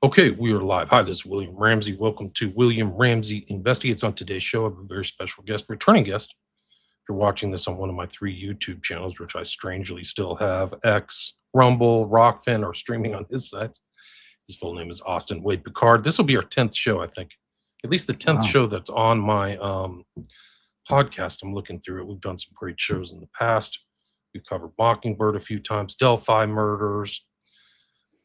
Okay, we are live. Hi, this is William Ramsey. Welcome to William Ramsey Investigates. On today's show, I have a very special guest, returning guest. If you're watching this on one of my 3 YouTube channels, which I strangely still have, X, Rumble, Rockfin, or streaming on his sites. His full name is Austin Wade Picard. This will be our 10th show, I think. At least the 10th Wow. show that's on my podcast. I'm looking through it. We've done some great shows in the past. We've covered Mockingbird a few times, Delphi murders.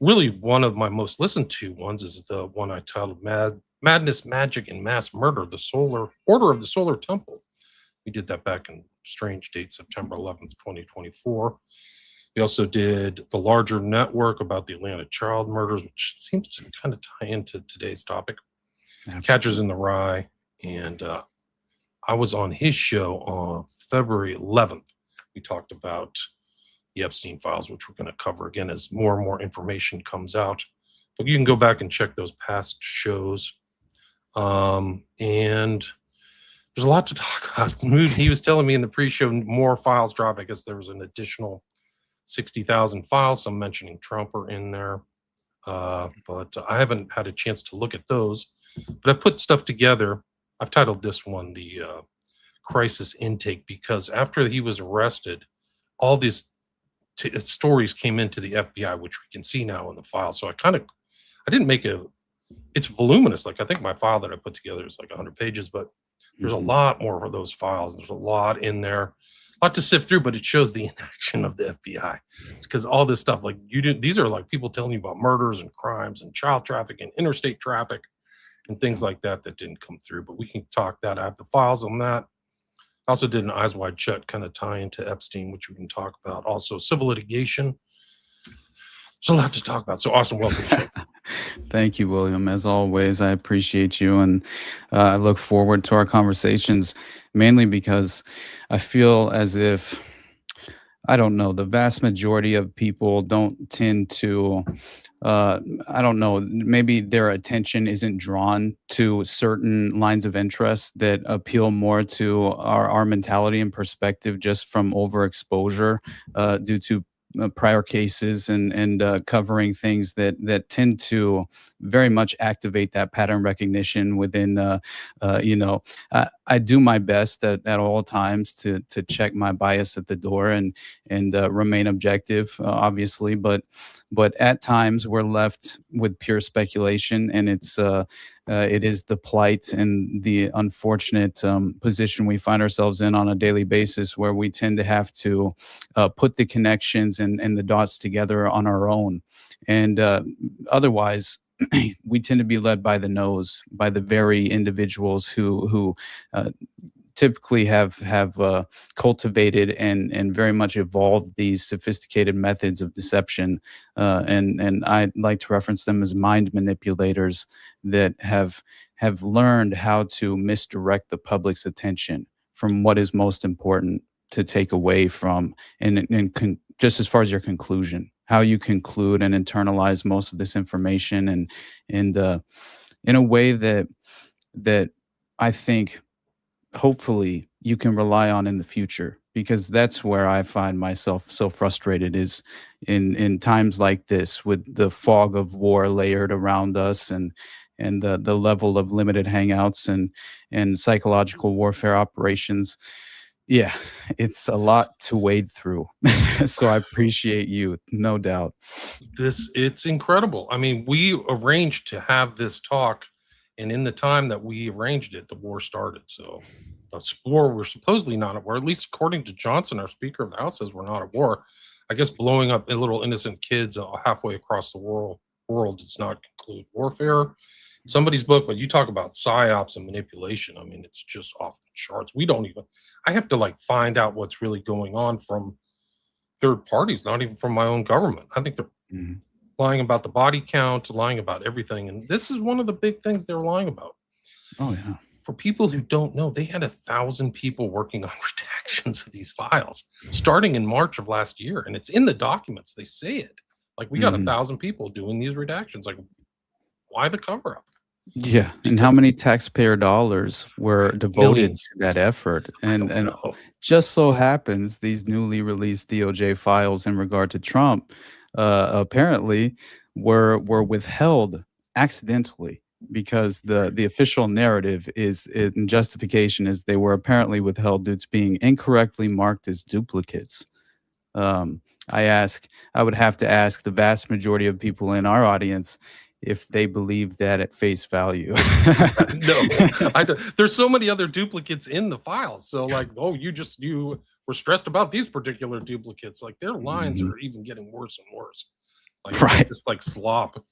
Really, one of my most listened to ones is the one I titled Madness, Magic, and Mass Murder, the Solar Order of the Solar Temple. We did that back in strange date, September 11th, 2024. We also did The Larger Network about the Atlanta child murders, which seems to kind of tie into today's topic. Absolutely. Catchers in the Rye. And I was on his show on February 11th. We talked about the Epstein files, which we're going to cover again as more and more information comes out. But you can go back and check those past shows. And there's a lot to talk about. He was telling me in the pre-show more files dropped. I guess there was an additional 60,000 files. Some mentioning Trump are in there. But I haven't had a chance to look at those. But I put stuff together. I've titled this one the Crisis Intake, because after he was arrested, all these stories came into the FBI, which we can see now in the file. So I didn't make it's voluminous. Like, I think my file that I put together is like 100 pages, but there's a lot more for those files. There's a lot in there, a lot to sift through, but it shows the inaction of the FBI, because all this stuff, like, these are like people telling you about murders and crimes and child trafficking, interstate traffic, and things like that didn't come through. But we can talk that. I have the files on that. I also did an Eyes Wide Shut kind of tie into Epstein, which we can talk about. Also, civil litigation. There's a lot to talk about. So, Austin, welcome to the show. Thank you, William. As always, I appreciate you, and I look forward to our conversations, mainly because I feel as if, I don't know, the vast majority of people don't tend to, I don't know, maybe their attention isn't drawn to certain lines of interest that appeal more to our mentality and perspective just from overexposure due to prior cases and covering things that tend to very much activate that pattern recognition within you know I do my best at all times to check my bias at the door and remain objective, obviously, but at times we're left with pure speculation, and it is the plight and the unfortunate position we find ourselves in on a daily basis, where we tend to have to put the connections and the dots together on our own. And otherwise, we tend to be led by the nose, by the very individuals who typically have cultivated and very much evolved these sophisticated methods of deception, and I like to reference them as mind manipulators that have learned how to misdirect the public's attention from what is most important to take away from, just as far as your conclusion, how you conclude and internalize most of this information, and in a way that I think hopefully you can rely on in the future, because that's where I find myself so frustrated, is in times like this, with the fog of war layered around us, and the level of limited hangouts and psychological warfare operations. Yeah, it's a lot to wade through. So I appreciate you, no doubt. It's incredible. I mean, we arranged to have this talk, and in the time that we arranged it, the war started. So the war, we're supposedly not at war, at least according to Johnson, our Speaker of the House, says we're not at war. I guess blowing up little innocent kids halfway across the world does not conclude warfare. Somebody's book, but you talk about psyops and manipulation. I mean, it's just off the charts. I have to like find out what's really going on from third parties, not even from my own government. I think they're Mhm. lying about the body count, lying about everything. And this is one of the big things they're lying about. Oh yeah. For people who don't know, they had 1,000 people working on redactions of these files starting in March of last year. And it's in the documents. They say it. Like, we got Mhm. 1,000 people doing these redactions. Like, why the cover up? Yeah, and how Because many taxpayer dollars were devoted millions. to that effort? I And don't know. just so happens these newly released DOJ files in regard to Trump apparently were withheld accidentally, because the official narrative is in justification is they were apparently withheld due to being incorrectly marked as duplicates. Um, I would have to ask the vast majority of people in our audience if they believe that at face value. No, I don't. There's so many other duplicates in the files. So like, oh, you were stressed about these particular duplicates. Like their lines Mhm. are even getting worse and worse. Like they're Right. just like slop.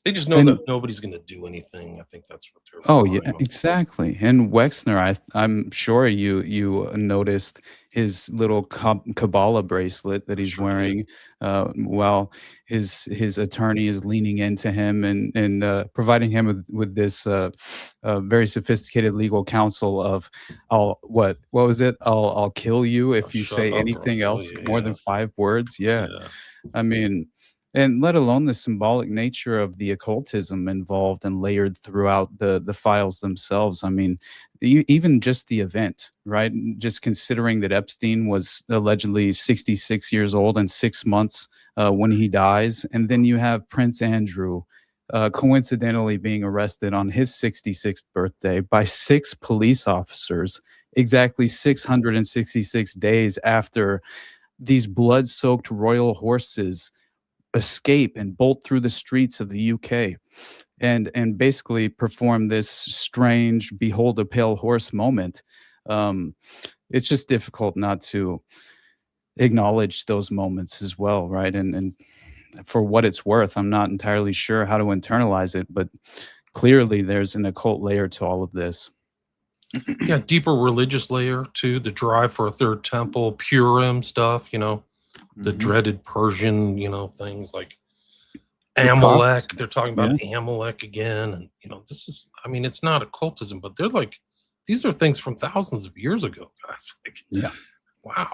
They just know And that nobody's going to do anything. I think that's what they're oh, yeah, relying on. exactly. And Wexner, I'm sure you noticed his little Kabbalah bracelet that he's Sure did. wearing, while his attorney is leaning into him and providing him with this very sophisticated legal counsel of what was it? I'll kill you if you Shut say up or I'll anything kill else you. more Yeah. than 5 words. Yeah. Yeah. I mean, and let alone the symbolic nature of the occultism involved and layered throughout the files themselves. I mean, even just the event, right? Just considering that Epstein was allegedly 66 years old and 6 months when he dies, and then you have Prince Andrew. Coincidentally, being arrested on his 66th birthday by 6 police officers, exactly 666 days after these blood soaked royal horses escape and bolt through the streets of the UK and basically perform this strange behold a pale horse moment. Um, it's just difficult not to acknowledge those moments as well, right? And for what it's worth, I'm not entirely sure how to internalize it, but clearly there's an occult layer to all of this. Yeah, deeper religious layer too. The drive for a third temple, Purim stuff. The Mhm. dreaded Persian. Things like The Amalek. prophecy. They're talking Yeah. about Amalek again, and this is. I mean, it's not occultism, but they're like these are things from thousands of years ago, guys. Like, Yeah. wow.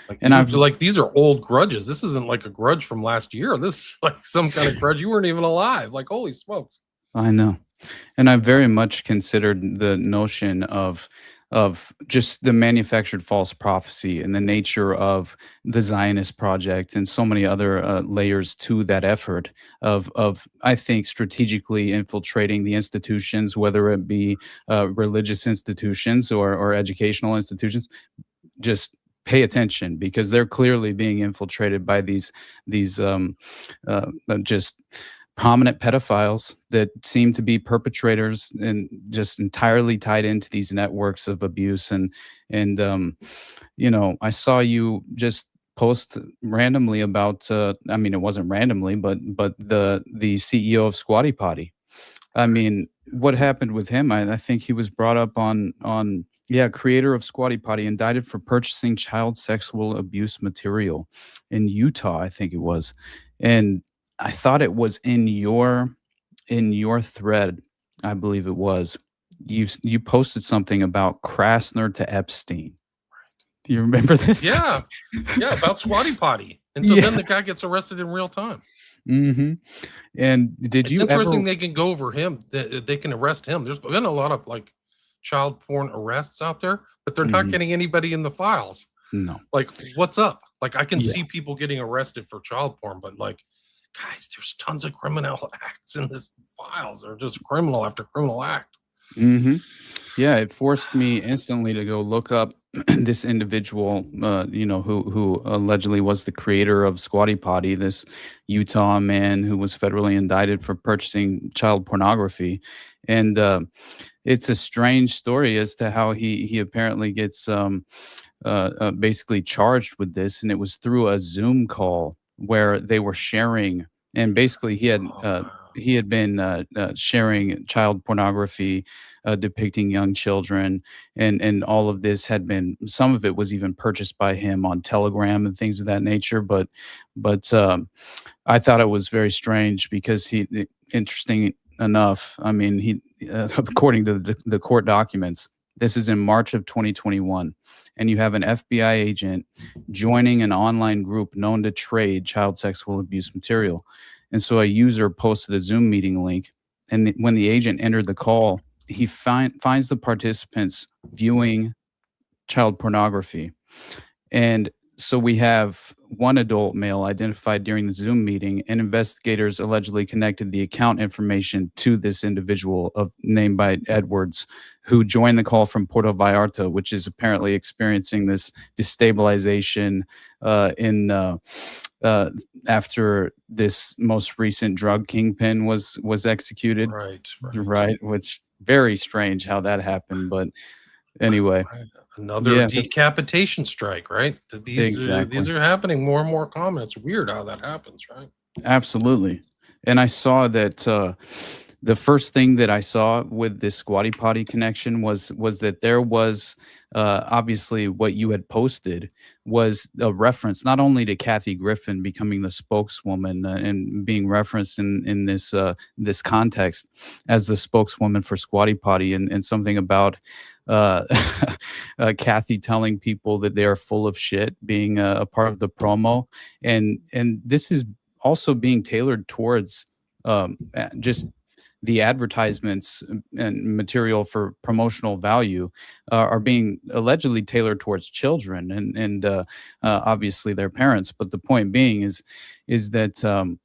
Like And I've these are old grudges. This isn't like a grudge from last year. This is like some kind of grudge you weren't even alive. Like, holy smokes. I know. And I very much considered the notion of just the manufactured false prophecy and the nature of the Zionist project and so many other layers to that effort of I think strategically infiltrating the institutions, whether it be religious institutions or educational institutions. Just pay attention because they're clearly being infiltrated by these just prominent pedophiles that seem to be perpetrators and just entirely tied into these networks of abuse and I saw you just post randomly about I mean it wasn't randomly but the CEO of Squatty Potty. I mean, what happened with him? I think he was brought up on yeah, creator of Squatty Potty indicted for purchasing child sexual abuse material in Utah, I think it was. And I thought it was in your thread, I believe it was. You posted something about Krasner to Epstein. Do you remember this? Yeah. Yeah, about Squatty Potty. And so then Yeah. the guy gets arrested in real time. Mhm. And did It's you ever interesting they can go over him. They can arrest him. There's been a lot of like child porn arrests out there, but they're not Mhm. getting anybody in the files. No. Like, what's up? Like, I can Yeah. see people getting arrested for child porn, but like, guys, there's tons of criminal acts in this files. Or just criminal after criminal act. Mhm. Yeah, it forced me instantly to go look up this individual, who allegedly was the creator of Squatty Potty, this Utah man who was federally indicted for purchasing child pornography, and it's a strange story as to how he apparently gets basically charged with this, and it was through a Zoom call where they were sharing, and basically Oh, wow. he had been sharing child pornography depicting young children, and all of this had been some of it was even purchased by him on Telegram and things of that nature. But I thought it was very strange because interesting enough. I mean, he according to the court documents, this is in March of 2021, and you have an FBI agent joining an online group known to trade child sexual abuse material. And so a user posted a Zoom meeting link, and when the agent entered the call, he finds the participants viewing child pornography. And So we have one adult male identified during the Zoom meeting, and investigators allegedly connected the account information to this individual of named by Edwards, who joined the call from Puerto Vallarta, which is apparently experiencing this destabilization in after this most recent drug kingpin was executed. Right. Right, which very strange how that happened, but anyway, Right. Another yeah, decapitation strike, right? These exactly. are happening more and more common. It's weird how that happens, right? Absolutely. And I saw that the first thing that I saw with this Squatty Potty connection was that there was obviously what you had posted was a reference not only to Kathy Griffin becoming the spokeswoman and being referenced in this context as the spokeswoman for Squatty Potty and something about uh, Kathy telling people that they are full of shit being a part of the promo and this is also being tailored towards just the advertisements and material for promotional value are being allegedly tailored towards children and obviously their parents. But the point being is that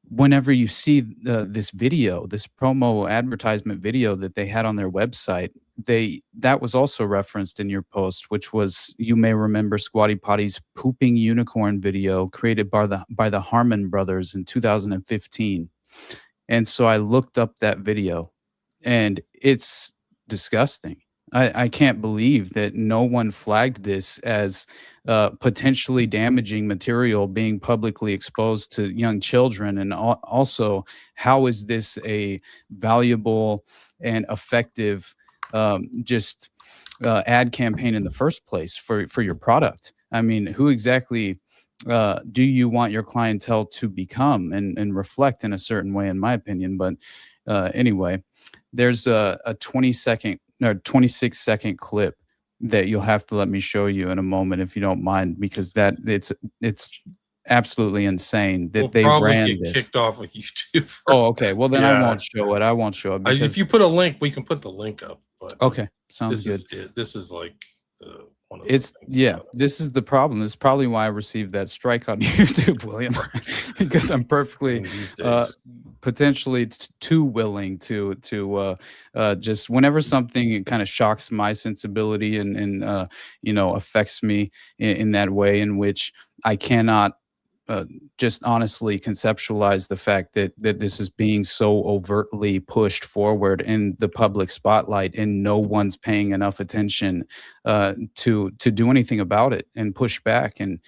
whenever you see this video, this promo advertisement video that they had on their website, that was also referenced in your post, which was you may remember Squatty Potty's pooping unicorn video created by the Harmon brothers in 2015. And so I looked up that video and it's disgusting. I can't believe that no one flagged this as potentially damaging material being publicly exposed to young children. And also, how is this a valuable and effective just ad campaign in the first place for your product? I mean, who exactly do you want your clientele to become and reflect in a certain way, in my opinion? But anyway, there's a 20-second or 26-second clip that you'll have to let me show you in a moment if you don't mind, because that it's absolutely insane We'll that they probably ran get this. kicked off of YouTube. Oh, okay. Well, then I Yeah. won't show it. I won't show it If because you put a link, we can put the link up. But okay, sounds this good. is it. This is like one of the things Yeah, about it. this is the problem. This is probably why I received that strike on YouTube, William, because I'm perfectly In these days. potentially too willing to just whenever something kind of shocks my sensibility and affects me in that way in which I cannot just honestly conceptualize the fact that this is being so overtly pushed forward in the public spotlight and no one's paying enough attention to do anything about it and push back and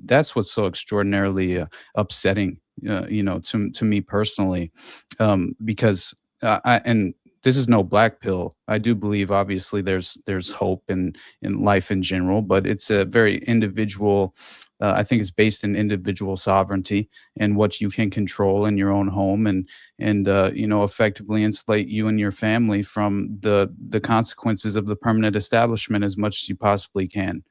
that's what's so extraordinarily upsetting to me personally because and this is no black pill. I do believe obviously there's hope in life in general, but it's a very individual I think it's based in individual sovereignty and what you can control in your own home and effectively insulate you and your family from the consequences of the permanent establishment as much as you possibly can.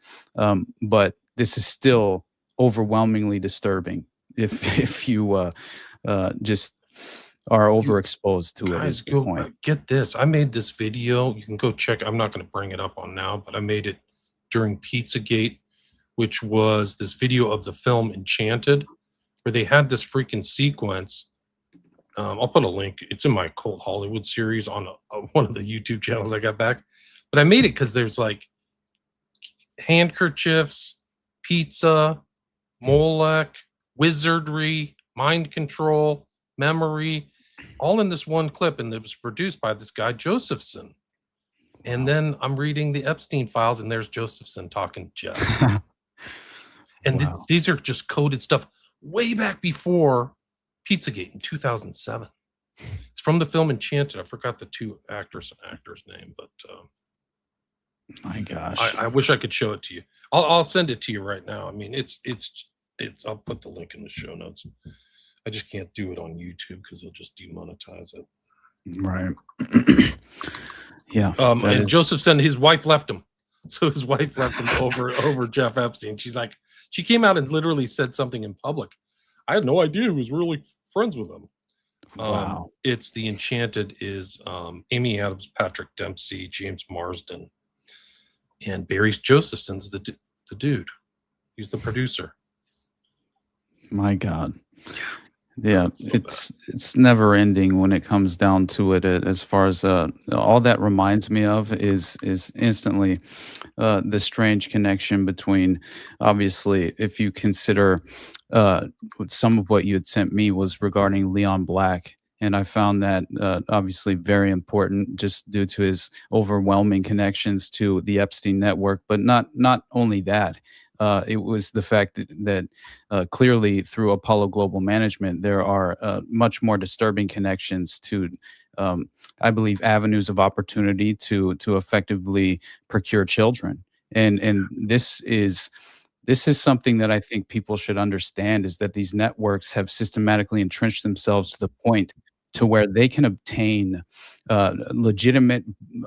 But this is still overwhelmingly disturbing if you just are You overexposed to it guys is the go point. get this. I made this video. You can go check. I'm not going to bring it up on now, but I made it during Pizzagate, which was this video of the film Enchanted, where they had this freaking sequence. I'll put a link. It's in my Cult Hollywood series on one of the YouTube channels I got back. But I made it because there's like handkerchiefs, pizza, Molech, wizardry, mind control, memory, all in this one clip. And it was produced by this guy, Josephson. And then I'm reading the Epstein files, and there's Josephson talking to Jeff. And Wow. these are just coded stuff way back before Pizzagate in 2007. It's from the film Enchanted. I forgot the two actors' name, but My gosh. I wish I could show it to you. I'll send it to you right now. I mean, it's. I'll put the link in the show notes. I just can't do it on YouTube because they'll just demonetize it. Right. Yeah. And Josephson, his wife left him. So his wife left him over Jeff Epstein. She came out and literally said something in public. I had no idea he was really friends with him. Wow. It's the Enchanted is Amy Adams, Patrick Dempsey, James Marsden, and Barry Josephson's the dude. He's the producer. My God. Yeah, So bad. it's never ending when it comes down to it. As far as all that reminds me of is instantly the strange connection between, obviously, if you consider some of what you had sent me was regarding Leon Black. And I found that obviously very important just due to his overwhelming connections to the Epstein network. But not only that, it was the fact that clearly through Apollo Global Management, there are much more disturbing connections to, I believe, avenues of opportunity to effectively procure children. And this is something that I think people should understand, is that these networks have systematically entrenched themselves to the point to where they can obtain legitimate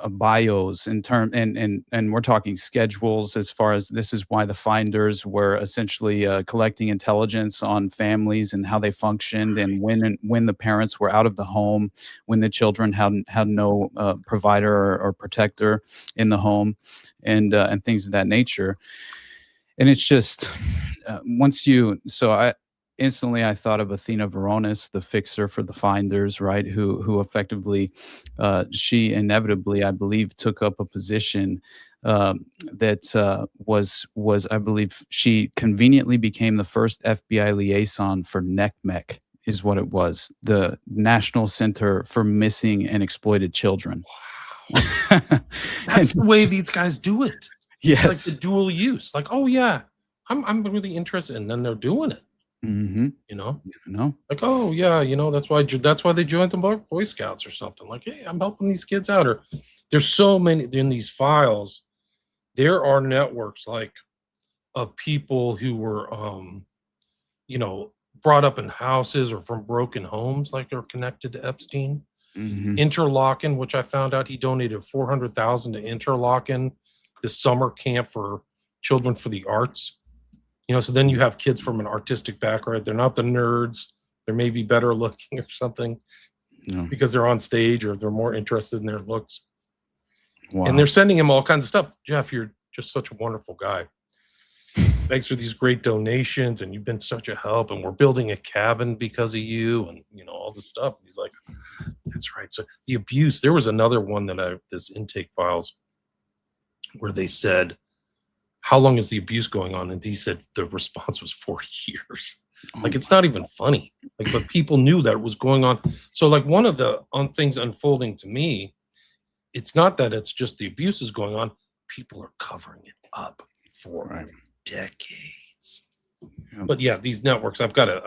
bios in term and we're talking schedules. As far as, this is why the finders were essentially collecting intelligence on families and how they functioned, and when the parents were out of the home, when the children had no provider or protector in the home, and things of that nature. And it's just once you so I instantly I thought of Athena Veronis, the fixer for the finders, right? Who effectively she inevitably, I believe, took up a position that was I believe she conveniently became the first FBI liaison for NECMEC, is what it was, the National Center for Missing and Exploited Children. That's the way these guys do it. It's like the Yes. dual use. Like, oh yeah, I'm really interested, and then they're doing it. Mm-hmm. You know, No. like, oh yeah, that's why they joined the Boy Scouts or something. Like, hey, I'm helping these kids out. Or there's so many in these files. There are networks like of people who were, brought up in houses or from broken homes, like they're connected to Epstein. Mm-hmm. Interlochen, which I found out he donated $400,000 to Interlochen, this summer camp for children for the arts. So then you have kids from an artistic background. They're not the nerds. They're maybe better looking or something No. because they're on stage or they're more interested in their looks. Wow. And they're sending him all kinds of stuff. Jeff, you're just such a wonderful guy. Thanks for these great donations, and you've been such a help, and we're building a cabin because of you, and all this stuff. He's like, that's right. So the abuse, there was another one that this intake files where they said, how long is the abuse going on? And he said the response was 4 years. Like, it's not even funny. Like, but people knew that it was going on. So like one of the things unfolding to me, it's not that it's just the abuse is going on. People are covering it up for decades. Yep. But yeah, these networks, I've got a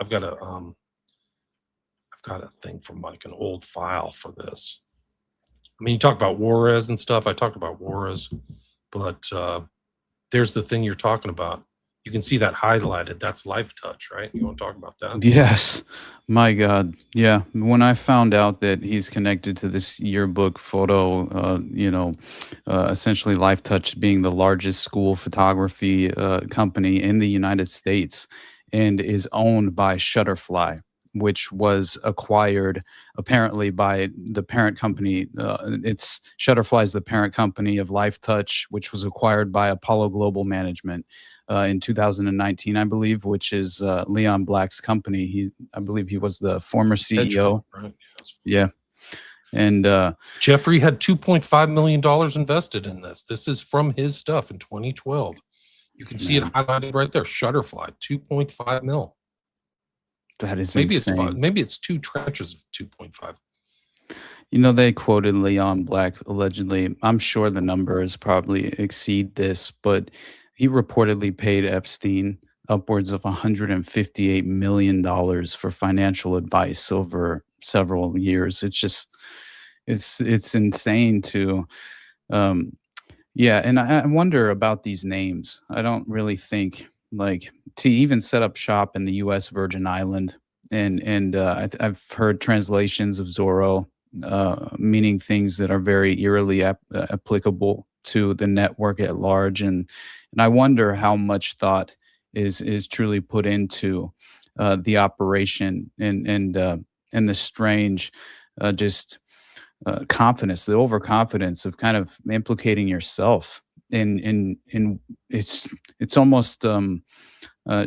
thing from like an old file for this. I mean, you talk about Juarez and stuff. I talked about Juarez, but there's the thing you're talking about. You can see that highlighted. That's Life Touch, right? You want to talk about that? Yes. My God. Yeah. When I found out that he's connected to this yearbook photo, essentially Life Touch being the largest school photography company in the United States and is owned by Shutterfly, which was acquired apparently by the parent company. It's Shutterfly is the parent company of Life Touch, which was acquired by Apollo Global Management in 2019, I believe, which is Leon Black's company. I believe he was the former CEO. Right? Yeah. And Jeffrey had $2.5 million invested in this. This is from his stuff in 2012. You can see it highlighted right there. Shutterfly, 2.5 mil. That is maybe insane. Maybe it's two tranches of 2.5. They quoted Leon Black allegedly. I'm sure the numbers probably exceed this, but he reportedly paid Epstein upwards of $158 million for financial advice over several years. It's just, it's insane to, and I wonder about these names. I don't really think, like, to even set up shop in the U.S. Virgin Island, and I've heard translations of Zorro meaning things that are very eerily applicable to the network at large, and I wonder how much thought is truly put into the operation and the strange just confidence, the overconfidence of kind of implicating yourself and it's almost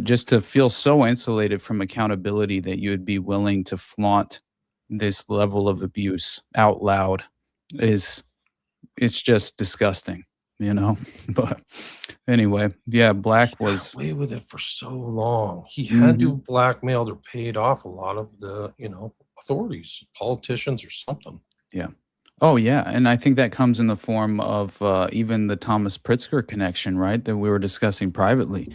just to feel so insulated from accountability that you would be willing to flaunt this level of abuse out loud is it's just disgusting, you know. But anyway, yeah, He Black got was away with it for so long. He had to mhm. have blackmailed or paid off a lot of the, authorities, politicians or something. Yeah. Oh, yeah, and I think that comes in the form of, even the Thomas Pritzker connection, right, that we were discussing privately.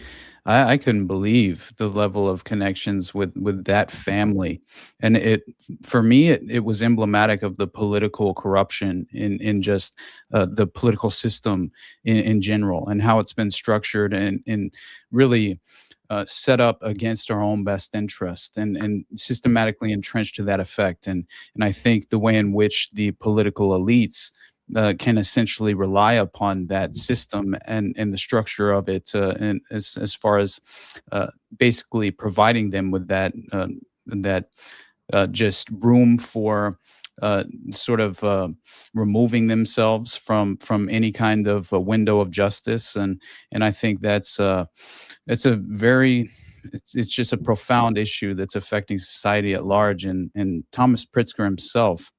I couldn't believe the level of connections with that family, and for me, it was emblematic of the political corruption in just, the political system in general, and how it's been structured and really, set up against our own best interest and systematically entrenched to that effect, and I think the way in which the political elites can essentially rely upon that system and the structure of it, and as far as basically providing them with that just room for sort of removing themselves from any kind of a window of justice, and I think it's a very it's just a profound issue that's affecting society at large, and Thomas Pritzker himself,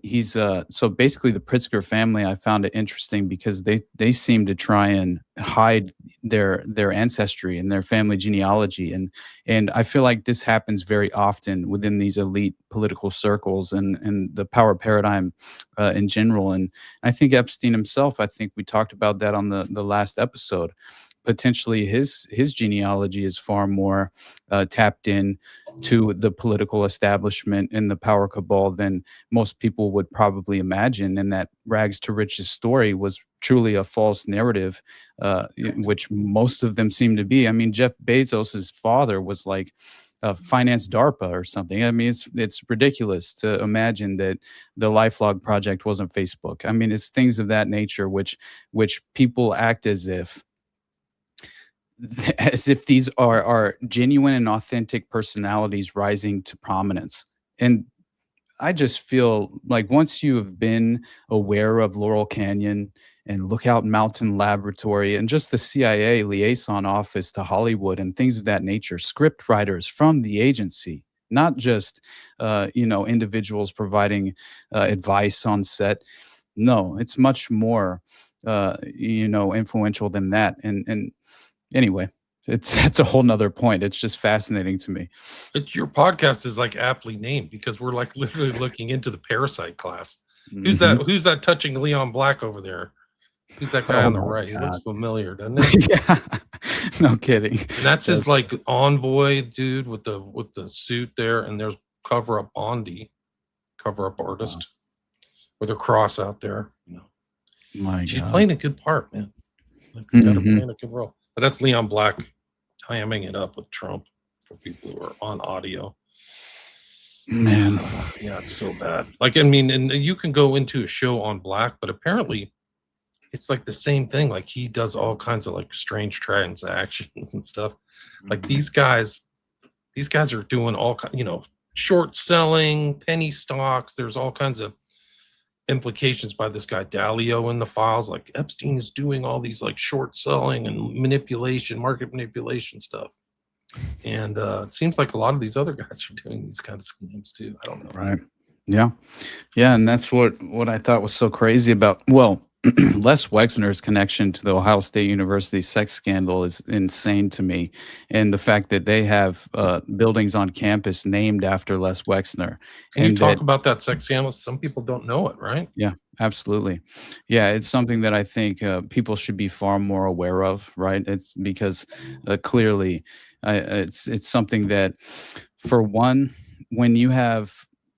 he's so basically the Pritzker family, I found it interesting because they seem to try and hide their ancestry and their family genealogy, and I feel like this happens very often within these elite political circles and the power paradigm in general. And I think Epstein himself, I think we talked about that on the last episode. Potentially his genealogy is far more tapped in to the political establishment and the power cabal than most people would probably imagine, and that rags to riches story was truly a false narrative, which most of them seem to be. I mean, Jeff Bezos's father was like financed DARPA or something. I mean, it's ridiculous to imagine that the LifeLog project wasn't Facebook. I mean, it's things of that nature, which people act as if these are genuine and authentic personalities rising to prominence. And I just feel like once you have been aware of Laurel Canyon and Lookout Mountain Laboratory and just the CIA liaison office to Hollywood and things of that nature, script writers from the agency, not just individuals providing advice on set. No, it's much more influential than that. And anyway, that's a whole nother point. It's just fascinating to me. Your podcast is like aptly named because we're like literally looking into the parasite class. Who's Mhm. that? Who's that touching Leon Black over there? Who's that guy Oh on the my right? He looks god. familiar, doesn't he? Yeah. No kidding. And that's his That's like envoy dude with the suit there. And there's cover up Bondi, cover up wow. artist with her cross out there. My She's god. playing a good part, man. Like they got her Mhm. playing a good role. But that's Leon Black hamming it up with Trump for people who are on audio. Man. Yeah, it's so bad. Like, I mean, and you can go into a show on Black, but apparently it's like the same thing. Like he does all kinds of like strange transactions and stuff. Like Mhm. these guys are doing all short selling, penny stocks. There's all kinds of implications by this guy Dalio in the files. Like Epstein is doing all these like short selling and manipulation, market manipulation stuff. And it seems like a lot of these other guys are doing these kind of schemes too. I don't know. Right. Yeah. Yeah, and that's what I thought was so crazy about Les Wexner's connection to the Ohio State University sex scandal is insane to me, and the fact that they have buildings on campus named after Les Wexner, Can you and that talk about that sex scandal? Some people don't know it, right? yeah, absolutely. Yeah, it's something that I think people should be far more aware of, right? It's because clearly it's something that, for one, when you have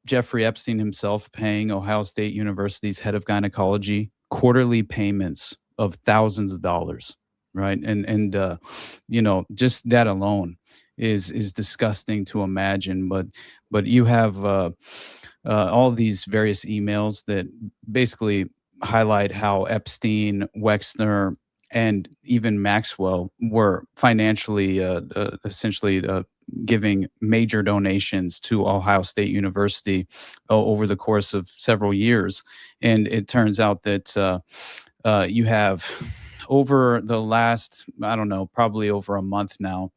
Jeffrey Epstein himself paying Ohio State University's head of gynecology quarterly payments of thousands of dollars, right? And just that alone is disgusting to imagine. But you have all these various emails that basically highlight how Epstein, Wexner, and even Maxwell were financially, essentially, giving major donations to Ohio State University over the course of several years. And it turns out that you have over the last, I don't know, probably over a month now,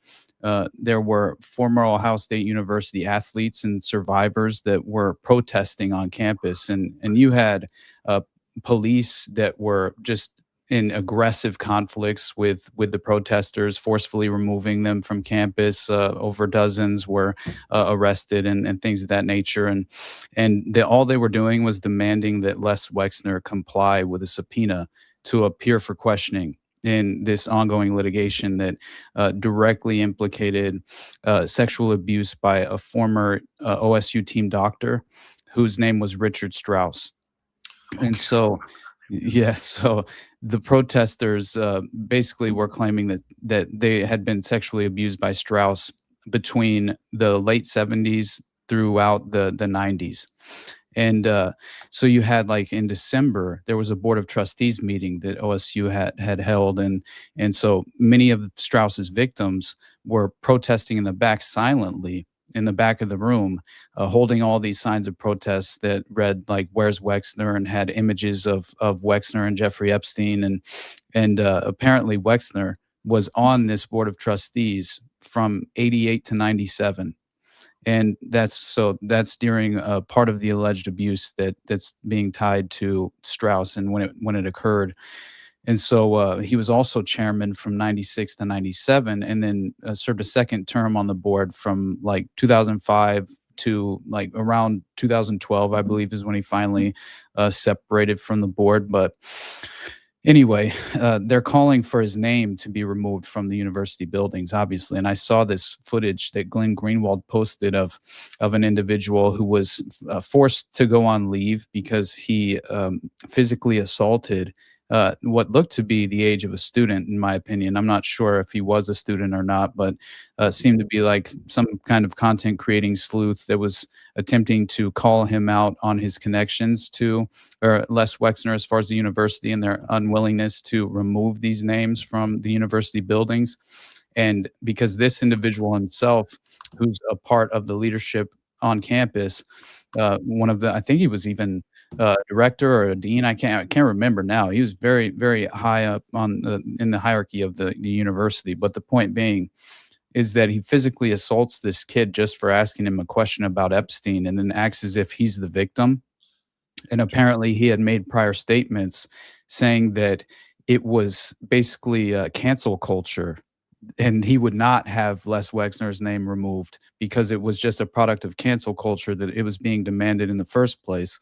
there were former Ohio State University athletes and survivors that were protesting on campus, and you had uh, police that were just in aggressive conflicts with the protesters, forcefully removing them from campus. Over dozens were arrested and things of that nature, and all they were doing was demanding that Les Wexner comply with a subpoena to appear for questioning in this ongoing litigation that directly implicated sexual abuse by a former OSU team doctor whose name was Richard Strauss. And Okay. so, yes, so the protesters basically were claiming that they had been sexually abused by Strauss between the late 70s throughout the 90s. And so you had, like, in December, there was a board of trustees meeting that OSU had held, and so many of Strauss's victims were protesting in the back silently in the back of the room, holding all these signs of protests that read like "Where's Wexner?" and had images of Wexner and Jeffrey Epstein, and apparently Wexner was on this board of trustees from '88 to '97. And that's during part of the alleged abuse that's being tied to Strauss and when it occurred. And so he was also chairman from '96 to '97, and then served a second term on the board from like 2005 to like around 2012, I believe, is when he finally separated from the board. But anyway, they're calling for his name to be removed from the university buildings, obviously. And I saw this footage that Glenn Greenwald posted of an individual who was forced to go on leave because he physically assaulted what looked to be the age of a student, in my opinion. I'm not sure if he was a student or not, but seemed to be like some kind of content creating sleuth that was attempting to call him out on his connections to or Les Wexner as far as the university and their unwillingness to remove these names from the university buildings. And because this individual himself, who's a part of the leadership on campus, one of the, I think he was even director or a dean. I can't remember now. He was very, very high up in the hierarchy of the university. But the point being is that he physically assaults this kid just for asking him a question about Epstein, and then acts as if he's the victim. And apparently, he had made prior statements saying that it was basically cancel culture, and he would not have Les Wexner's name removed because it was just a product of cancel culture that it was being demanded in the first place.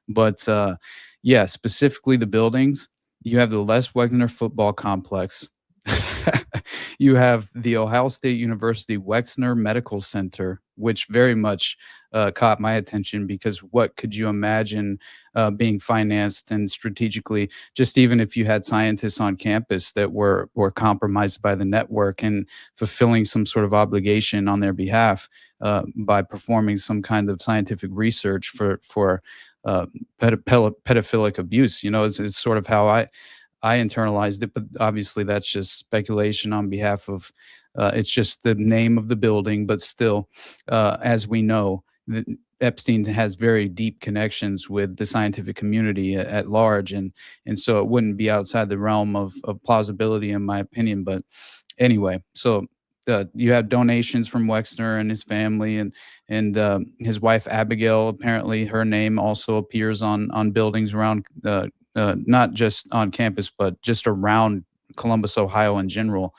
But yeah, specifically the buildings, you have the Les Wexner football complex. You have the Ohio State University Wexner Medical Center, which very much caught my attention because what could you imagine being financed and strategically, just even if you had scientists on campus that were compromised by the network and fulfilling some sort of obligation on their behalf by performing some kind of scientific research for pedophilic abuse. It's sort of how I internalized it, but obviously that's just speculation on behalf of. It's just the name of the building, but still, as we know, Epstein has very deep connections with the scientific community at large, and so it wouldn't be outside the realm of plausibility, in my opinion. But anyway, so you have donations from Wexner and his family, and his wife Abigail. Apparently, her name also appears on buildings around. Not just on campus, but just around Columbus, Ohio in general,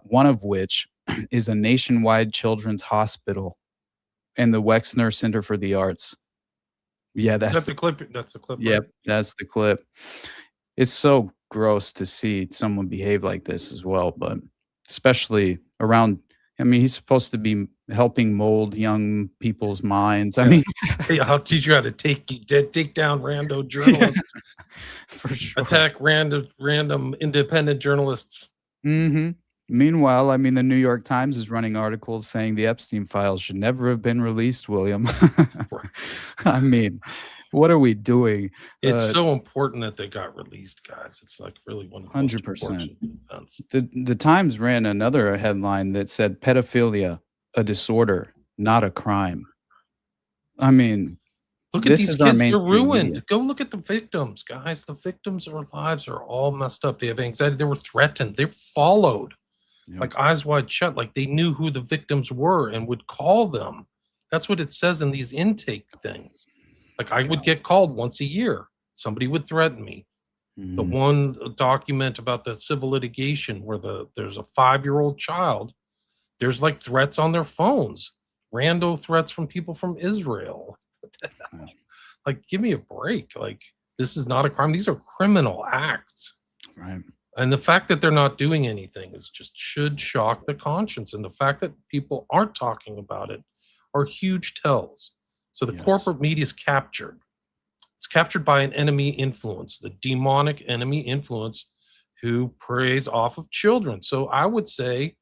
one of which is a nationwide children's hospital and the Wexner Center for the Arts. Yeah, Is that's that the clip? That's the clip, right? yep, that's the clip. It's so gross to see someone behave like this as well, but especially around. I mean, he's supposed to be helping mold young people's minds. I Yeah. mean, Hey, I'll teach you how to take down rando journalists, for sure. attack random independent journalists. hmm Meanwhile, I mean, the New York Times is running articles saying the Epstein files should never have been released, William. I mean, what are we doing? It's so important that they got released, guys. It's like really one of the most 100%. important events. The Times ran another headline that said pedophilia, a disorder, not a crime. I mean, Look at This these is our kids, they're mainstream media. ruined. Go look at the victims, guys. The victims' their lives are all messed up. They have anxiety. They were threatened. They're followed, Yep. like eyes wide shut, like they knew who the victims were and would call them. That's what it says in these intake things. Like I would get called once a year. Somebody would threaten me. The Mhm. one document about the civil litigation where there's a 5-year-old child, there's like threats on their phones, rando threats from people from Israel. Wow. Like, give me a break. Like, this is not a crime. These are criminal acts. Right. And the fact that they're not doing anything is just should shock the conscience. And the fact that people aren't talking about it are huge tells. So the Yes. corporate media is captured. It's captured by an enemy influence, the demonic enemy influence who preys off of children. So I would say,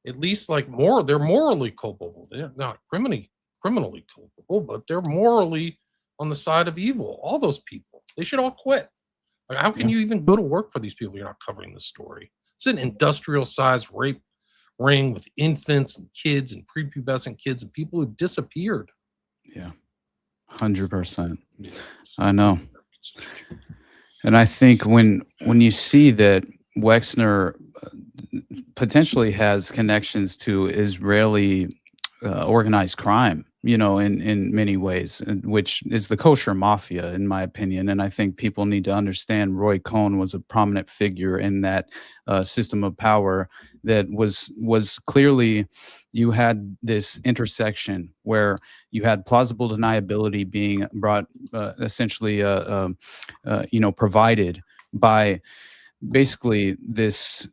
at least like they're morally culpable. They're not criminally culpable, but they're morally on the side of evil. All those people, they should all quit. Like, how can Yeah. you even go to work for these people? You're not covering the story. It's an industrial sized rape ring with infants and kids and prepubescent kids and people who disappeared. Yeah. 100%. Yeah. I know. And I think when you see that Wexner potentially has connections to Israeli organized crime, in many ways, which is the kosher mafia, in my opinion. And I think people need to understand Roy Cohn was a prominent figure in that system of power that was clearly, you had this intersection where you had plausible deniability being brought, essentially, provided by basically this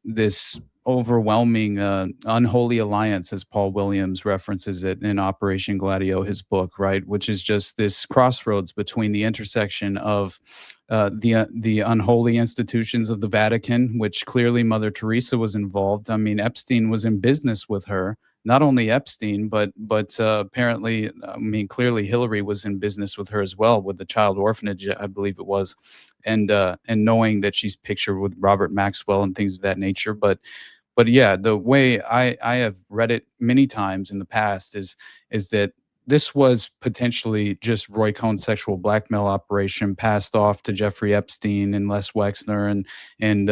overwhelming unholy alliance, as Paul Williams references it in Operation Gladio, his book, right, which is just this crossroads between the intersection of the unholy institutions of the Vatican, which clearly Mother Teresa was involved. I mean, Epstein was in business with her. Not only Epstein, but apparently, I mean, clearly Hillary was in business with her as well, with the child orphanage, I believe it was, and knowing that she's pictured with Robert Maxwell and things of that nature. But yeah, the way I have read it many times in the past is that this was potentially just Roy Cohn's sexual blackmail operation passed off to Jeffrey Epstein and Les Wexner, and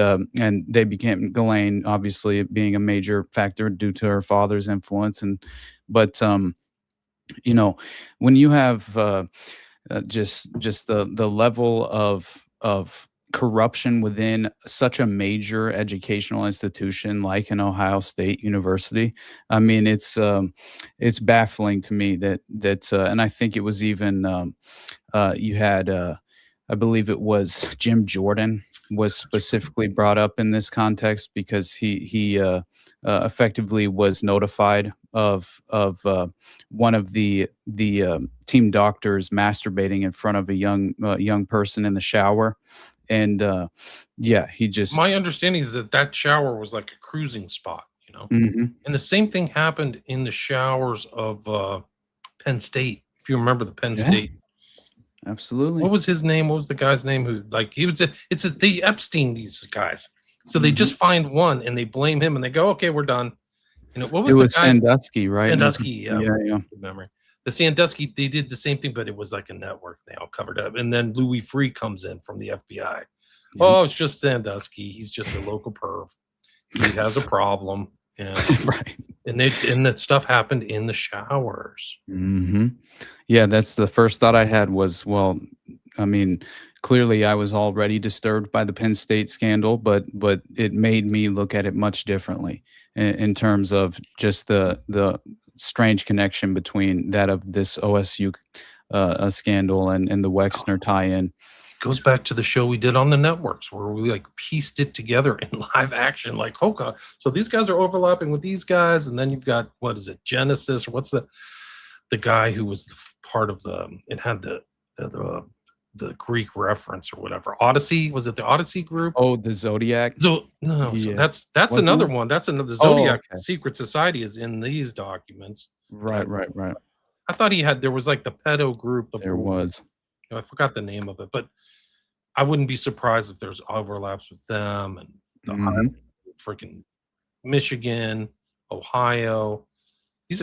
they became Ghislaine, obviously being a major factor due to her father's influence. But when you have just the level of corruption within such a major educational institution like an Ohio State University, I mean, it's baffling to me that and I think it was even you had I believe it was Jim Jordan was specifically brought up in this context because he effectively was notified of one of the team doctors masturbating in front of a young person in the shower, and yeah, he just My understanding is that shower was like a cruising spot, Mhm. and the same thing happened in the showers of Penn State. If you remember the Penn Yeah, State, absolutely. what was his name? What was the guy's name who like he was? The Epstein. These guys. So they Mhm. just find one and they blame him and they go, okay, we're done. What It was the was guy's Sandusky, right? It was Sandusky? Yeah, yeah, yeah, good memory. The Sandusky, they did the same thing, but it was like a network. They all covered up, and then Louis Free comes in from the FBI. yep. Oh, it's just Sandusky. He's just a local perv. He has a problem, and Right. that stuff happened in the showers. Mhm. Yeah, that's the first thought I had was, well, I mean, clearly I was already disturbed by the Penn State scandal, but it made me look at it much differently in terms of just the strange connection between that of this OSU scandal and the Wexner tie-in. Goes back to the show we did on the networks where we like pieced it together in live action. Like, oh god, so these guys are overlapping with these guys, and then you've got what is it, Genesis, or what's the guy who was part of it had the Greek reference or whatever. Odyssey, was it the Odyssey group? Oh, the Zodiac? So no, so Yeah. that's Wasn't another it? one. That's another Oh, Zodiac okay. secret society is in these documents. And Right, right, right. I thought there was like the pedo group, There was. I forgot the name of it, but I wouldn't be surprised if there's overlaps with them and the Mhm. freaking Michigan, Ohio.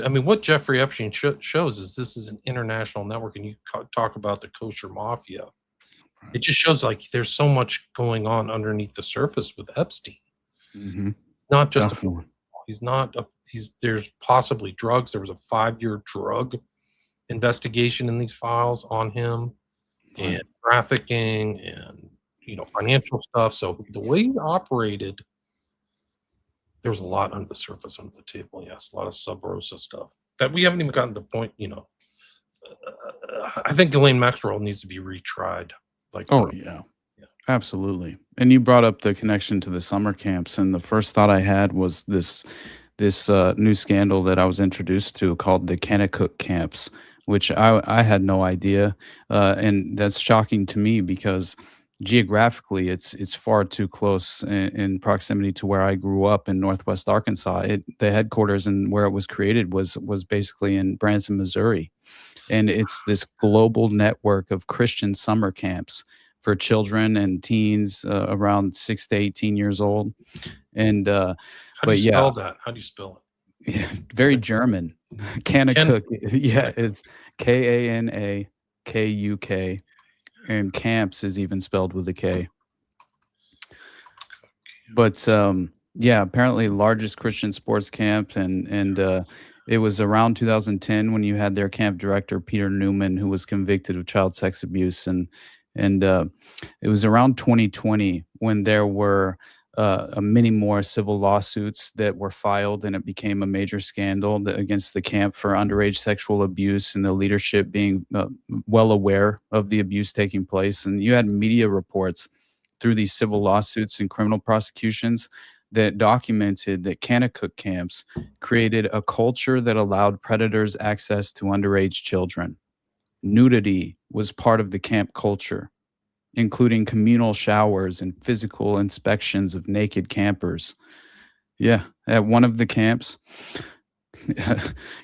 I mean, what Jeffrey Epstein shows is this is an international network, and you talk about the kosher mafia. It Right. just shows like there's so much going on underneath the surface with Epstein. Hmm. Not just a Definitely. he's not a he's there's possibly drugs. There was a 5-year drug investigation in these files on him, Right. and trafficking, and financial stuff. So the way he operated, there's a lot under the surface, under the table. Yes, a lot of sub rosa stuff that we haven't even gotten to the point. I think Ghislaine Maxwell needs to be retried. Like, Oh yeah. yeah. Absolutely. And you brought up the connection to the summer camps, and the first thought I had was this new scandal that I was introduced to called the Kennecook camps, which I had no idea, and that's shocking to me because geographically it's far too close in proximity to where I grew up in Northwest Arkansas. The headquarters and where it was created was basically in Branson, Missouri, and it's this global network of Christian summer camps for children and teens around 6 to 18 years old. And How do you but yeah, spell that? How do you spell yeah, very German. Ken Kanakuk, yeah, Kennecook. it's Kanakuk, and camps is even spelled with a K. But yeah, apparently largest Christian sports camp, and it was around 2010 when you had their camp director Peter Newman, who was convicted of child sex abuse, and it was around 2020 when there were many more civil lawsuits that were filed, and it became a major scandal against the camp for underage sexual abuse, and the leadership being well aware of the abuse taking place. And you had media reports through these civil lawsuits and criminal prosecutions that documented that Kanakuk camps created a culture that allowed predators access to underage children. Nudity was part of the camp culture, including communal showers and physical inspections of naked campers. Yeah, at one of the camps,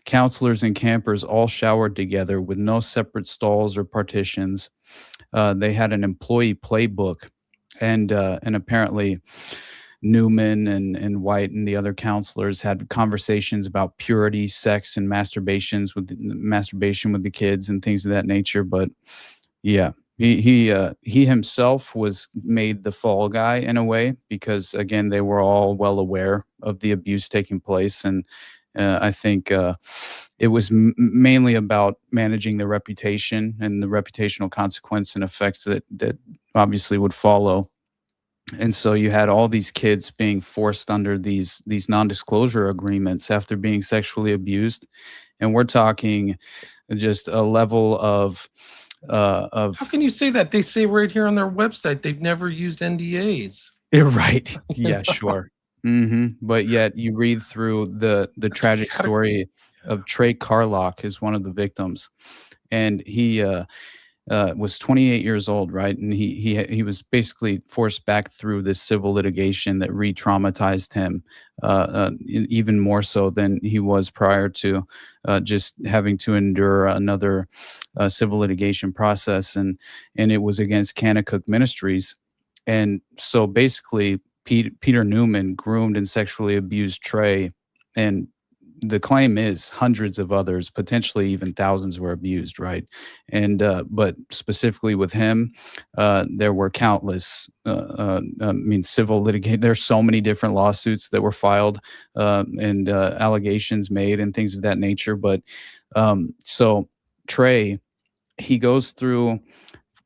counselors and campers all showered together with no separate stalls or partitions. They had an employee playbook, and apparently Newman and White and the other counselors had conversations about purity, sex, and masturbation with the kids and things of that nature. But yeah, he himself was made the fall guy in a way because again they were all well aware of the abuse taking place, and I think it was mainly about managing the reputation and the reputational consequence and effects that obviously would follow. And so you had all these kids being forced under these non-disclosure agreements after being sexually abused, and we're talking just a level How of can you say that? They say right here on their website they've never used NDAs. right. Yeah, sure. But yet you read through the That's tragic gotta story yeah. of Trey Carlock is one of the victims, and he was 28 years old, right? And he was basically forced back through this civil litigation that re-traumatized him even more so than he was prior to just having to endure another civil litigation process, and it was against Kanakuk Ministries, and so basically Peter Newman groomed and sexually abused Trey, and the claim is hundreds of others, potentially even thousands, were abused, right? And but specifically with him, there were countless. I mean, civil litigation. There's so many different lawsuits that were filed and allegations made and things of that nature. But so Trey, he goes through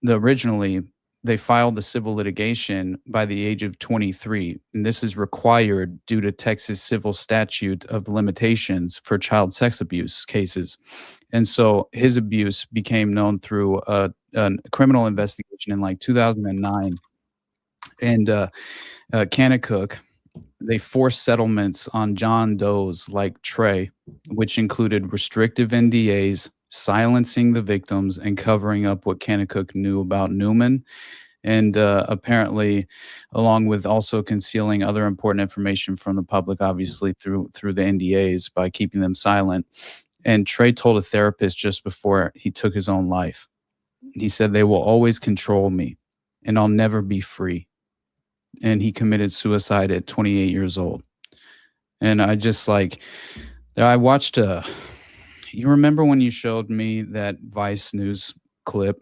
originally they filed the civil litigation by the age of 23, and this is required due to Texas civil statute of limitations for child sex abuse cases. And so his abuse became known through a criminal investigation in like 2009. And Kanakuk, they forced settlements on John Doe's like Trey, which included restrictive NDAs, silencing the victims, and covering up what Kanakuk knew about Newman, and apparently, along with also concealing other important information from the public, obviously through the NDAs by keeping them silent. And Trey told a therapist just before he took his own life. He said, "They will always control me, and I'll never be free." And he committed suicide at 28 years old. And I just like I watched you remember when you showed me that Vice News clip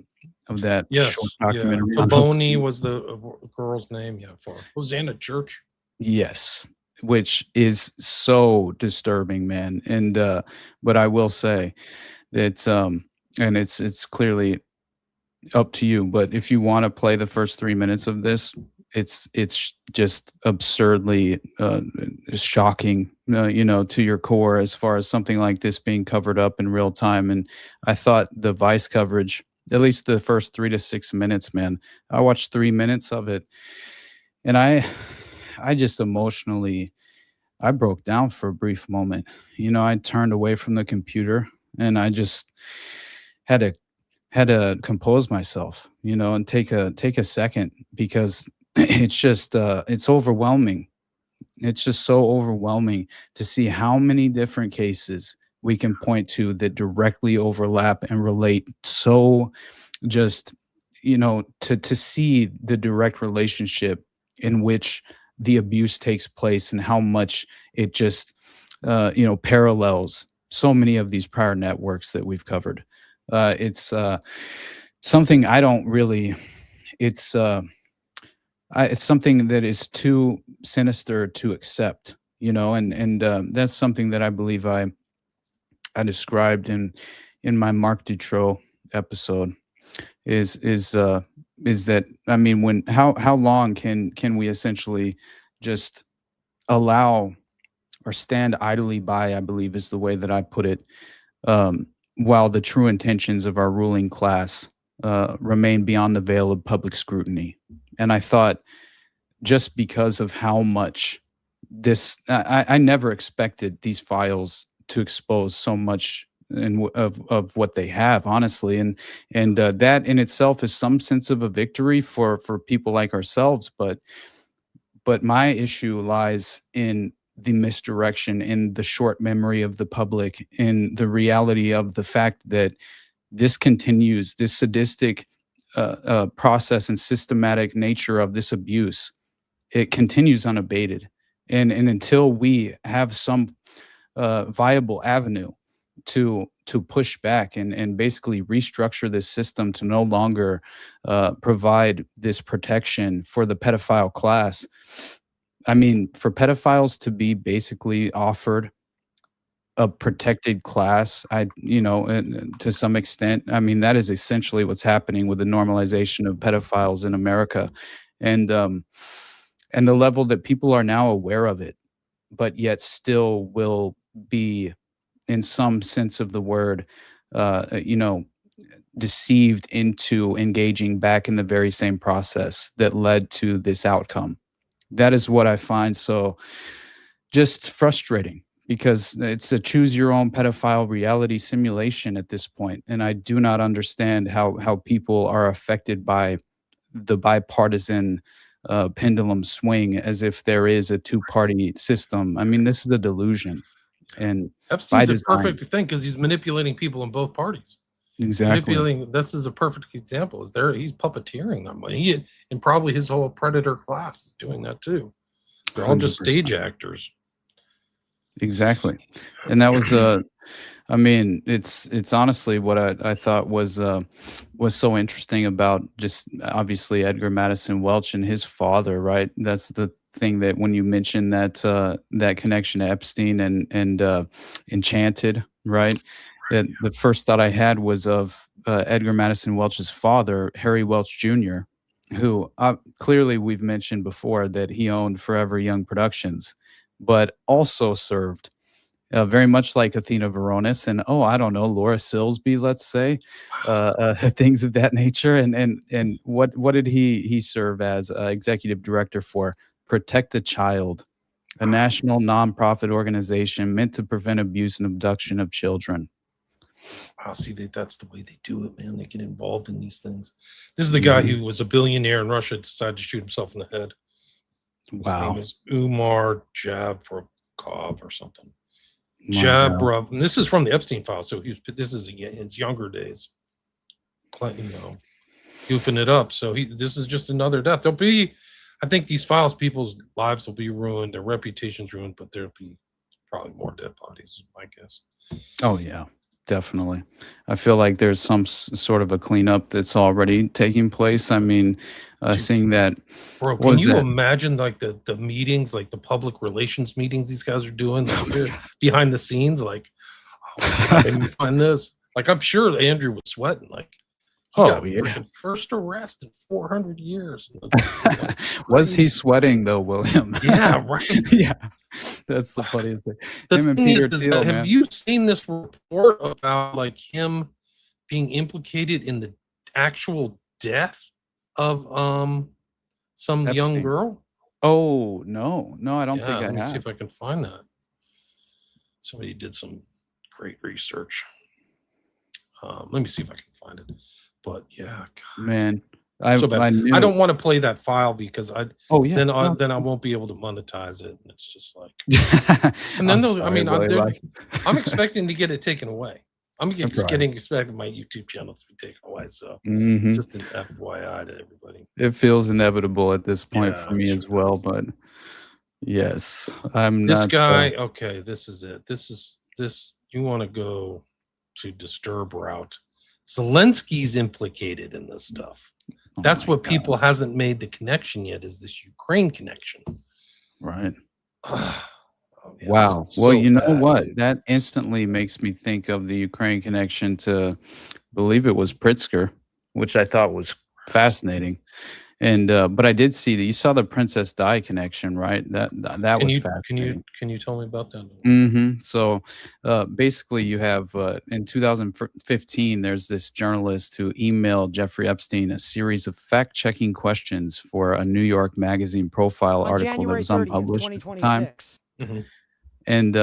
of that short Yes, yeah. documentary on Pavoni Epstein? was the girl's name. Yeah, for Hosanna Church. Yes, which is so disturbing, man. And but I will say that and it's clearly up to you, but if you wanna play the first 3 minutes of this, it's just absurdly, shocking, to your core as far as something like this being covered up in real time, and I thought the Vice coverage, at least the first 3 to 6 minutes, man, I watched 3 minutes of it, and I just emotionally I broke down for a brief moment. I turned away from the computer, and I just had to compose myself, and take a second because it's overwhelming. It's just so overwhelming to see how many different cases we can point to that directly overlap and relate so just to see the direct relationship in which the abuse takes place and how much it just parallels so many of these prior networks that we've covered. It's something I don't really. It's it's something that is too sinister to accept, and that's something that I believe I described in my Marc Dutroux episode. Is that, I mean, when how long can we essentially just allow or stand idly by, I believe is the way that I put it, while the true intentions of our ruling class remain beyond the veil of public scrutiny. And I thought, just because of how much I never expected these files to expose so much of what they have, honestly, and that in itself is some sense of a victory for people like ourselves. But my issue lies in the misdirection, in the short memory of the public, in the reality of the fact that this continues, this sadistic process and systematic nature of this abuse, it continues unabated. And until we have some viable avenue to push back and basically restructure this system to no longer provide this protection for the pedophile class. I mean, for pedophiles to be basically offered a protected class, and to some extent, I mean, that is essentially what's happening with the normalization of pedophiles in America, and and the level that people are now aware of it, but yet still will be, in some sense of the word, deceived into engaging back in the very same process that led to this outcome. That is what I find so just frustrating, because it's a choose your own pedophile reality simulation at this point, and I do not understand how people are affected by the bipartisan pendulum swing as if there is a two-party system. I mean, this is a delusion, and by Epstein's a design. perfect thing because he's manipulating people in both parties. Exactly. Manipulating. This is a perfect example. Is there? He's puppeteering them. And probably his whole predator class is doing that too. They're all just stage 100%. actors. Exactly. And that was I mean, it's honestly what I thought was so interesting about just obviously Edgar Madison Welch and his father, right? That's the thing, that when you mentioned that that connection to Epstein and Enchanted, right? That the first thought I had was of Edgar Madison Welch's father, Harry Welch Jr., who clearly we've mentioned before that he owned Forever Young Productions, but also served very much like Athena Veronis and, oh, I don't know, Laura Silsby, let's say, things of that nature. And what did he serve as executive director for? Protect the Child, a national nonprofit organization meant to prevent abuse and abduction of children. Wow, see, that's the way they do it, man. They get involved in these things. This is the guy Mhm. who was a billionaire in Russia, decided to shoot himself in the head. His name Wow. is Umar Javrokov or something. My God. Jabrov. And this is from the Epstein file. So this is his younger days, goofing it up. So this is just another death. There'll be, I think these files, people's lives will be ruined, their reputations ruined, but there'll be probably more dead bodies, is my guess. Oh yeah, definitely. I feel like there's some sort of a cleanup that's already taking place. I mean, Dude, seeing that, bro, what can was you that? imagine like the meetings, like the public relations meetings these guys are doing, Oh like my they're God. behind the scenes, like, oh my God, maybe find this. Like, I'm sure Andrew was sweating. Like, he Oh got yeah. freaking first arrest in 400 years. That's Was he crazy. sweating though, William? Yeah, right. Yeah, that's the funniest thing. The Him and thing Peter is that Thiel, have man. you seen this report about like him being implicated in the actual death of some young Epstein. girl? Oh no, no, I don't Yeah, think I let me see have. if I can find that. Somebody did some great research. Let me see if I can find it. But yeah, God, Man, so bad. I I knew. don't want to play that file because Oh yeah, then no. I won't be able to monetize it, and it's just like, and then I'm they'll, I sorry, mean, Willie. Like, I'm expecting to get it taken away. I'm right. expecting my YouTube channel to be taken away. So Hmm. just an FYI to everybody. It feels inevitable at this point Yeah, for I'm me sure as it well, is. but yes, I'm This not. guy, okay, this is it. This. You want to go to disturb route? Zelensky's implicated in this stuff. Oh That's my what God. people hasn't made the connection yet. Is this Ukraine connection? Right. Oh, yeah, this Wow. is Well, so you know bad, what? dude. That So instantly bad. makes me think of the Ukraine connection to, believe it was Pritzker, which I thought was fascinating. And but I did see that you saw the Princess Di connection, right? That Can was you fascinating. tell me about that? So basically, you have in 2015, there's this journalist who emailed Jeffrey Epstein a series of fact checking questions for a New York Magazine profile On article that January was 30th, unpublished at the time. 2026. Mhm. And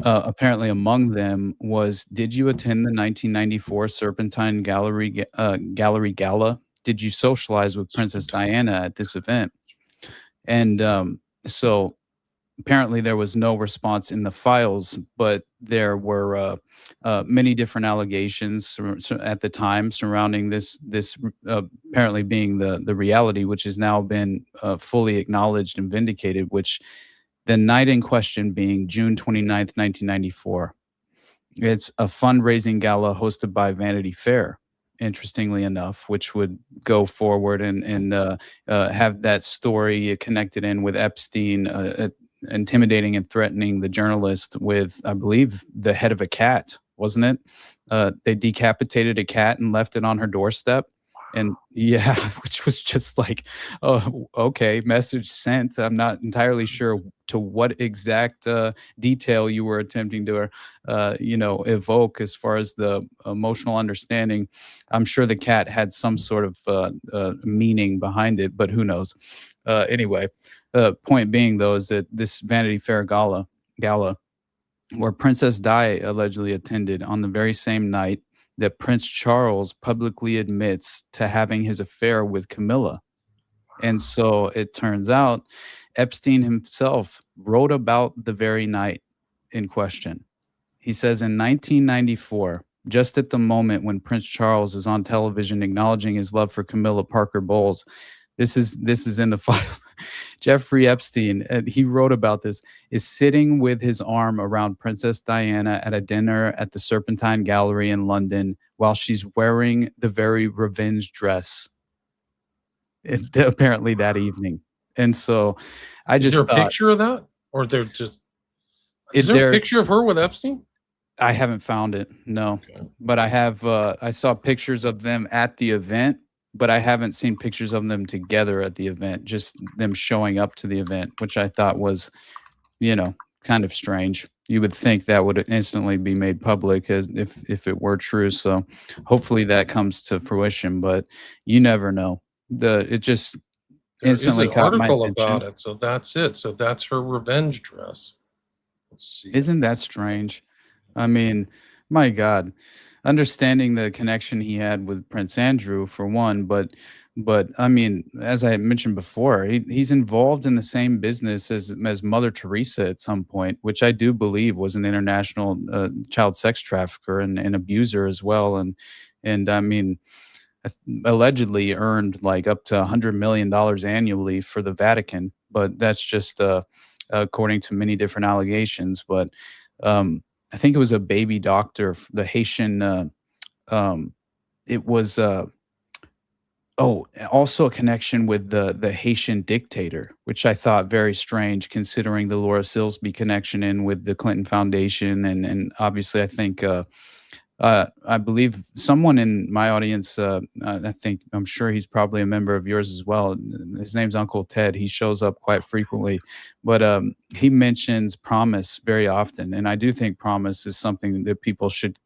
apparently, among them was, did you attend the 1994 Serpentine Gallery Gala? Did you socialize with Princess Serpentine. Diana at this event? And so apparently there was no response in the files, but there were many different allegations at the time surrounding this apparently being the reality, which has now been fully acknowledged and vindicated. Which the night in question being June 29th, 1994. It's a fundraising gala hosted by Vanity Fair, interestingly enough, which would go forward and have that story connected in with Epstein, intimidating and threatening the journalist with, I believe, the head of a cat, wasn't it? They decapitated a cat and left it on her doorstep. And yeah, which was just like, oh, okay, message sent. I'm not entirely sure to what exact detail you were attempting to evoke as far as the emotional understanding. I'm sure the cat had some sort of meaning behind it, but who knows? Anyway, point being though is that this Vanity Fair gala where Princess Di allegedly attended on the very same night that Prince Charles publicly admits to having his affair with Camilla. And so it turns out Epstein himself wrote about the very night in question. He says in 1994, just at the moment when Prince Charles is on television acknowledging his love for Camilla Parker Bowles, this is in the files. Jeffrey Epstein, he wrote about this, is sitting with his arm around Princess Diana at a dinner at the Serpentine Gallery in London while she's wearing the very revenge dress apparently that evening. And so I Is there just a thought picture of that, or they're just? Is it there a there. picture of her with Epstein? I haven't found it, no, Okay. but I have. I saw pictures of them at the event, but I haven't seen pictures of them together at the event. Just them showing up to the event, which I thought was, kind of strange. You would think that would instantly be made public as if it were true. So hopefully that comes to fruition, but you never know. It just There is instantly an caught my article attention. about it, so that's it. So that's her revenge dress. Let's see. Isn't that strange? I mean, my God, understanding the connection he had with Prince Andrew for one, but I mean, as I mentioned before, he's involved in the same business as Mother Teresa at some point, which I do believe was an international child sex trafficker and abuser as well, and I mean, allegedly earned like up to $100 million annually for the Vatican, but that's just according to many different allegations. But I think it was a baby doctor, the Haitian. It was also a connection with the Haitian dictator, which I thought very strange, considering the Laura Silsby connection in with the Clinton Foundation, and obviously I think. I believe someone in my audience, I'm sure he's probably a member of yours as well. His name's Uncle Ted. He shows up quite frequently, but he mentions promise very often. And I do think promise is something that people should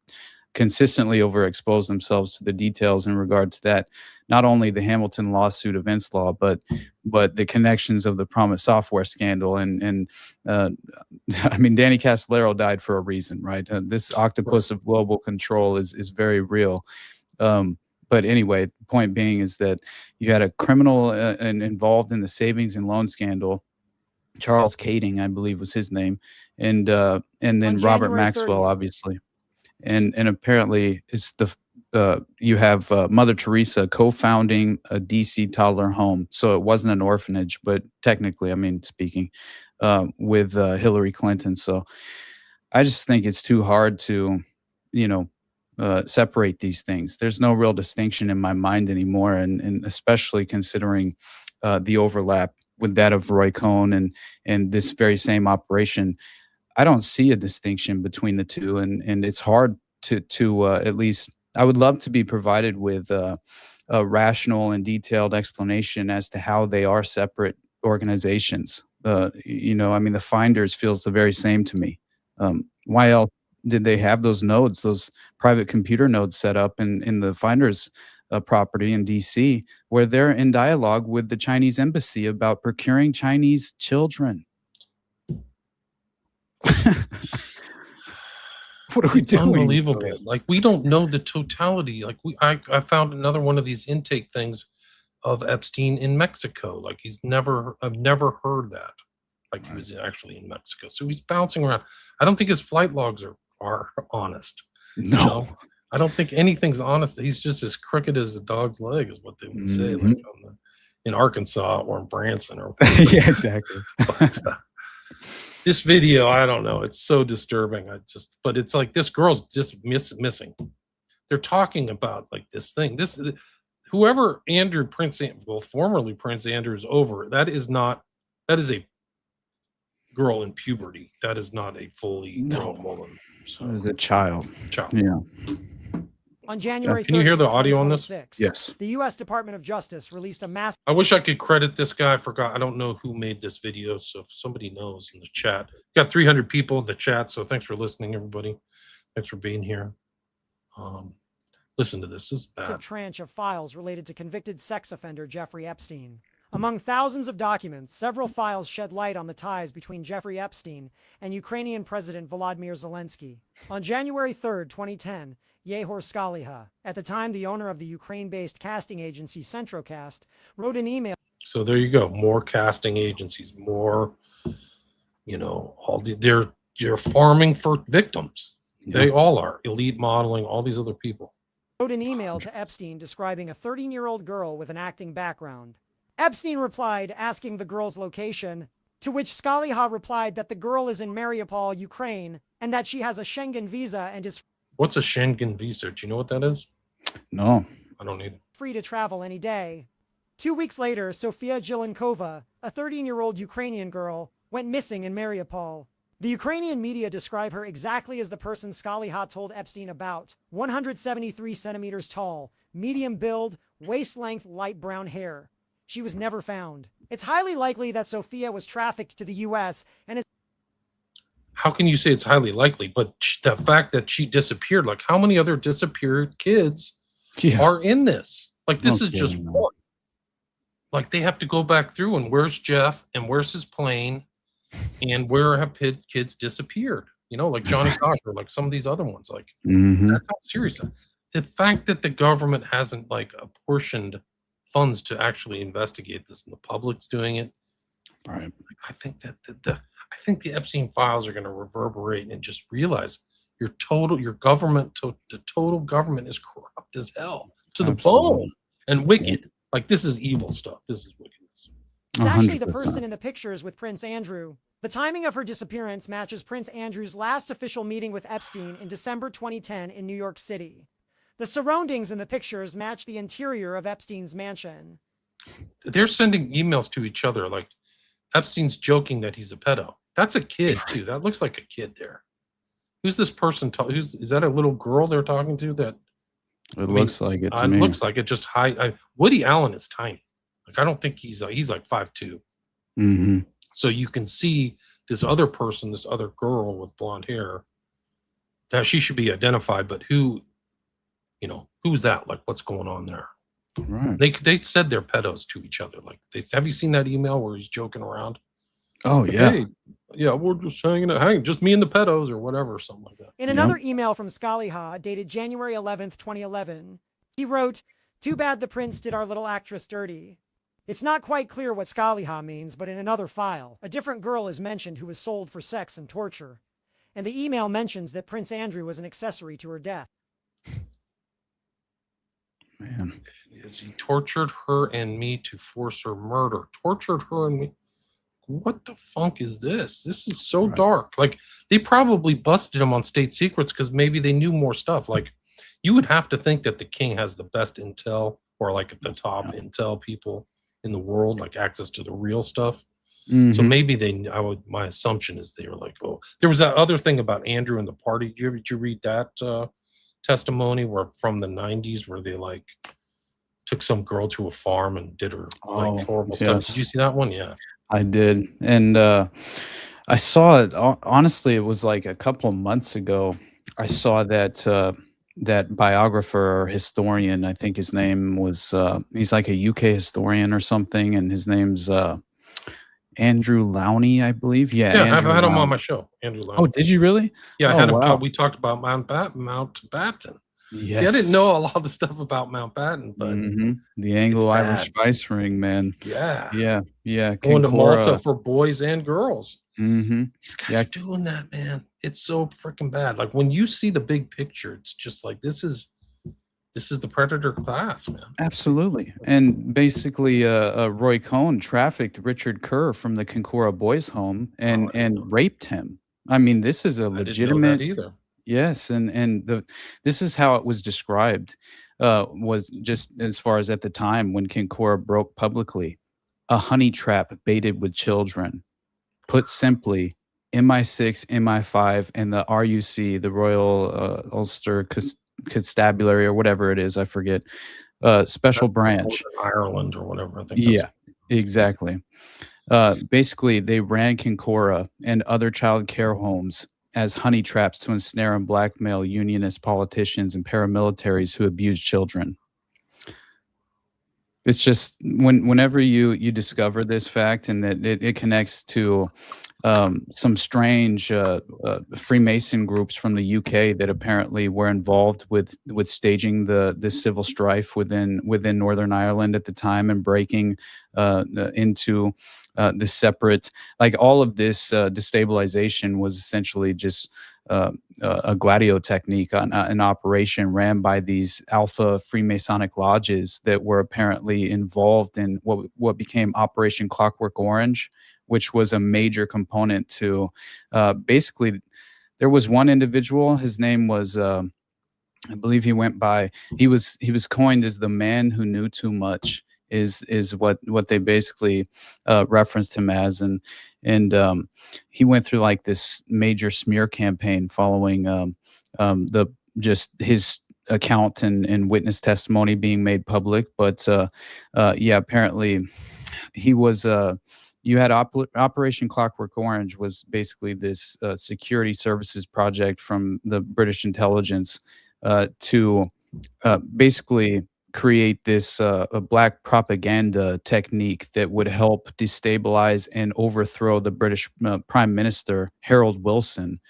consistently overexpose themselves to the details in regard to that. Not only the Hamilton lawsuit events law, but the connections of the Promise software scandal. And I mean, Danny Castellero died for a reason, right? This octopus of global control is very real. But anyway, the point being is that you had a criminal involved in the savings and loan scandal. Charles Kading, I believe, was his name, and then Robert Maxwell, 30th. Obviously, and apparently it's you have Mother Teresa co-founding a DC toddler home, so it wasn't an orphanage, but technically, I mean, speaking, with Hillary Clinton. So I just think it's too hard to, separate these things. There's no real distinction in my mind anymore, and especially considering the overlap with that of Roy Cohn and this very same operation. I don't see a distinction between the two, and it's hard to at least. I would love to be provided with a rational and detailed explanation as to how they are separate organizations. I mean, the Finders feels the very same to me. Why else did they have those nodes, those private computer nodes set up in the Finders property in DC, where they're in dialogue with the Chinese embassy about procuring Chinese children? What are we doing? Unbelievable. Like, we don't know the totality. Like, I found another one of these intake things of Epstein in Mexico. Like, I've never heard that. Like, he was actually in Mexico. So he's bouncing around. I don't think his flight logs are honest. No. I don't think anything's honest. He's just as crooked as a dog's leg, is what they would say, like in Arkansas or in Branson or yeah, exactly. But, this video, I don't know. It's so disturbing. But it's like this girl's just missing. They're talking about like this thing. Whoever formerly Prince Andrew is over. That is a girl in puberty. That is not a fully grown woman. So it is a child. Yeah. On January 30th, can you hear the audio on this? Yes. The U.S. Department of Justice released a massive. I wish I could credit this guy. I forgot. I don't know who made this video. So if somebody knows in the chat, got 300 people in the chat. So thanks for listening, everybody. Thanks for being here. Listen to this. This is bad. A tranche of files related to convicted sex offender Jeffrey Epstein. Among thousands of documents, several files shed light on the ties between Jeffrey Epstein and Ukrainian President Volodymyr Zelensky. On January 3rd, 2010, Yehor Skaliha, at the time the owner of the Ukraine-based casting agency Centrocast, wrote an email. So there you go. More casting agencies, more, they're farming for victims. Yeah. They all are. Elite Modeling, all these other people. Wrote an email to Epstein describing a 13-year-old girl with an acting background. Epstein replied asking the girl's location, to which Skaliha replied that the girl is in Mariupol, Ukraine, and that she has a Schengen visa and is. What's a Schengen visa? Do you know what that is? No. I don't either. Free to travel any day. 2 weeks later, Sofia Jelenkova, a 13-year-old Ukrainian girl, went missing in Mariupol. The Ukrainian media describe her exactly as the person Skaliha told Epstein about. 173 centimeters tall, medium build, waist length, light brown hair. She was never found. It's highly likely that Sofia was trafficked to the U.S. and is. How can you say it's highly likely? But the fact that she disappeared, like how many other disappeared kids are in this? Like this is just one. Like they have to go back through and where's Jeff and where's his plane and where have kids disappeared? Like Johnny Gosh or like some of these other ones. Like that's how serious. The fact that the government hasn't like apportioned funds to actually investigate this and the public's doing it. Right. I think that the Epstein files are going to reverberate and just realize the total government is corrupt as hell to the bone and wicked. Like this is evil stuff. This is wickedness. It's actually the 100%. person in the pictures with Prince Andrew. The timing of her disappearance matches Prince Andrew's last official meeting with Epstein in December 2010 in New York City. The surroundings in the pictures match the interior of Epstein's mansion. They're sending emails to each other like Epstein's joking that he's a pedo. That's a kid too. That looks like a kid there. Who's this person? Is that a little girl they're talking to? That It looks like it to me. It looks like it. Just high. Woody Allen is tiny. Like I don't think he's like 5'2". Mm-hmm. So you can see this other person, this other girl with blonde hair, that she should be identified. But who's that? Like what's going on there? Right. They said they're pedos to each other. Like have you seen that email where he's joking around? Oh, Like, yeah. hey, yeah, we're just hanging, just me and the pedos or whatever, something like that. In another email from Scaliha, dated January 11th, 2011, he wrote, "Too bad the prince did our little actress dirty." It's not quite clear what Scaliha means, but in another file, a different girl is mentioned who was sold for sex and torture. And the email mentions that Prince Andrew was an accessory to her death. Man. Is he tortured her and me to force her murder? Tortured her and me. What the funk is this? This is so dark. Like they probably busted him on state secrets because maybe they knew more stuff. Like you would have to think that the king has the best intel or like at the top intel people in the world, like access to the real stuff. Mm-hmm. So maybe my assumption is they were like, oh, there was that other thing about Andrew and the party. Did you read that testimony where from the 90s where they like took some girl to a farm and did her like horrible stuff? Did you see that one? Yeah. I did. And I saw it. Honestly, it was like a couple of months ago. I saw that biographer or historian. I think his name was, he's like a UK historian or something. And his name's Andrew Lowney, I believe. Yeah. Yeah, I've Andrew had him on Lowney. my show, Andrew Lowney. Oh, did you really? Yeah, I Oh, had him wow. we talked about Mountbatten. Yes. See, I didn't know a lot of the stuff about Mountbatten, but the Anglo-Irish spice ring, man. yeah. Yeah. Going to Kinkora. Malta for boys and girls. Mm-hmm. These guys are doing that, man. It's so freaking bad. Like when you see the big picture, it's just like this is the predator class, man. Absolutely. And basically, Roy Cohn trafficked Richard Kerr from the Kinkora Boys Home and raped him. I mean, this is a legitimate. I didn't know that either. Yes, and this is how it was described. Was just as far as at the time when Kinkora broke publicly, a honey trap baited with children. Put simply, MI6, MI5, and the RUC, the Royal Ulster Constabulary or whatever it is, I forget, special branch. Ireland or whatever. I think. Yeah, exactly. Basically, they ran Kinkora and other child care homes as honey traps to ensnare and blackmail unionist politicians and paramilitaries who abuse children. It's just whenever you discover this fact and that it connects to some strange Freemason groups from the UK that apparently were involved with staging the civil strife within Northern Ireland at the time and breaking into the separate, like all of this destabilization was essentially just a gladio technique on an operation ran by these alpha Freemasonic lodges that were apparently involved in what became Operation Clockwork Orange, which was a major component to basically there was one individual, his name was I believe he was coined as the man who knew too much is what they basically referenced him as, and he went through like this major smear campaign following his account and witness testimony being made public. But apparently he was you had Operation Clockwork Orange was basically this security services project from the British intelligence to basically create this a black propaganda technique that would help destabilize and overthrow the British Prime Minister Harold Wilson,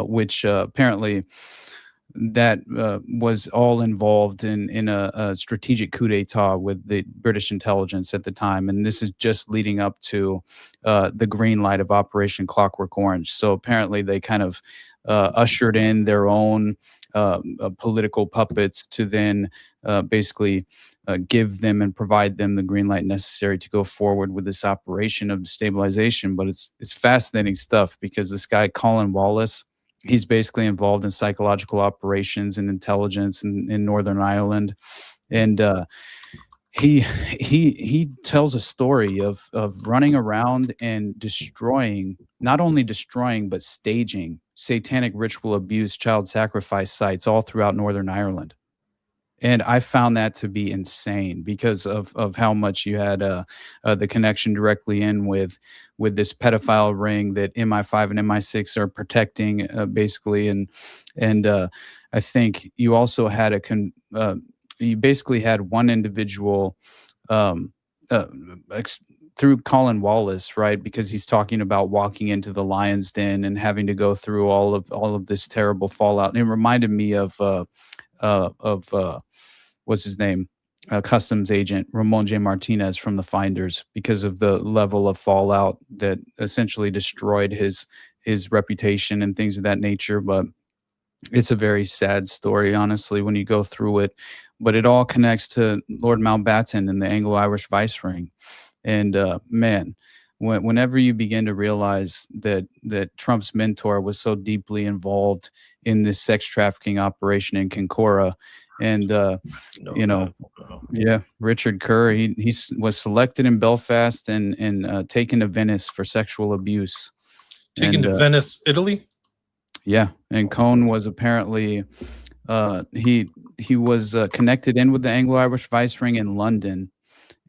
which apparently that was all involved in a strategic coup d'etat with the British intelligence at the time. And this is just leading up to the green light of Operation Clockwork Orange. So apparently they kind of ushered in their own political puppets to then basically give them and provide them the green light necessary to go forward with this operation of destabilization. But it's fascinating stuff, because this guy Colin Wallace, he's basically involved in psychological operations and intelligence in Northern Ireland, and he tells a story of running around and not only destroying but staging satanic ritual abuse, child sacrifice sites all throughout Northern Ireland. And I found that to be insane because of how much you had the connection directly in with this pedophile ring that MI5 and MI6 are protecting, basically, and I think you also had you basically had one individual through Colin Wallace, right? Because he's talking about walking into the lion's den and having to go through all of this terrible fallout. And it reminded me of what's his name, customs agent Ramon J. Martinez from the Finders, because of the level of fallout that essentially destroyed his reputation and things of that nature. But it's a very sad story, honestly, when you go through it. But it all connects to Lord Mountbatten and the Anglo-Irish vice ring. And man, whenever you begin to realize that Trump's mentor was so deeply involved in this sex trafficking operation in Kincora, and Richard Kerr, he was selected in Belfast and taken to Venice for sexual abuse. Taken to Venice, Italy. Yeah, and Cohn was apparently he was connected in with the Anglo-Irish vice ring in London,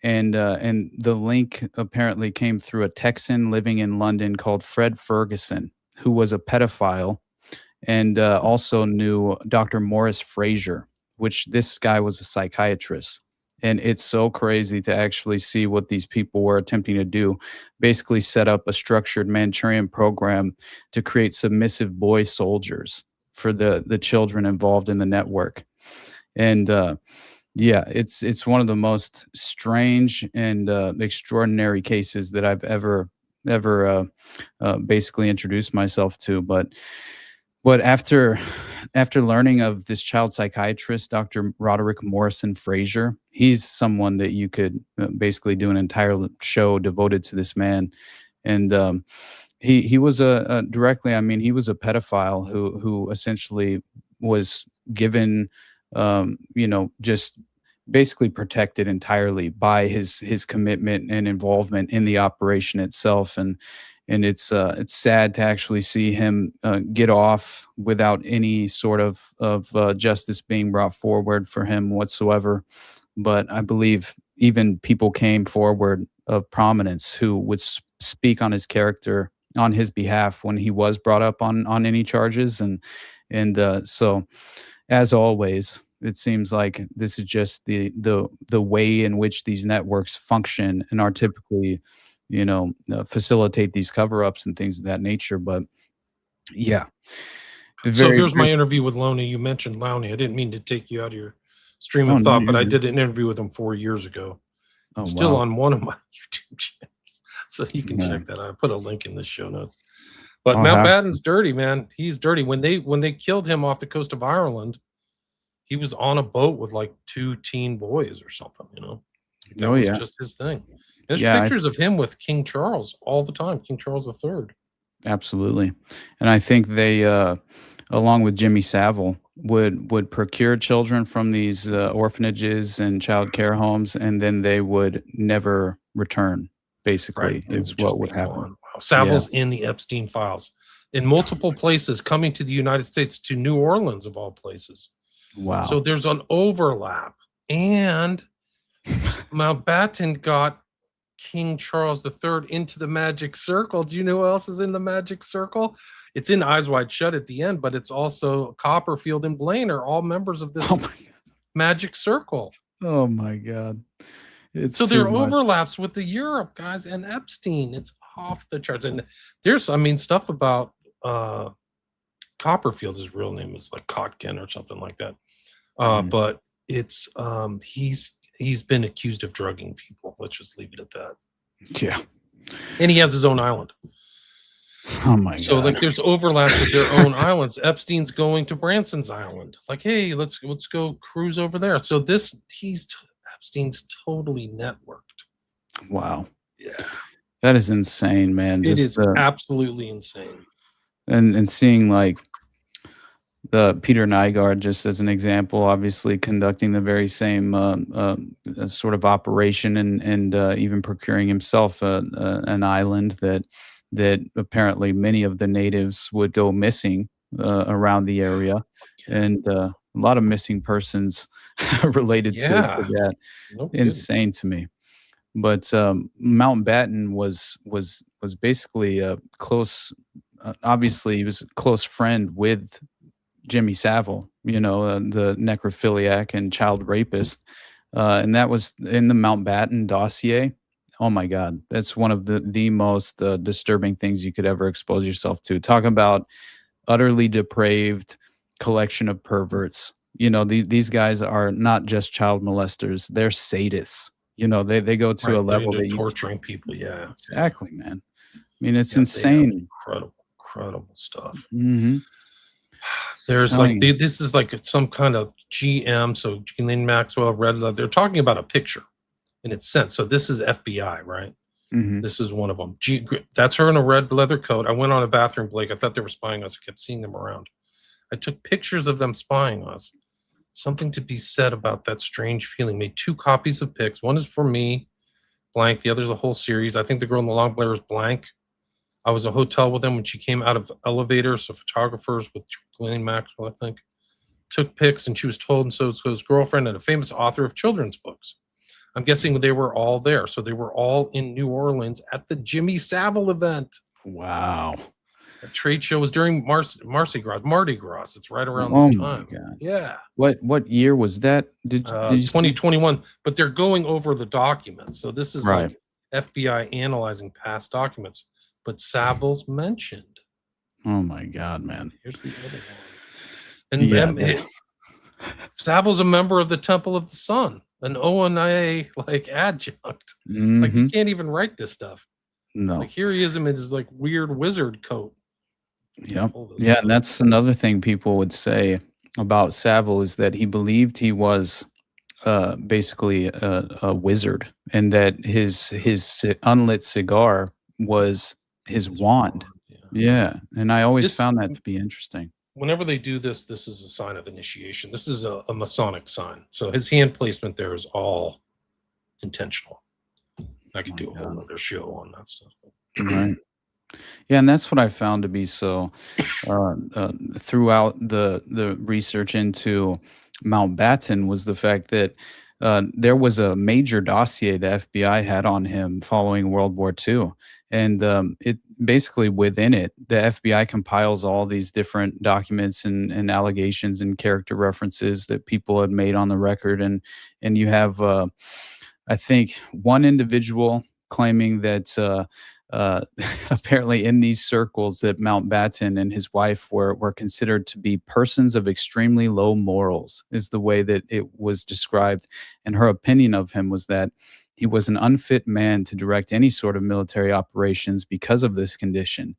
and the link apparently came through a Texan living in London called Fred Ferguson, who was a pedophile, and also knew Dr. Morris Fraser, which this guy was a psychiatrist. And it's so crazy to actually see what these people were attempting to do. Basically set up a structured Manchurian program to create submissive boy soldiers for the children involved in the network. And it's one of the most strange and extraordinary cases that I've ever basically introduced myself to. But after learning of this child psychiatrist, Dr. Roderick Morrison Fraser, he's someone that you could basically do an entire show devoted to this man. And he was directly, I mean, he was a pedophile who essentially was given, just basically protected entirely by his commitment and involvement in the operation itself. And it's sad to actually see him get off without any sort of justice being brought forward for him whatsoever. But I believe even people came forward of prominence who would speak on his character on his behalf when he was brought up on any charges. And so, as always, it seems like this is just the way in which these networks function and are typically, facilitate these cover-ups and things of that nature. But yeah. So here's my interview with Lowney. You mentioned Lowney. I didn't mean to take you out of your stream of thought, but I did an interview with him 4 years ago. It's still on one of my YouTube channels. So you can check that out. I put a link in the show notes. But Mountbatten's dirty, man. He's dirty. When they killed him off the coast of Ireland, he was on a boat with like 2 teen boys or something, That was just his thing. There's pictures of him with King Charles all the time, King Charles III. Absolutely. And I think they, along with Jimmy Savile, would procure children from these orphanages and child care homes, and then they would never return, basically, is what would happen. Wow. Savile's in the Epstein files in multiple places, coming to the United States, to New Orleans, of all places. Wow. So there's an overlap. And Mountbatten got King Charles III into the magic circle. Do you know who else is in the magic circle? It's in Eyes Wide Shut at the end, but it's also Copperfield and Blaine are all members of this magic circle. Oh my God. So there are overlaps with the Europe guys and Epstein. It's off the charts. And there's, stuff about Copperfield, his real name is like Kotkin or something like that. But it's he's been accused of drugging people. Let's just leave it at that. Yeah. And he has his own island. Oh my So God. like there's overlaps with their own islands. Epstein's going to Branson's island. Like, hey, let's go cruise over there. So Epstein's totally networked. Wow. Yeah. That is insane, man. It Just is absolutely insane. and seeing like the Peter Nygaard, just as an example, obviously conducting the very same sort of operation and even procuring himself an island that apparently many of the natives would go missing around the area, and a lot of missing persons related to Yeah. that. No kidding. Insane to me. But Mountbatten was basically a close. Obviously, he was a close friend with Jimmy Savile, the necrophiliac and child rapist, and that was in the Mountbatten dossier. Oh my God, that's one of the most disturbing things you could ever expose yourself to. Talk about utterly depraved collection of perverts. These guys are not just child molesters; they're sadists. They go to Right, a they're level into that you torturing people. Yeah. exactly, man. I mean, it's Yeah, they have insane. incredible stuff. Hmm. There's Telling like you. this is like some kind of GM. So Ghislaine Maxwell, Red Leather. They're talking about a picture, and it's sent. So this is FBI, right? Hmm. This is one of them. That's her in a red leather coat. I went on a bathroom break. I thought they were spying us. I kept seeing them around. I took pictures of them spying us. Something to be said about that strange feeling. Made 2 copies of pics. One is for me, blank. The other's a whole series. I think the girl in the long blazer is blank. I was at a hotel with them when she came out of the elevator. So photographers with Ghislaine Maxwell, I think, took pics, and she was told, and so his girlfriend and a famous author of children's books. I'm guessing they were all there. So they were all in New Orleans at the Jimmy Savile event. Wow. That trade show was during Mardi Gras. It's right around Oh this my time. God. Yeah. What year was that? Did you see? 2021. But they're going over the documents. So this is Right. like FBI analyzing past documents. But Savile's mentioned. Oh my God, man. Here's the other one. And Yeah, Savile's a member of the Temple of the Sun, an ONIA like adjunct. Like Mhm. you can't even write this stuff. No. Like here he is in his like weird wizard coat. Yep. Pull this Yeah, up. and that's another thing people would say about Savile is that he believed he was basically a wizard, and that his unlit cigar was his wand. Yeah. Yeah, and I always This- found that to be interesting. Whenever they do this, this is a sign of initiation. This is a Masonic sign. So his hand placement there is all intentional. I could My do a whole God. other show on that stuff. Right. Yeah, and that's what I found to be so throughout the research into Mountbatten was the fact that there was a major dossier the FBI had on him following World War II, and it basically within it, the FBI compiles all these different documents and allegations and character references that people had made on the record, and you have I think one individual claiming that. Apparently in these circles that Mountbatten and his wife were considered to be persons of extremely low morals is the way that it was described. And her opinion of him was that he was an unfit man to direct any sort of military operations because of this condition.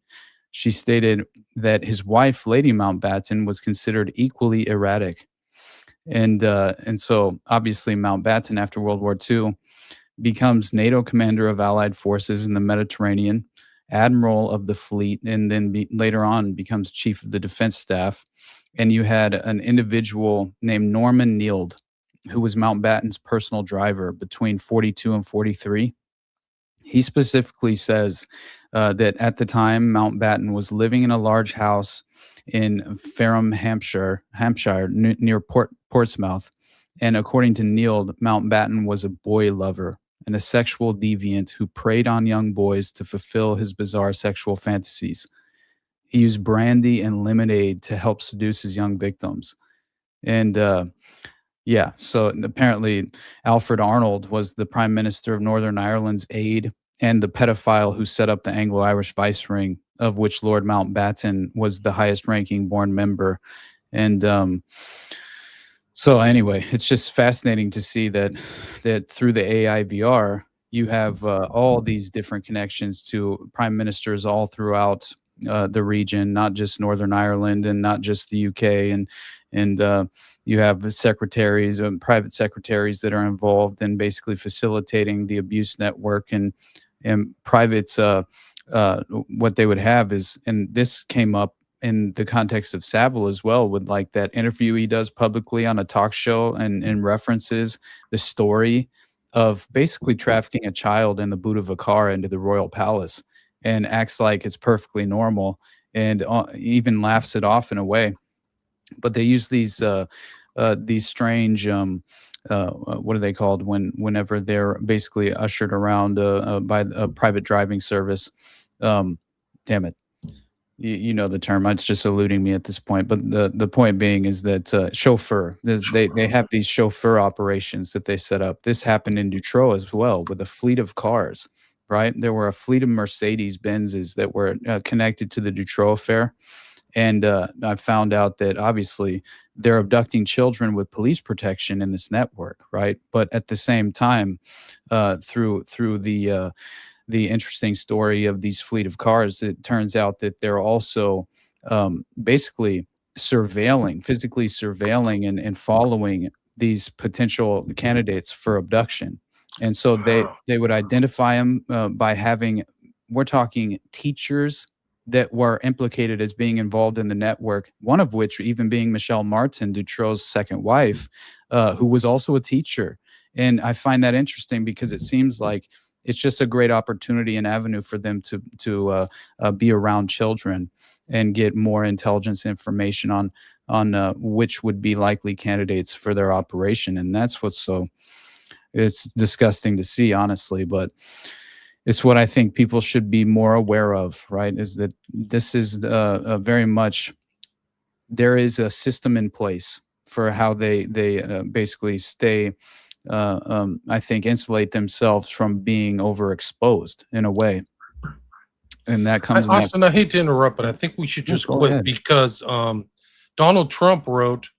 She stated that his wife, Lady Mountbatten, was considered equally erratic. And so obviously Mountbatten after World War II becomes NATO commander of Allied forces in the Mediterranean, admiral of the fleet, and then later on becomes chief of the defense staff. And you had an individual named Norman Neild, who was Mountbatten's personal driver between 42 and 43. He specifically says that at the time, Mountbatten was living in a large house in Fareham, Hampshire, near Portsmouth. And according to Neild, Mountbatten was a boy lover and a sexual deviant who preyed on young boys to fulfill his bizarre sexual fantasies. He used brandy and lemonade to help seduce his young victims. And yeah, so apparently Alfred Arnold was the Prime Minister of Northern Ireland's aide and the pedophile who set up the Anglo-Irish Vice Ring, of which Lord Mountbatten was the highest-ranking born member. And so anyway, it's just fascinating to see that through the AIVR, you have all these different connections to prime ministers all throughout the region, not just Northern Ireland and not just the UK, and you have the secretaries and private secretaries that are involved in basically facilitating the abuse network, and privates. What they would have is, and this came up in the context of Savile as well, with like that interview he does publicly on a talk show, and references the story of basically trafficking a child in the boot of a car into the royal palace, and acts like it's perfectly normal, and even laughs it off in a way. But they use these strange what are they called whenever they're basically ushered around by a private driving service. Damn it. You know the term. It's just eluding me at this point. But the point being is that chauffeur. They have these chauffeur operations that they set up. This happened in Detroit as well with a fleet of cars. Right, there were a fleet of Mercedes Benzes that were connected to the Detroit affair, and I found out that obviously they're abducting children with police protection in this network. Right, but at the same time, through the interesting story of these fleet of cars, it turns out that they're also basically physically surveilling and following these potential candidates for abduction. And so they would identify them by having, we're talking teachers that were implicated as being involved in the network, one of which even being Michelle Martin, Dutrox's second wife, who was also a teacher. And I find that interesting because it seems like it's just a great opportunity and avenue for them to be around children and get more intelligence information on which would be likely candidates for their operation. And that's what's it's disgusting to see, honestly, but it's what I think people should be more aware of, right? Is that this is very much, there is a system in place for how they basically stay, I think, insulate themselves from being overexposed in a way. And that comes Austin, I hate to interrupt, but I think we should just quit ahead. because Donald Trump wrote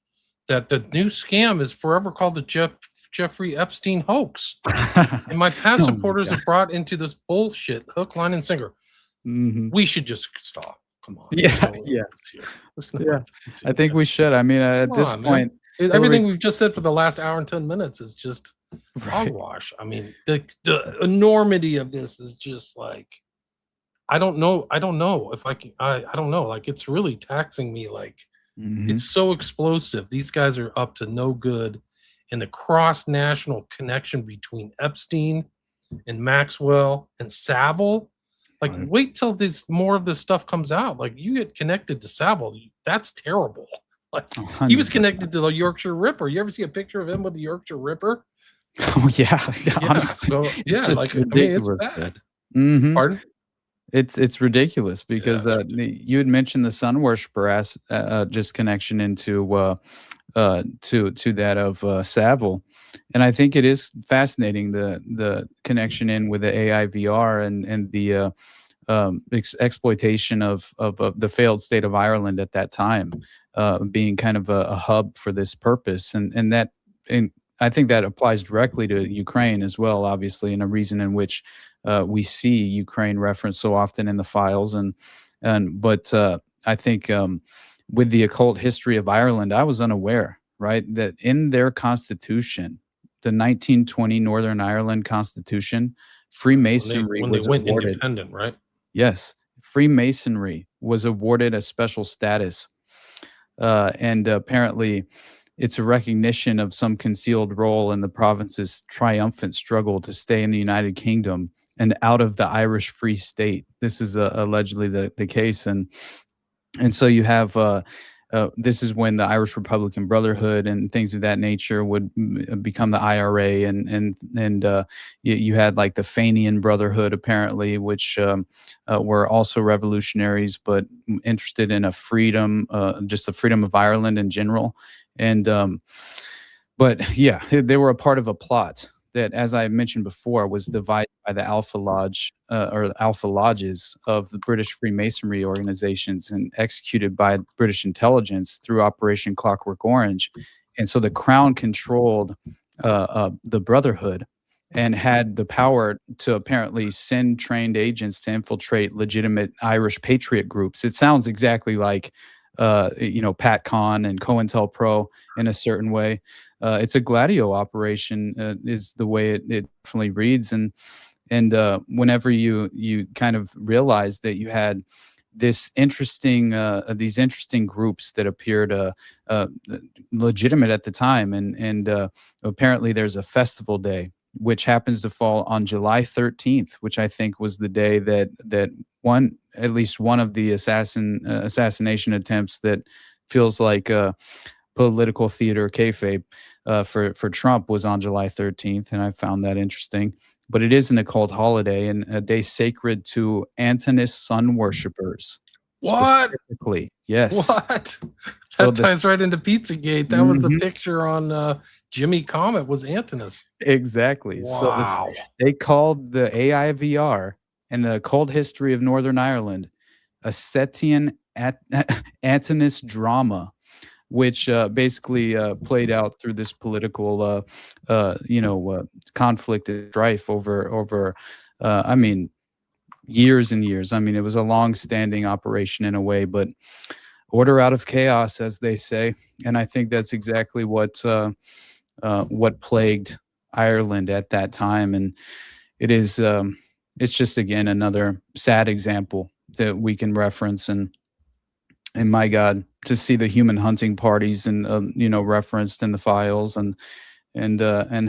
that the new scam is forever called the Jeffrey Epstein hoax. And my past supporters have brought into this bullshit hook, line, and sinker. Mhm. We should just stop. Come on. Yeah. I think we should. I mean, at this point, everything we've just said for the last hour and 10 minutes is just hogwash. I mean, the enormity of this is just like, I don't know if I can, I don't know. Like, it's really taxing me. Like, it's so explosive. These guys are up to no good. And the cross-national connection between Epstein and Maxwell and Savile, like, wait till more of this stuff comes out. Like, you get connected to Savile, that's terrible. Like, he was connected to the Yorkshire Ripper. You ever see a picture of him with the Yorkshire Ripper? Oh yeah, honestly, so, it's like, ridiculous. it's bad. Pardon? It's ridiculous because you had mentioned the sun worshiper just connection into to that of Savile, and I think it is fascinating the connection in with the AI VR and the exploitation of the failed state of Ireland at that time, being kind of a hub for this purpose, and that I think that applies directly to Ukraine as well, obviously, and a reason in which we see Ukraine referenced so often in the files, but I think with the occult history of Ireland, I was unaware, right, that in their constitution, the 1920 Northern Ireland Constitution, Freemasonry when was they went awarded. Independent, right? Yes, Freemasonry was awarded a special status, and apparently it's a recognition of some concealed role in the province's triumphant struggle to stay in the United Kingdom and out of the Irish Free State. This is allegedly the case, and so you have this is when the Irish Republican Brotherhood and things of that nature would become the IRA, and you had like the Fenian Brotherhood apparently, which were also revolutionaries but interested in a freedom, just the freedom of Ireland in general. And but yeah, they were a part of a plot that, as I mentioned before, was divided by the Alpha Lodge or the Alpha Lodges of the British Freemasonry organizations and executed by British intelligence through Operation Clockwork Orange. And so the Crown controlled the Brotherhood, and had the power to apparently send trained agents to infiltrate legitimate Irish patriot groups. It sounds exactly like, PatCon and COINTELPRO in a certain way. It's a Gladio operation, is the way it definitely reads. And whenever you kind of realize that you had these interesting groups that appeared legitimate at the time, and apparently there's a festival day which happens to fall on July 13th, which I think was the day that at least one of the assassination attempts that feels like political theater kayfabe for Trump was on July 13th, and I found that interesting. But it is an occult holiday and a day sacred to Antinous sun worshippers. What? Specifically, yes. What? So That ties right into Pizzagate. That was the Mhm. picture on Jimmy Comet was Antinous. Exactly. Wow. They called the AIVR and the occult history of Northern Ireland a Setian Antinous drama, which basically played out through this political, conflict and strife over, years and years. I mean, it was a long-standing operation in a way, but order out of chaos, as they say, and I think that's exactly what plagued Ireland at that time. And it is, it's just again another sad example that we can reference. And my God, to see the human hunting parties and referenced in the files, and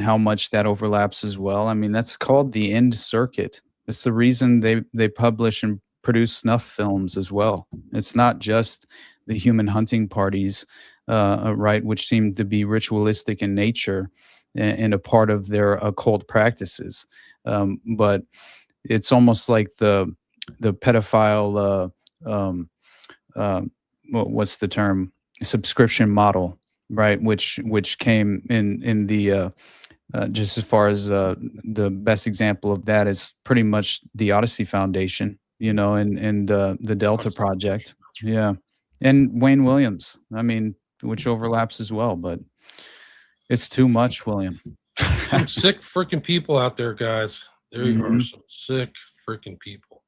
how much that overlaps as well. I mean, that's called the End Circuit. It's the reason they publish and produce snuff films as well. It's not just the human hunting parties, right, which seem to be ritualistic in nature and a part of their occult practices, but it's almost like the pedophile. What's the term? Subscription model, right? Which came in the just as far as the best example of that is pretty much the Odyssey Foundation, and the Delta Odyssey Project, Foundation. yeah, and Wayne Williams. I mean, which overlaps as well, but it's too much, William. Some sick freaking people out there, guys. There are Mhm. some sick freaking people.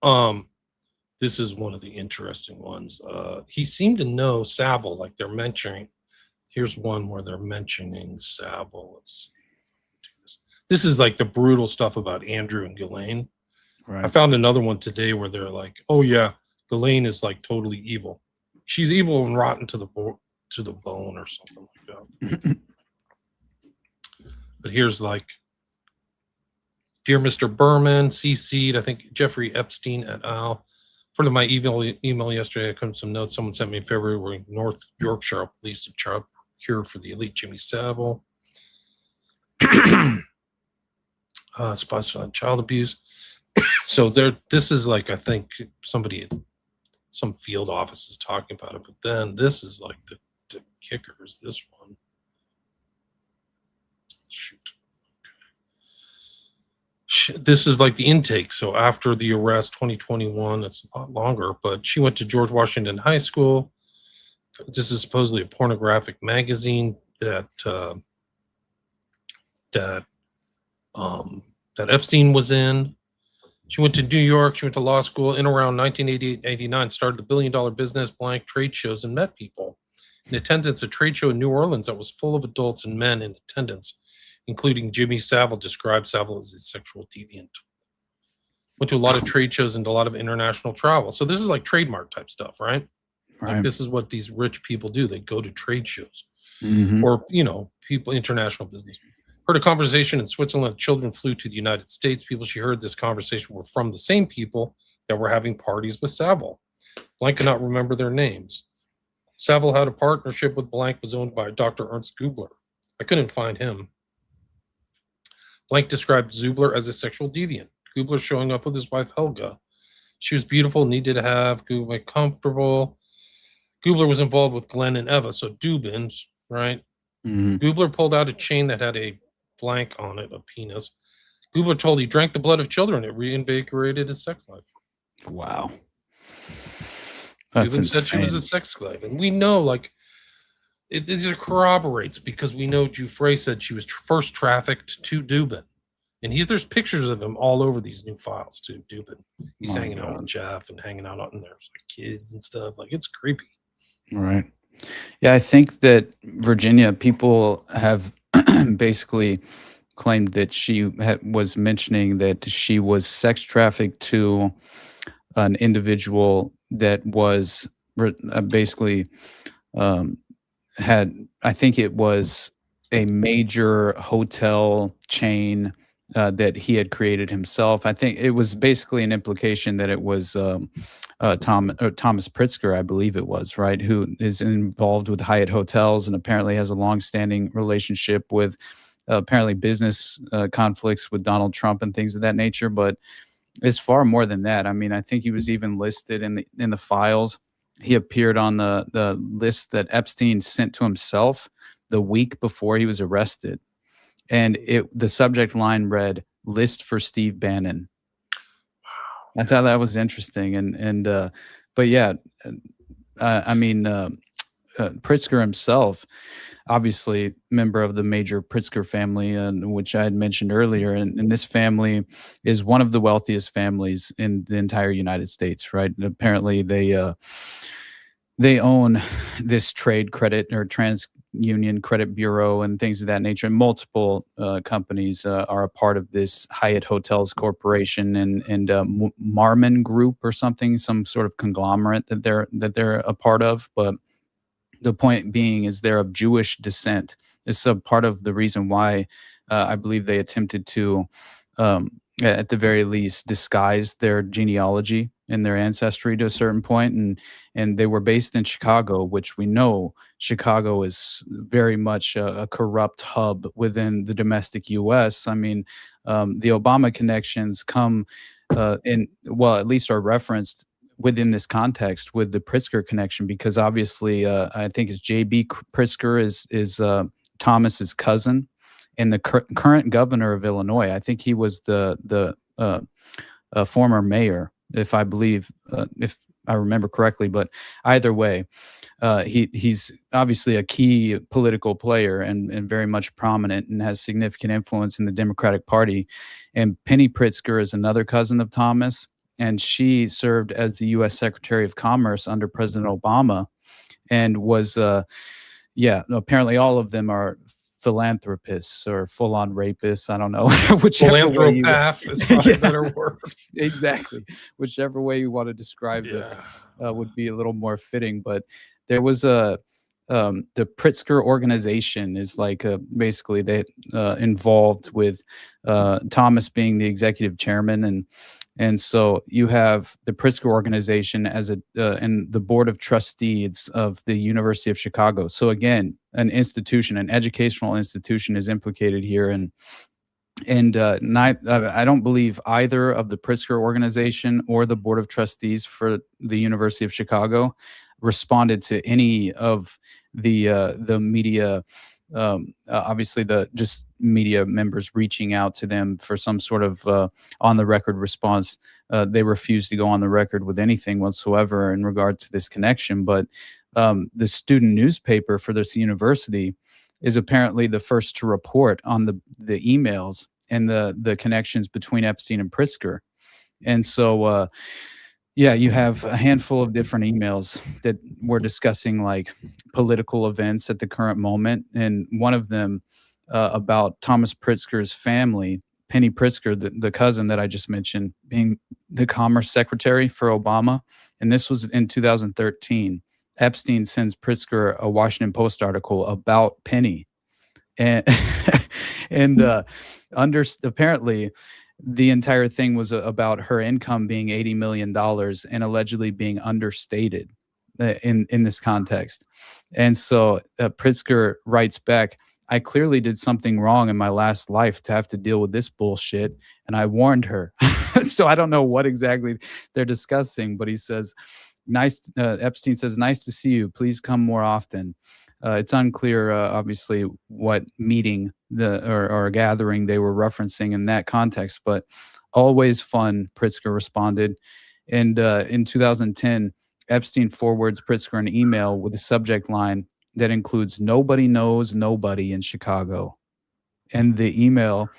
This is one of the interesting ones. He seemed to know Savile, like they're mentioning. Here's one where they're mentioning Savile. Let's see. This is like the brutal stuff about Andrew and Ghislaine. I Right. found another one today where they're like, "Oh yeah, Ghislaine is like totally evil. She's evil and rotten to the bone or something like that." But here's like, "Dear Mr. Berman, CC'd, I think Jeffrey Epstein et al. For my email yesterday, I come some notes someone sent me in February where North Yorkshire police a child cure for the elite Jimmy Savile. Spots on child abuse." So this is like, I think somebody at some field office is talking about it, but then this is like the kicker is this one. Shoot. This is like the intake. So after the arrest, 2021, it's a lot longer, but she went to George Washington High School. This is supposedly a pornographic magazine that Epstein was in. She went to New York. She went to law school. In around 1988-89, started the billion-dollar business blank trade shows and met people. In attendance, a trade show in New Orleans that was full of adults and men in attendance, including Jimmy Savile, described Savile as a sexual deviant. Went to a lot of trade shows and a lot of international travel. So this is like trademark type stuff, right? Like Right. this is what these rich people do. They go to trade shows Mhm. or, people, international business. Heard a conversation in Switzerland. Children flew to the United States. People she heard this conversation were from the same people that were having parties with Savile. Blank cannot remember their names. Savile had a partnership with Blank, was owned by Dr. Ernst Gubler. I couldn't find him. Blank described Zubler as a sexual deviant. Gubler showing up with his wife Helga. She was beautiful, needed to have Gubler comfortable. Gubler was involved with Glenn and Eva, so Dubins, right? Mhm. Gubler pulled out a chain that had a blank on it, a penis. Gubler told he drank the blood of children. It reinvigorated his sex life. Wow. That's Dubin said she was a insane. sex slave. And we know, like, it just corroborates because we know Jouffre said she was first trafficked to Dubin. And there's pictures of him all over these new files too, Dupin. He's My hanging out God. with Jeff and hanging out and there's like kids and stuff. Like, it's creepy. Right. Yeah, I think that Virginia people have basically claimed that she was mentioning that she was sex trafficked to an individual that was basically um, had, I think it was a major hotel chain that he had created himself. I think it was basically an implication that it was Thomas Pritzker, I believe it was, right, who is involved with Hyatt Hotels and apparently has a longstanding relationship with apparently business conflicts with Donald Trump and things of that nature. But it's far more than that. I mean, I think he was even listed in the files. He appeared on the list that Epstein sent to himself the week before he was arrested. And the subject line read, "List for Steve Bannon." I thought that was interesting. But yeah, I mean, Pritzker himself, obviously member of the major Pritzker family, which I had mentioned earlier. And this family is one of the wealthiest families in the entire United States, right? And apparently they own this trade credit or TransUnion Credit Bureau and things of that nature. And multiple companies are a part of this Hyatt Hotels Corporation and Marmon Group or something, some sort of conglomerate that they're a part of. But the point being is they're of Jewish descent. It's a part of the reason why I believe they attempted to, at the very least, disguise their genealogy and their ancestry to a certain point. And they were based in Chicago, which we know Chicago is very much a corrupt hub within the domestic U.S. I mean, the Obama connections come at least are referenced within this context with the Pritzker connection, because obviously I think it's J.B. Pritzker is Thomas's cousin, and the current governor of Illinois. I think he was the former mayor, if I remember correctly. But either way, he's obviously a key political player and very much prominent and has significant influence in the Democratic Party. And Penny Pritzker is another cousin of Thomas, and she served as the U.S. Secretary of Commerce under President Obama, and was, apparently all of them are philanthropists or full-on rapists. I don't know. Whichever way Philanthropath is probably a better word. Exactly. Whichever way you want to describe it Yeah. would be a little more fitting. But there was the Pritzker organization is like basically they involved with Thomas being the executive chairman, and so you have the Pritzker organization as and the board of trustees of the University of Chicago. So again, an educational institution is implicated here, and I don't believe either of the Pritzker organization or the board of trustees for the University of Chicago responded to any of the media. Obviously the just media members reaching out to them for some sort of on the record response. They refused to go on the record with anything whatsoever in regard to this connection. But the student newspaper for this university is apparently the first to report on the emails and the connections between Epstein and Pritzker. And so you have a handful of different emails that were discussing like political events at the current moment. And one of them about Thomas Pritzker's family, Penny Pritzker, the cousin that I just mentioned, being the commerce secretary for Obama. And this was in 2013. Epstein sends Pritzker a Washington Post article about Penny. And, apparently the entire thing was about her income being $80 million and allegedly being understated in this context. And so Pritzker writes back, "I clearly did something wrong in my last life to have to deal with this bullshit, and I warned her." So I don't know what exactly they're discussing, but he says, Epstein says, "Nice to see you. Please come more often." It's unclear, obviously, what meeting or gathering they were referencing in that context, but always fun, Pritzker responded. And in 2010, Epstein forwards Pritzker an email with a subject line that includes "Nobody knows nobody in Chicago." And the email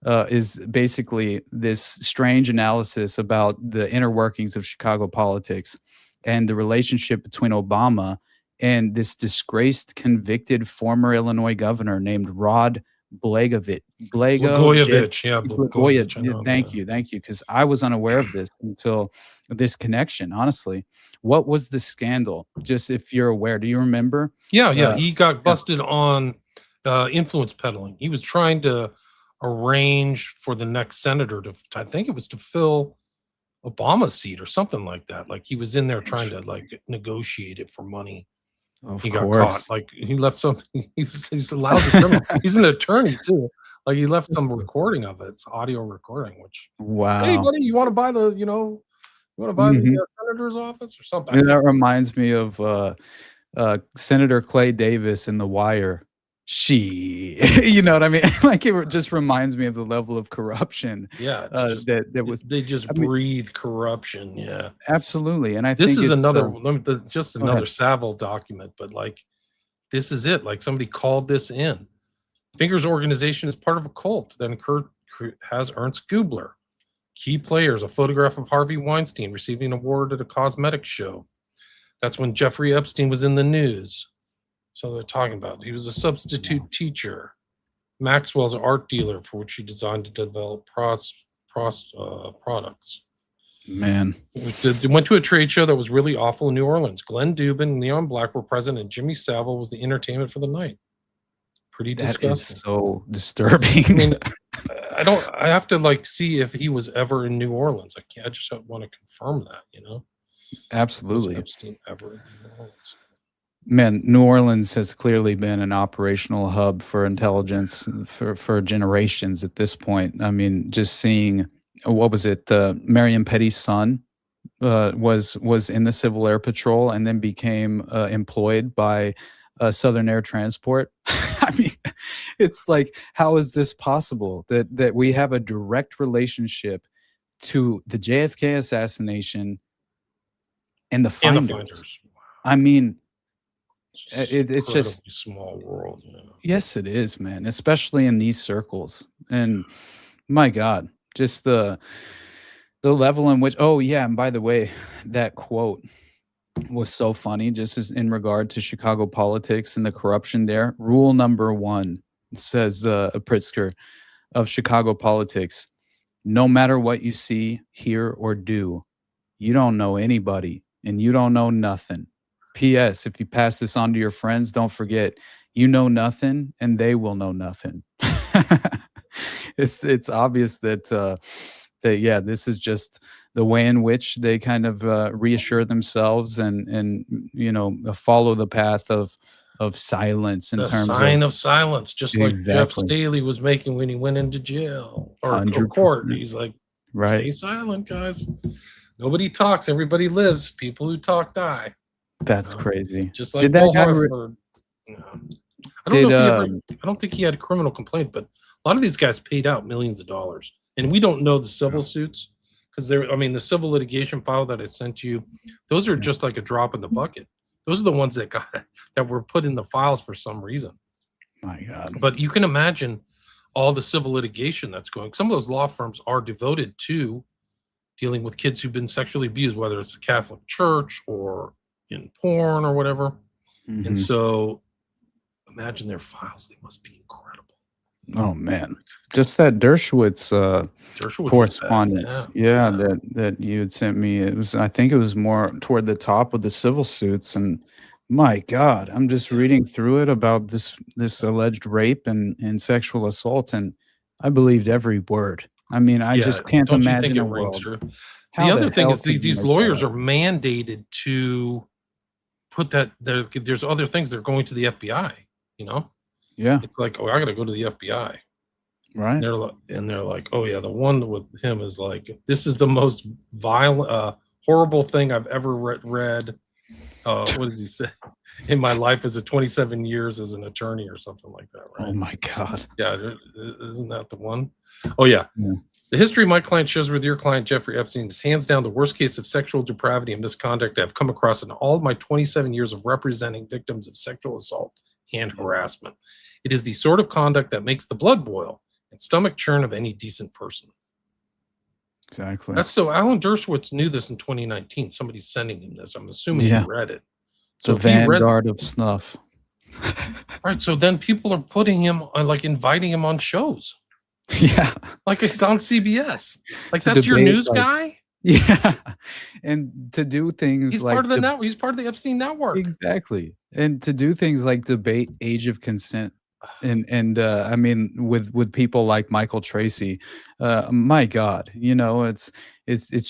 is basically this strange analysis about the inner workings of Chicago politics and the relationship between Obama and this disgraced, convicted former Illinois governor named Rod Blagojevich. Blagojevich, yeah, Blagojevich. Blagojevich. I know, Thank you, because I was unaware of this until this connection. Honestly, what was the scandal? Just if you're aware, do you remember? Yeah, he got busted on influence peddling. He was trying to arrange for the next senator I think it was to fill Obama's seat or something like that. Like he was in there trying to like negotiate it for money. Of He course. got caught. Like he left something. He's a lousy criminal. He's an attorney too. Like he left some recording of it. It's audio recording. Which, Wow. hey buddy, you want to buy the senator's office or something? And that reminds me of Senator Clay Davis in The Wire. You know what I mean? Like it just reminds me of the level of corruption. Yeah, that was. They just breathe corruption. Yeah, absolutely. And I this think is it's another the- just Go ahead. another Savile document, but like this is it. Like somebody called this in. Finger's organization is part of a cult that has Ernst Gubler. Key players, a photograph of Harvey Weinstein receiving an award at a cosmetics show. That's when Jeffrey Epstein was in the news. So they're talking about he was a substitute teacher. Maxwell's an art dealer for which he designed to develop products. Man. They went to a trade show that was really awful in New Orleans. Glenn Dubin and Leon Black were present, and Jimmy Savile was the entertainment for the night. Pretty disgusting. That is so disturbing. I mean, I have to like see if he was ever in New Orleans. I just want to confirm that, you know? Absolutely. Was Epstein ever in New Orleans? Man, New Orleans has clearly been an operational hub for intelligence for generations at this point. I mean, just seeing, what was it? Marion Petty's son was in the Civil Air Patrol and then became employed by Southern Air Transport. I mean, it's like, how is this possible that we have a direct relationship to the JFK assassination and the finders? I mean, it's just small world. You know? Yes, it is, man, especially in these circles. And my God, just the level in which, oh yeah, and by the way, that quote was so funny, just as in regard to Chicago politics and the corruption there. Rule number 1 says Pritzker of Chicago politics: no matter what you see, hear, or do, you don't know anybody and you don't know nothing. P.S. If you pass this on to your friends, don't forget, you know nothing and they will know nothing. It's obvious that yeah, this is just the way in which they kind of reassure themselves and you know, follow the path of silence in terms of sign of silence, just like Jeff Exactly. Staley was making when he went into jail or 100%. court. He's like, right. stay silent, guys. Nobody talks. Everybody lives. People who talk die. That's crazy. Just like Did that Paul guy Harford. I don't know if I don't think he had a criminal complaint, but a lot of these guys paid out millions of dollars, and we don't know the civil suits because the civil litigation file that I sent you, those are just like a drop in the bucket. Those are the ones that were put in the files for some reason. My God. But you can imagine all the civil litigation that's going. Some of those law firms are devoted to dealing with kids who've been sexually abused, whether it's the Catholic Church or in porn or whatever. Mhm. And so imagine their files. They must be incredible. Oh man, just that Dershowitz Dershowitz correspondence, was bad. that you had sent me. I think it was more toward the top of the civil suits, and my God, I'm just reading through it about this alleged rape and sexual assault, and I believed every word. I mean, I just can't don't you imagine think a it rings world. true? How The other thing hell is could you these make that lawyers up? are mandated to put that there's other things they're going to the FBI, you know? Yeah, It's like, oh, I got to go to the FBI. right. They're like, oh yeah, the one with him is like, this is the most violent, horrible thing I've ever read. What does he say? In my life as a 27 years as an attorney or something like that, right? Oh my God. Yeah, isn't that the one? Oh yeah. Yeah. The history my client shares with your client, Jeffrey Epstein, is hands down the worst case of sexual depravity and misconduct I've come across in all of my 27 years of representing victims of sexual assault and harassment. It is the sort of conduct that makes the blood boil and stomach churn of any decent person. Exactly. That's so Alan Dershowitz knew this in 2019. Somebody's sending him this. I'm assuming Yeah. he read it. So The if he read, vanguard of snuff. right, so then people are putting him like inviting him on shows. Yeah. Like he's on CBS. Like To that's your debate, news like, guy? Yeah. And to do things He's like part of the network. He's part of the Epstein network. exactly. And to do things like debate age of consent and I mean with people like Michael Tracy, my God, you know, it's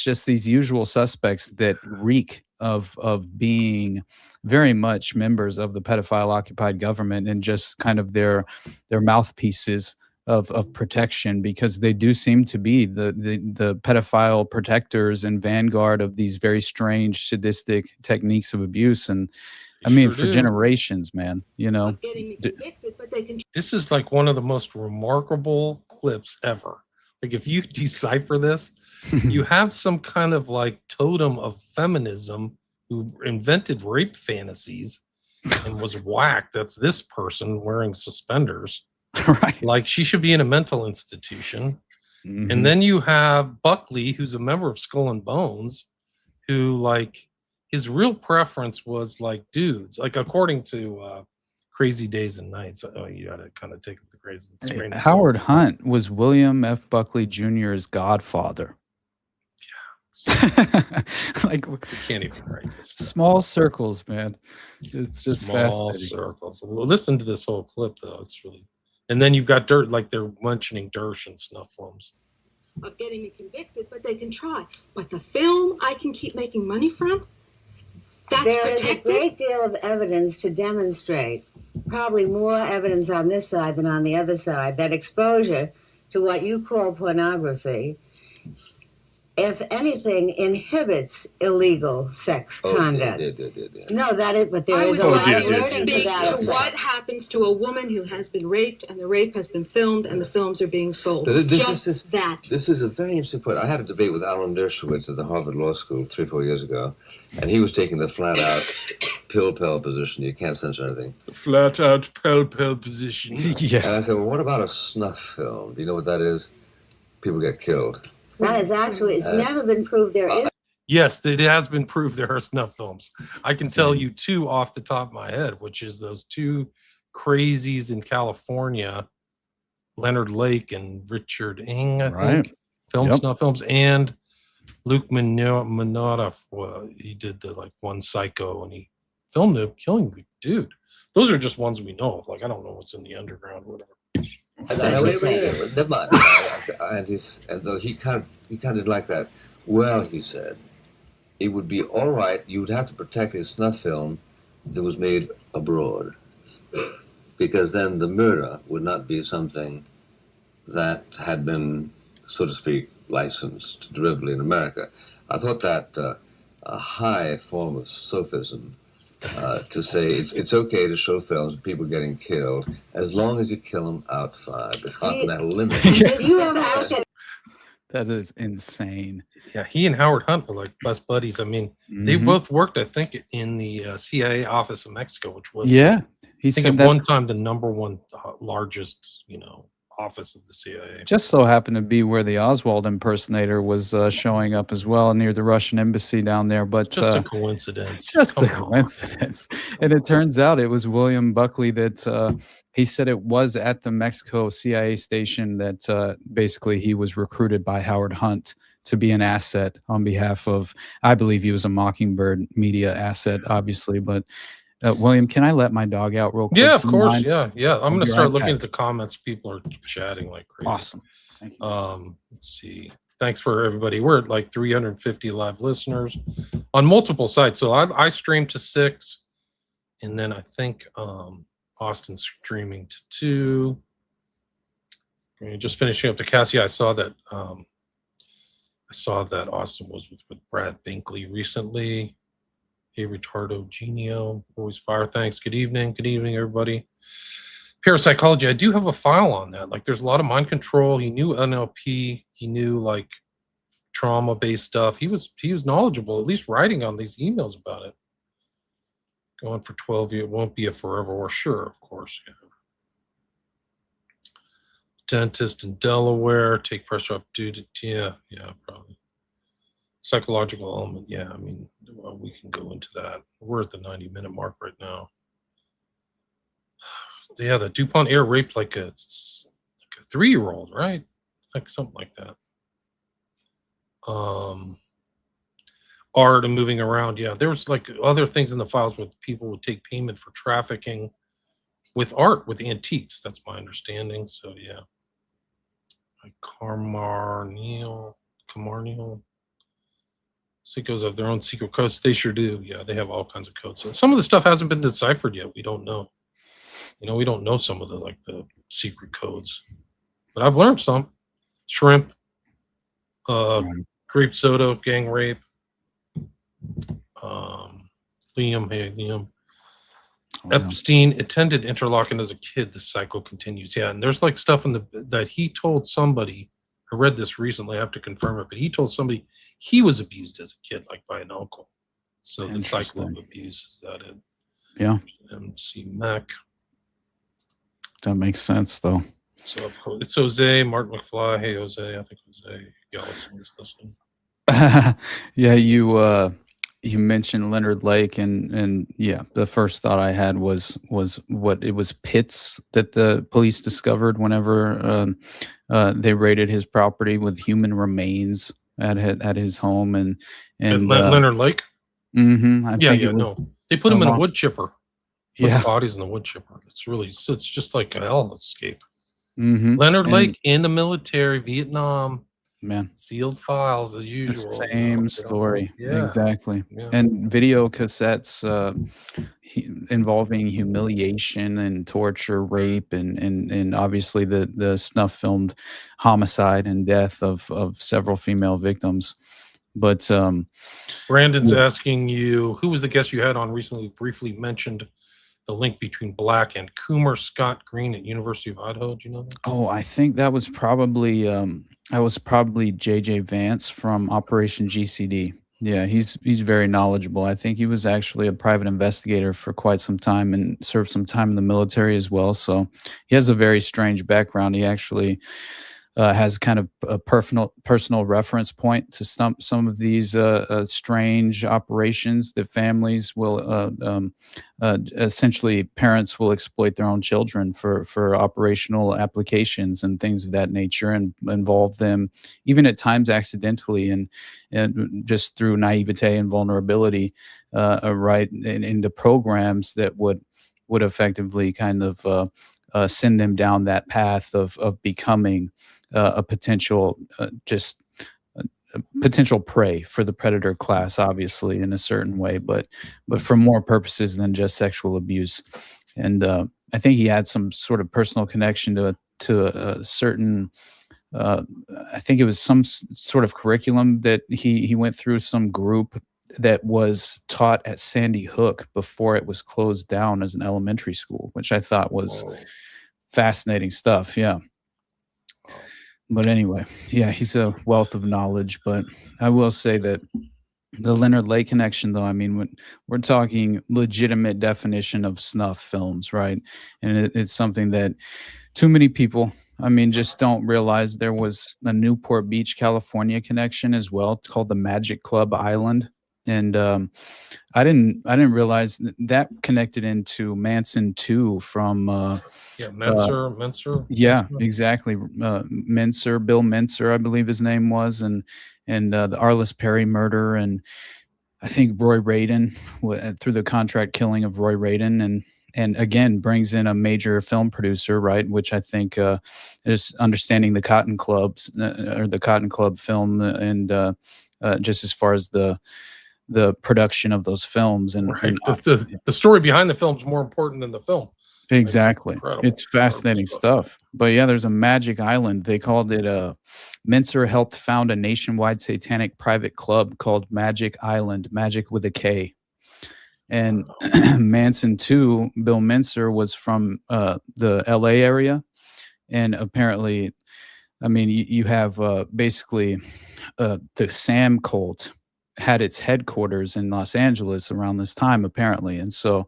just these usual suspects that reek of being very much members of the pedophile occupied government and just kind of their mouthpieces of protection, because they do seem to be the pedophile protectors and vanguard of these very strange sadistic techniques of abuse. And I mean, Sure for do. generations, man, you know, Of getting me convicted, but they can This is like one of the most remarkable clips ever. Like if you decipher this, you have some kind of like totem of feminism who invented rape fantasies and was whacked. That's this person wearing suspenders. right. Like she should be in a mental institution. Mhm. And then you have Buckley, who's a member of Skull and Bones, who like his real preference was like dudes, like according to Crazy Days and Nights. Oh, you got to kind of take the crazy. Hey, Howard Hunt was William F. Buckley Jr.'s godfather. Like You can't even write this. small circles, man. It's just Small fascinating. circles. Well, listen to this whole clip though. It's really, and then you've got Dirt, like they're mentioning Dersh and snuff films. of getting me convicted, but they can try. But the film I can keep making money from, that's There is a protected. great deal of evidence to demonstrate, probably more evidence on this side than on the other side, that exposure to what you call pornography, if anything, inhibits illegal sex conduct. No, that is, but there I is would a like lot of to learning to speak that to effect. what happens to a woman who has been raped and the rape has been filmed and the films are being sold. Just that. This is a very interesting point. I had a debate with Alan Dershowitz at the Harvard Law School 3 or 4 years ago, and he was taking the flat-out pill position. You can't censor anything. Flat out pell position. Yeah. And I said, well, what about a snuff film? Do you know what that is? People get killed. That is actually, it's never been proved there is. Yes, it has been proved there are snuff films. I can tell you two off the top of my head, which is those two crazies in California, Leonard Lake and Richard Ng, I Right. think, film Yep. snuff films, and Luke Minotta. He did the like One Psycho, and he filmed him killing the dude. Those are just ones we know of. Like I don't know what's in the underground, or whatever. Wait, never mind. And though he kind of didn't like that. Well, he said, it would be all right. You would have to protect a snuff film that was made abroad, because then the murder would not be something that had been, so to speak, licensed deliberately in America. I thought that a high form of sophism. To say it's okay to show films of people getting killed as long as you kill them outside the continental limit. You ever look at That is insane. Yeah, he and Howard Hunt were like best buddies. I mean, they Mhm. both worked, I think, in the CIA office in Mexico, which was, Yeah. He I think, said at that one time the number one largest, office of the CIA. just so happened to be where the Oswald impersonator was showing up as well, near the Russian embassy down there. But Just a coincidence. just Come a on. coincidence. And it turns out it was William Buckley that he said it was at the Mexico CIA station that basically he was recruited by Howard Hunt to be an asset on behalf of, I believe he was a Mockingbird media asset, obviously. But William, can I let my dog out real quick? Yeah, of Do you course. mind? Yeah. I'm I'll going to be start right looking back. at the comments. People are chatting like crazy. Awesome. Thank you. Let's see. Thanks for everybody. We're at like 350 live listeners on multiple sites. So I streamed to 6, and then I think Austin's streaming to 2. Just finishing up the cast. Yeah, I saw that. Austin was with Brad Binkley recently. Hey, Retardo Genio, always fire. Thanks. Good evening, everybody. Parapsychology. I do have a file on that. Like, there's a lot of mind control. He knew NLP. He knew like trauma-based stuff. He was knowledgeable, at least writing on these emails about it. Going for 12 years. It won't be a forever war. Sure, of course. Yeah. Dentist in Delaware, take pressure off duty. Yeah, probably. Psychological element. Yeah, I mean, well, we can go into that. We're at the 90-minute mark right now. Yeah, the DuPont air raped like a 3-year-old, right? Like something like that. Art and moving around. Yeah, there was like other things in the files where people would take payment for trafficking with art, with antiques. That's my understanding. So yeah. Like Camarneal. Sickos have their own secret codes. They sure do. Yeah, they have all kinds of codes. And some of the stuff hasn't been deciphered yet. We don't know. We don't know some of the secret codes. But I've learned some. Shrimp, grape soda, gang rape. Liam. Epstein attended Interlochen as a kid. The cycle continues. Yeah, and there's like stuff that he told somebody. I read this recently. I have to confirm it, but he told somebody he was abused as a kid, like by an uncle. So the cycle of abuse, is that it? Yeah. MC Mac. That makes sense, though. So it's Jose, Mark McFly. Hey, Jose. I think Jose Gallison is listening. Yeah, you mentioned Leonard Lake, and yeah, the first thought I had was what it was pits that the police discovered whenever they raided his property with human remains at his home, and Leonard Lake. Mm-hmm. No, they put him in a wood chipper. Put the bodies in the wood chipper. It's just like a hell escape. Mm-hmm. Leonard Lake in the military, Vietnam. Man, sealed files as usual. the same story. Yeah. Exactly. Yeah. And video cassettes involving humiliation and torture, rape, and obviously the snuff filmed homicide and death of several female victims. But Brandon's asking you, who was the guest you had on recently? Briefly mentioned the link between Black and Coomer Scott Green at University of Idaho. Do you know that? Oh, I think that was probably JJ Vance from Operation GCD. Yeah, he's very knowledgeable. I think he was actually a private investigator for quite some time and served some time in the military as well. So he has a very strange background. He actually has kind of a personal reference point to some of these strange operations that families will essentially parents will exploit their own children for operational applications and things of that nature, and involve them even at times accidentally and just through naivete and vulnerability right into programs that would effectively kind of send them down that path of becoming a potential potential prey for the predator class, obviously in a certain way, but for more purposes than just sexual abuse. And I think he had some sort of personal connection to a certain. I think it was some sort of curriculum that he went through, some group that was taught at Sandy Hook before it was closed down as an elementary school, which I thought was fascinating stuff. Yeah. But anyway, yeah, he's a wealth of knowledge. But I will say that the Leonard Lake connection, though, I mean, when we're talking legitimate definition of snuff films, right? And it's something that too many people, I mean, just don't realize there was a Newport Beach, California connection as well, called the Magic Club Island. And I didn't realize that connected into Manson 2 from Menser. Yeah, exactly. Bill Menser, I believe his name was, and the Arliss Perry murder, and I think Roy Radin through the contract killing of Roy Radin, and again brings in a major film producer, right? Which I think is understanding the Cotton Clubs or the Cotton Club film, and just as far as the production of those films, and, right. The story behind the film is more important than the film. Exactly. It's fascinating stuff. But yeah, there's a magic island. They called it Menser helped found a nationwide satanic private club called Magic Island, magic with a K. And Manson 2, Bill Menser was from the LA area. And apparently, I mean, you have basically the Sam cult had its headquarters in Los Angeles around this time, apparently. And so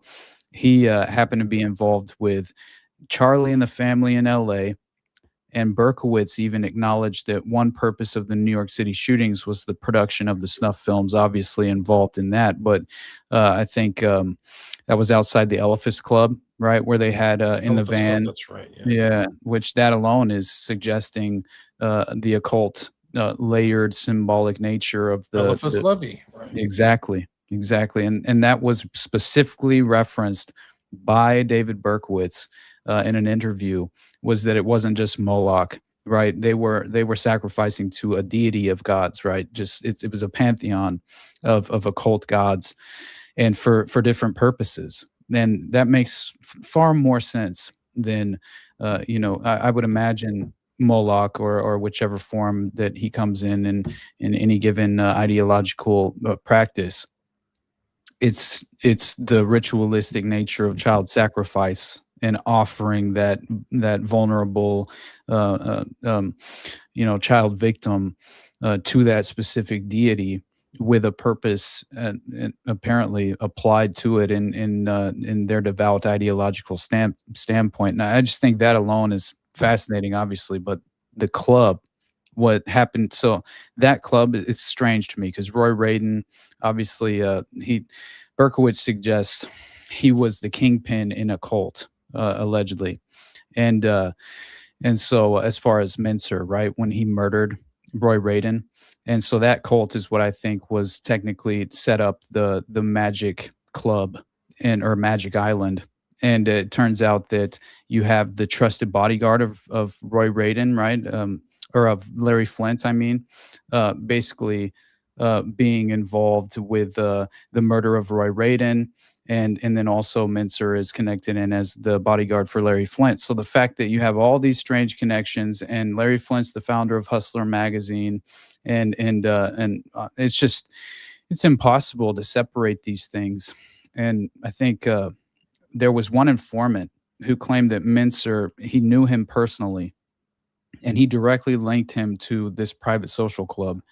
he happened to be involved with Charlie and the family in LA, And Berkowitz even acknowledged that one purpose of the New York City shootings was the production of the snuff films, obviously involved in that. But I think that was outside the Elephas Club, right, where they had in the Elephas Club, van. that's right. Yeah, which that alone is suggesting the occult, layered symbolic nature of Eliphas Levi, right? Exactly, and that was specifically referenced by David Berkowitz in an interview, was that it wasn't just Moloch, right? They were sacrificing to a deity of gods, right? Just it was a pantheon of occult gods, and for different purposes. And that makes far more sense than I would imagine Moloch or whichever form that he comes in any given ideological practice. It's the ritualistic nature of child sacrifice and offering that vulnerable child victim to that specific deity with a purpose and apparently applied to it in their devout ideological standpoint. And I just think that alone is fascinating, obviously. But the club, what happened? So that club is strange to me because Roy Radin, obviously, Berkowitz suggests he was the kingpin in a cult, allegedly, and so as far as Mincer, right, when he murdered Roy Radin. And so that cult is what I think was technically set up the Magic Club or Magic Island. And it turns out that you have the trusted bodyguard of Roy Radin, right? Or of Larry Flint, I mean, basically being involved with the murder of Roy Radin. And then also Mincer is connected in as the bodyguard for Larry Flint. So the fact that you have all these strange connections, and Larry Flint's the founder of Hustler magazine, and it's impossible to separate these things. And I think there was one informant who claimed that Mincer, he knew him personally, and he directly linked him to this private social club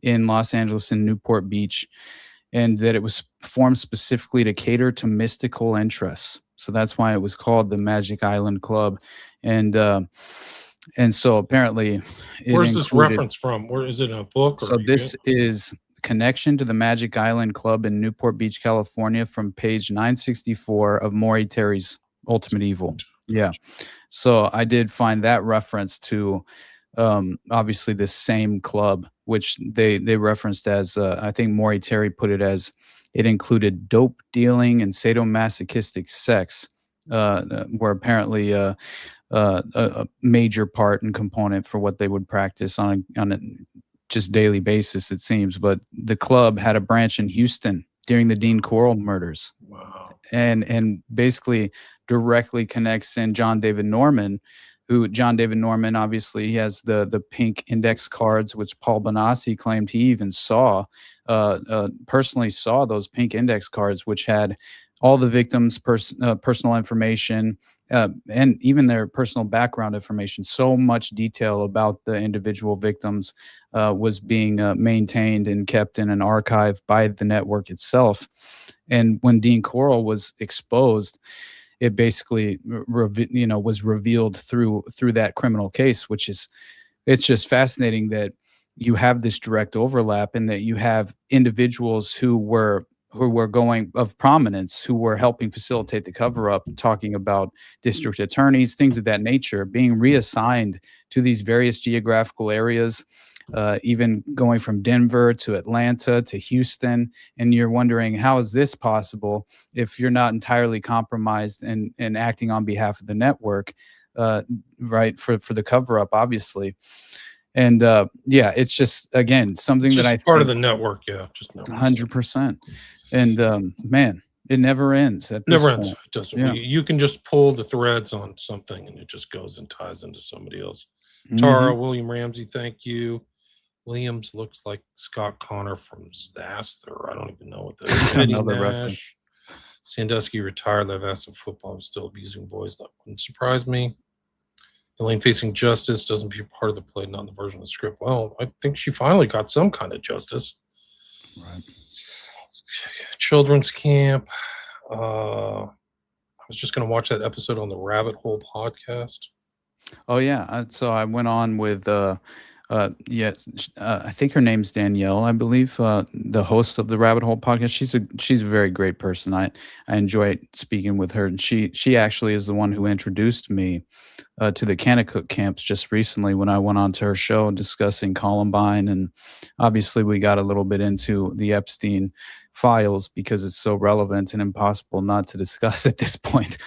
in Los Angeles and Newport Beach, and that it was formed specifically to cater to mystical interests. So that's why it was called the Magic Island Club. And so apparently where's this reference from? Where is it in a book? So this is connection to the Magic Island Club in Newport Beach, California, from page 964 of Maury Terry's Ultimate Evil. Yeah. So I did find that reference to obviously this same club, which they referenced as, I think Maury Terry put it as, it included dope dealing and sadomasochistic sex, were apparently a major part and component for what they would practice on a just daily basis, it seems. But the club had a branch in Houston during the Dean Corll murders. Wow. And basically directly connects in John David Norman, obviously he has the pink index cards, which Paul Bonacci claimed he even personally saw those pink index cards, which had all the victims' personal information, and even their personal background information. So much detail about the individual victims was being maintained and kept in an archive by the network itself. And when Dean Corll was exposed, it basically was revealed through that criminal case, it's just fascinating that you have this direct overlap, and that you have individuals who were going of prominence, who were helping facilitate the cover up, talking about district attorneys, things of that nature, being reassigned to these various geographical areas, even going from Denver to Atlanta to Houston. And you're wondering, how is this possible if you're not entirely compromised and acting on behalf of the network, right, for the cover up, obviously. And it's just, again, something just that I part think, of the network. Yeah, just 100%. And man, it never ends. At this never ends. point. It doesn't. Yeah. You can just pull the threads on something, and it just goes and ties into somebody else. Mhm. Tara, William Ramsey, thank you. Williams looks like Scott Connor from Zaster. I don't even know what that is. Eddie Another Nash. reference. Sandusky retired. I've asked of football. I'm still abusing boys. That wouldn't surprise me. Elaine facing justice doesn't be part of the play, not in the version of the script. Well, I think she finally got some kind of justice. Right. Children's camp. I was just going to watch that episode on the Rabbit Hole podcast. Oh yeah. So I went on with I think her name's Danielle, I believe, the host of the Rabbit Hole podcast. She's a very great person. I enjoy speaking with her, and she actually is the one who introduced me to the Kanakuk camps just recently when I went on to her show discussing Columbine, and obviously we got a little bit into the Epstein files because it's so relevant and impossible not to discuss at this point.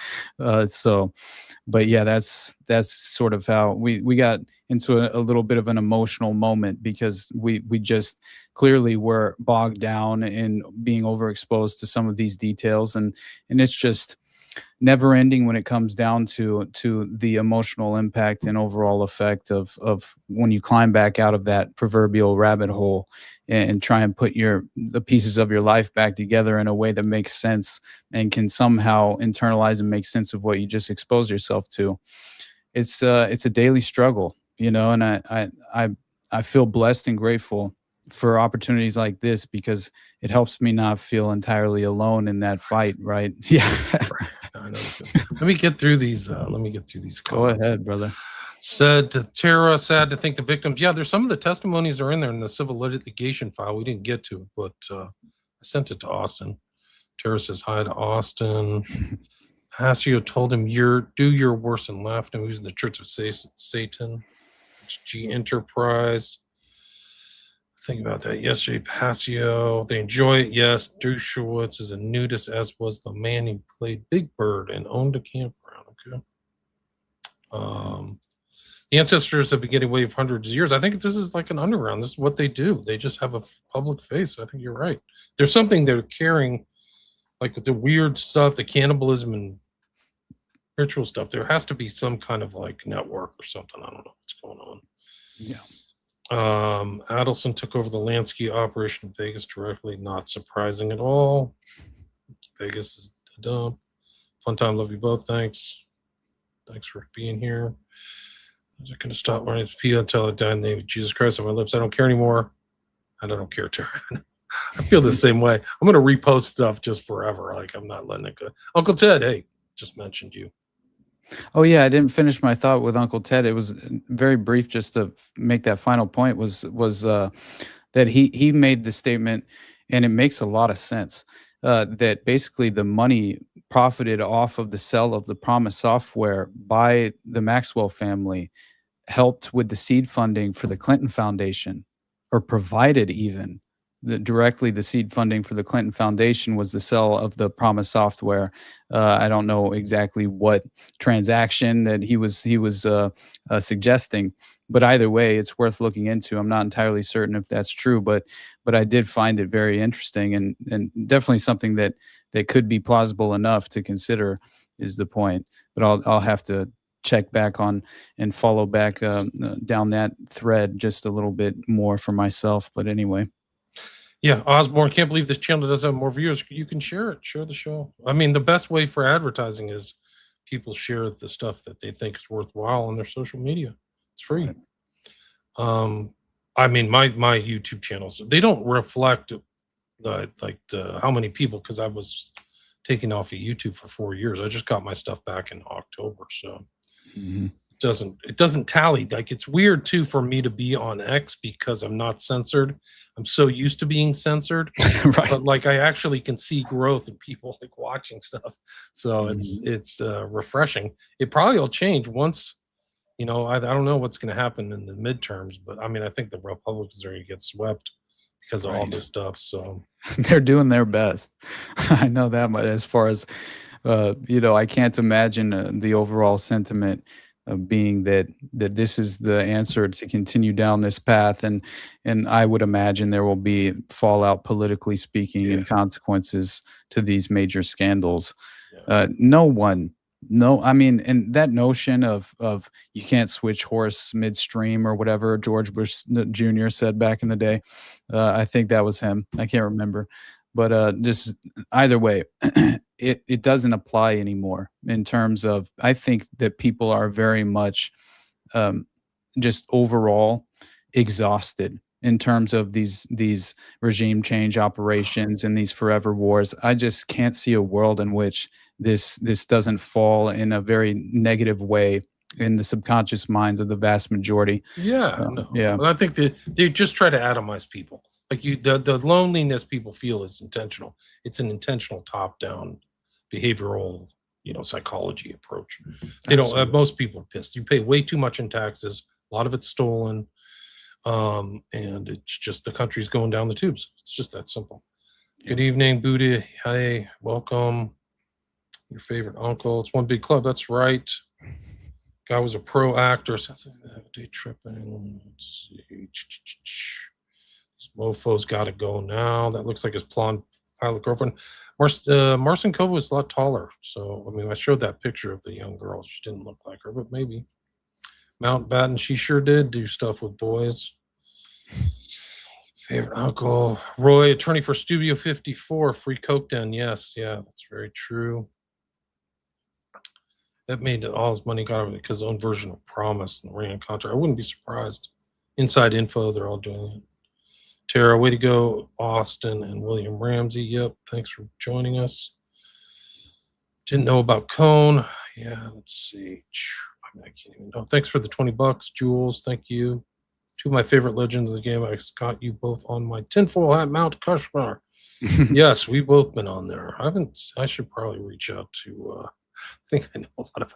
But yeah, that's sort of how we got into a little bit of an emotional moment because we just clearly were bogged down in being overexposed to some of these details, and it's just never ending when it comes down to the emotional impact and overall effect of when you climb back out of that proverbial rabbit hole and try and put the pieces of your life back together in a way that makes sense and can somehow internalize and make sense of what you just exposed yourself to. It's a daily struggle, and I feel blessed and grateful for opportunities like this because it helps me not feel entirely alone in that fight, right? Yeah. I know. Let me get through these. Go ahead, brother. Said to Tara, sad to think the victims. Yeah, there's some of the testimonies are in there in the civil litigation file. We didn't get to it, but I sent it to Austin. Tara says hi to Austin. Passio told him, do your worst and laughed him. He was in the Church of Satan. G Enterprise. Think about that yesterday. Passio, they enjoy it. Yes, Dershowitz is a nudist, as was the man who played Big Bird and owned a campground. Okay. The ancestors have been getting away for hundreds of years. I think this is like an underground. This is what they do. They just have a public face. I think you're right. There's something they're carrying, like the weird stuff, the cannibalism and ritual stuff. There has to be some kind of like network or something. I don't know what's going on. Yeah. Adelson took over the Lansky operation in Vegas directly. Not surprising at all. Vegas is a dump. Fun time. Love you both. Thanks. Thanks for being here. Is it going to stop running pee until I die in the name of Jesus Christ on my lips? I don't care anymore. And I don't care, Tara. I feel the same way. I'm going to repost stuff just forever. Like I'm not letting it go. Uncle Ted, hey, just mentioned you. Oh yeah, I didn't finish my thought with Uncle Ted. It was very brief, just to make that final point. Was that he made the statement, and it makes a lot of sense. That basically the money profited off of the sale of the Promise software by the Maxwell family helped with the seed funding for the Clinton Foundation, or provided even directly the seed funding for the Clinton Foundation was the sale of the Promise software. I don't know exactly what transaction that he was suggesting, but either way, it's worth looking into. I'm not entirely certain if that's true, but I did find it very interesting and definitely something that could be plausible enough to consider is the point. But I'll have to check back on and follow back down that thread just a little bit more for myself. But anyway. Yeah, Osborne, can't believe this channel doesn't have more viewers. You can share it. Share the show. I mean, the best way for advertising is people share the stuff that they think is worthwhile on their social media. It's free. I mean, my YouTube channels, they don't reflect how many people, because I was taken off of YouTube for 4 years. I just got my stuff back in October, so it doesn't tally. Like, it's weird too for me to be on X because I'm not censored. I'm so used to being censored, Right. But like I actually can see growth in people like watching stuff. So it's refreshing. It probably will change once, I don't know what's going to happen in the midterms, but I mean, I think the Republicans are going to get swept because of all this stuff. So they're doing their best. I know that much. As far as, I can't imagine the overall sentiment being that this is the answer to continue down this path, and I would imagine there will be fallout politically speaking and consequences to these major scandals. And that notion of you can't switch horse midstream or whatever George Bush Jr. said back in the day. I think that was him. I can't remember, but just either way. It doesn't apply anymore in terms of, I think that people are very much just overall exhausted in terms of these regime change operations and these forever wars. I just can't see a world in which this doesn't fall in a very negative way in the subconscious minds of the vast majority. Yeah, no. Yeah. Well, I think they just try to atomize people. Like the loneliness people feel is intentional. It's an intentional top-down behavioral, psychology approach. They don't. Absolutely. Most people are pissed. You pay way too much in taxes. A lot of it's stolen, and it's just the country's going down the tubes. It's just that simple. Good evening, Buddha. Hey, welcome. Your favorite uncle. It's one big club. That's right. Guy was a pro actor. Day tripping. Let's see. This mofo's got to go now. That looks like his blonde pilot girlfriend. Marcin Kova was a lot taller. So, I mean, I showed that picture of the young girl. She didn't look like her, but maybe. Mountbatten, she sure did do stuff with boys. Favorite uncle. Roy, attorney for Studio 54, free Coke Den. Yes, yeah, that's very true. That made all his money got over because his own version of Promise and the Ring contract. I wouldn't be surprised. Inside info, they're all doing it. Tara, way to go, Austin and William Ramsey. Yep, thanks for joining us. Didn't know about Cone. Yeah, let's see. I can't even know. Thanks for the $20, Jules. Thank you. Two of my favorite legends of the game. I got you both on my tinfoil hat, Mount Kushmar. Yes, we've both been on there. I should probably reach out to. I think I know a lot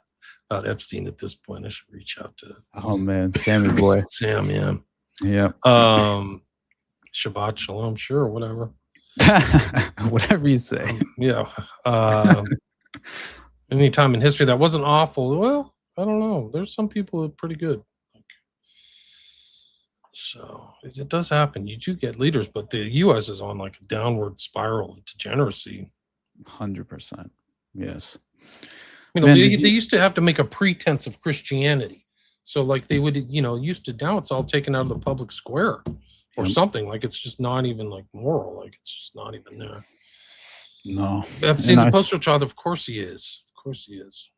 about Epstein at this point. I should reach out to. Oh man, Sammy boy. Sam, yeah. Yeah. Shabbat Shalom, sure, whatever. Whatever you say. Yeah. Any time in history that wasn't awful. Well, I don't know. There's some people that are pretty good. So it does happen. You do get leaders, but the U.S. is on like a downward spiral of degeneracy. 100%. Yes. Man, they used to have to make a pretense of Christianity. So like they would, used to, now it's all taken out of the public square or something. Like it's just not even like moral. Like it's just not even there. No. Epstein's a poster child. Of course he is. Of course he is.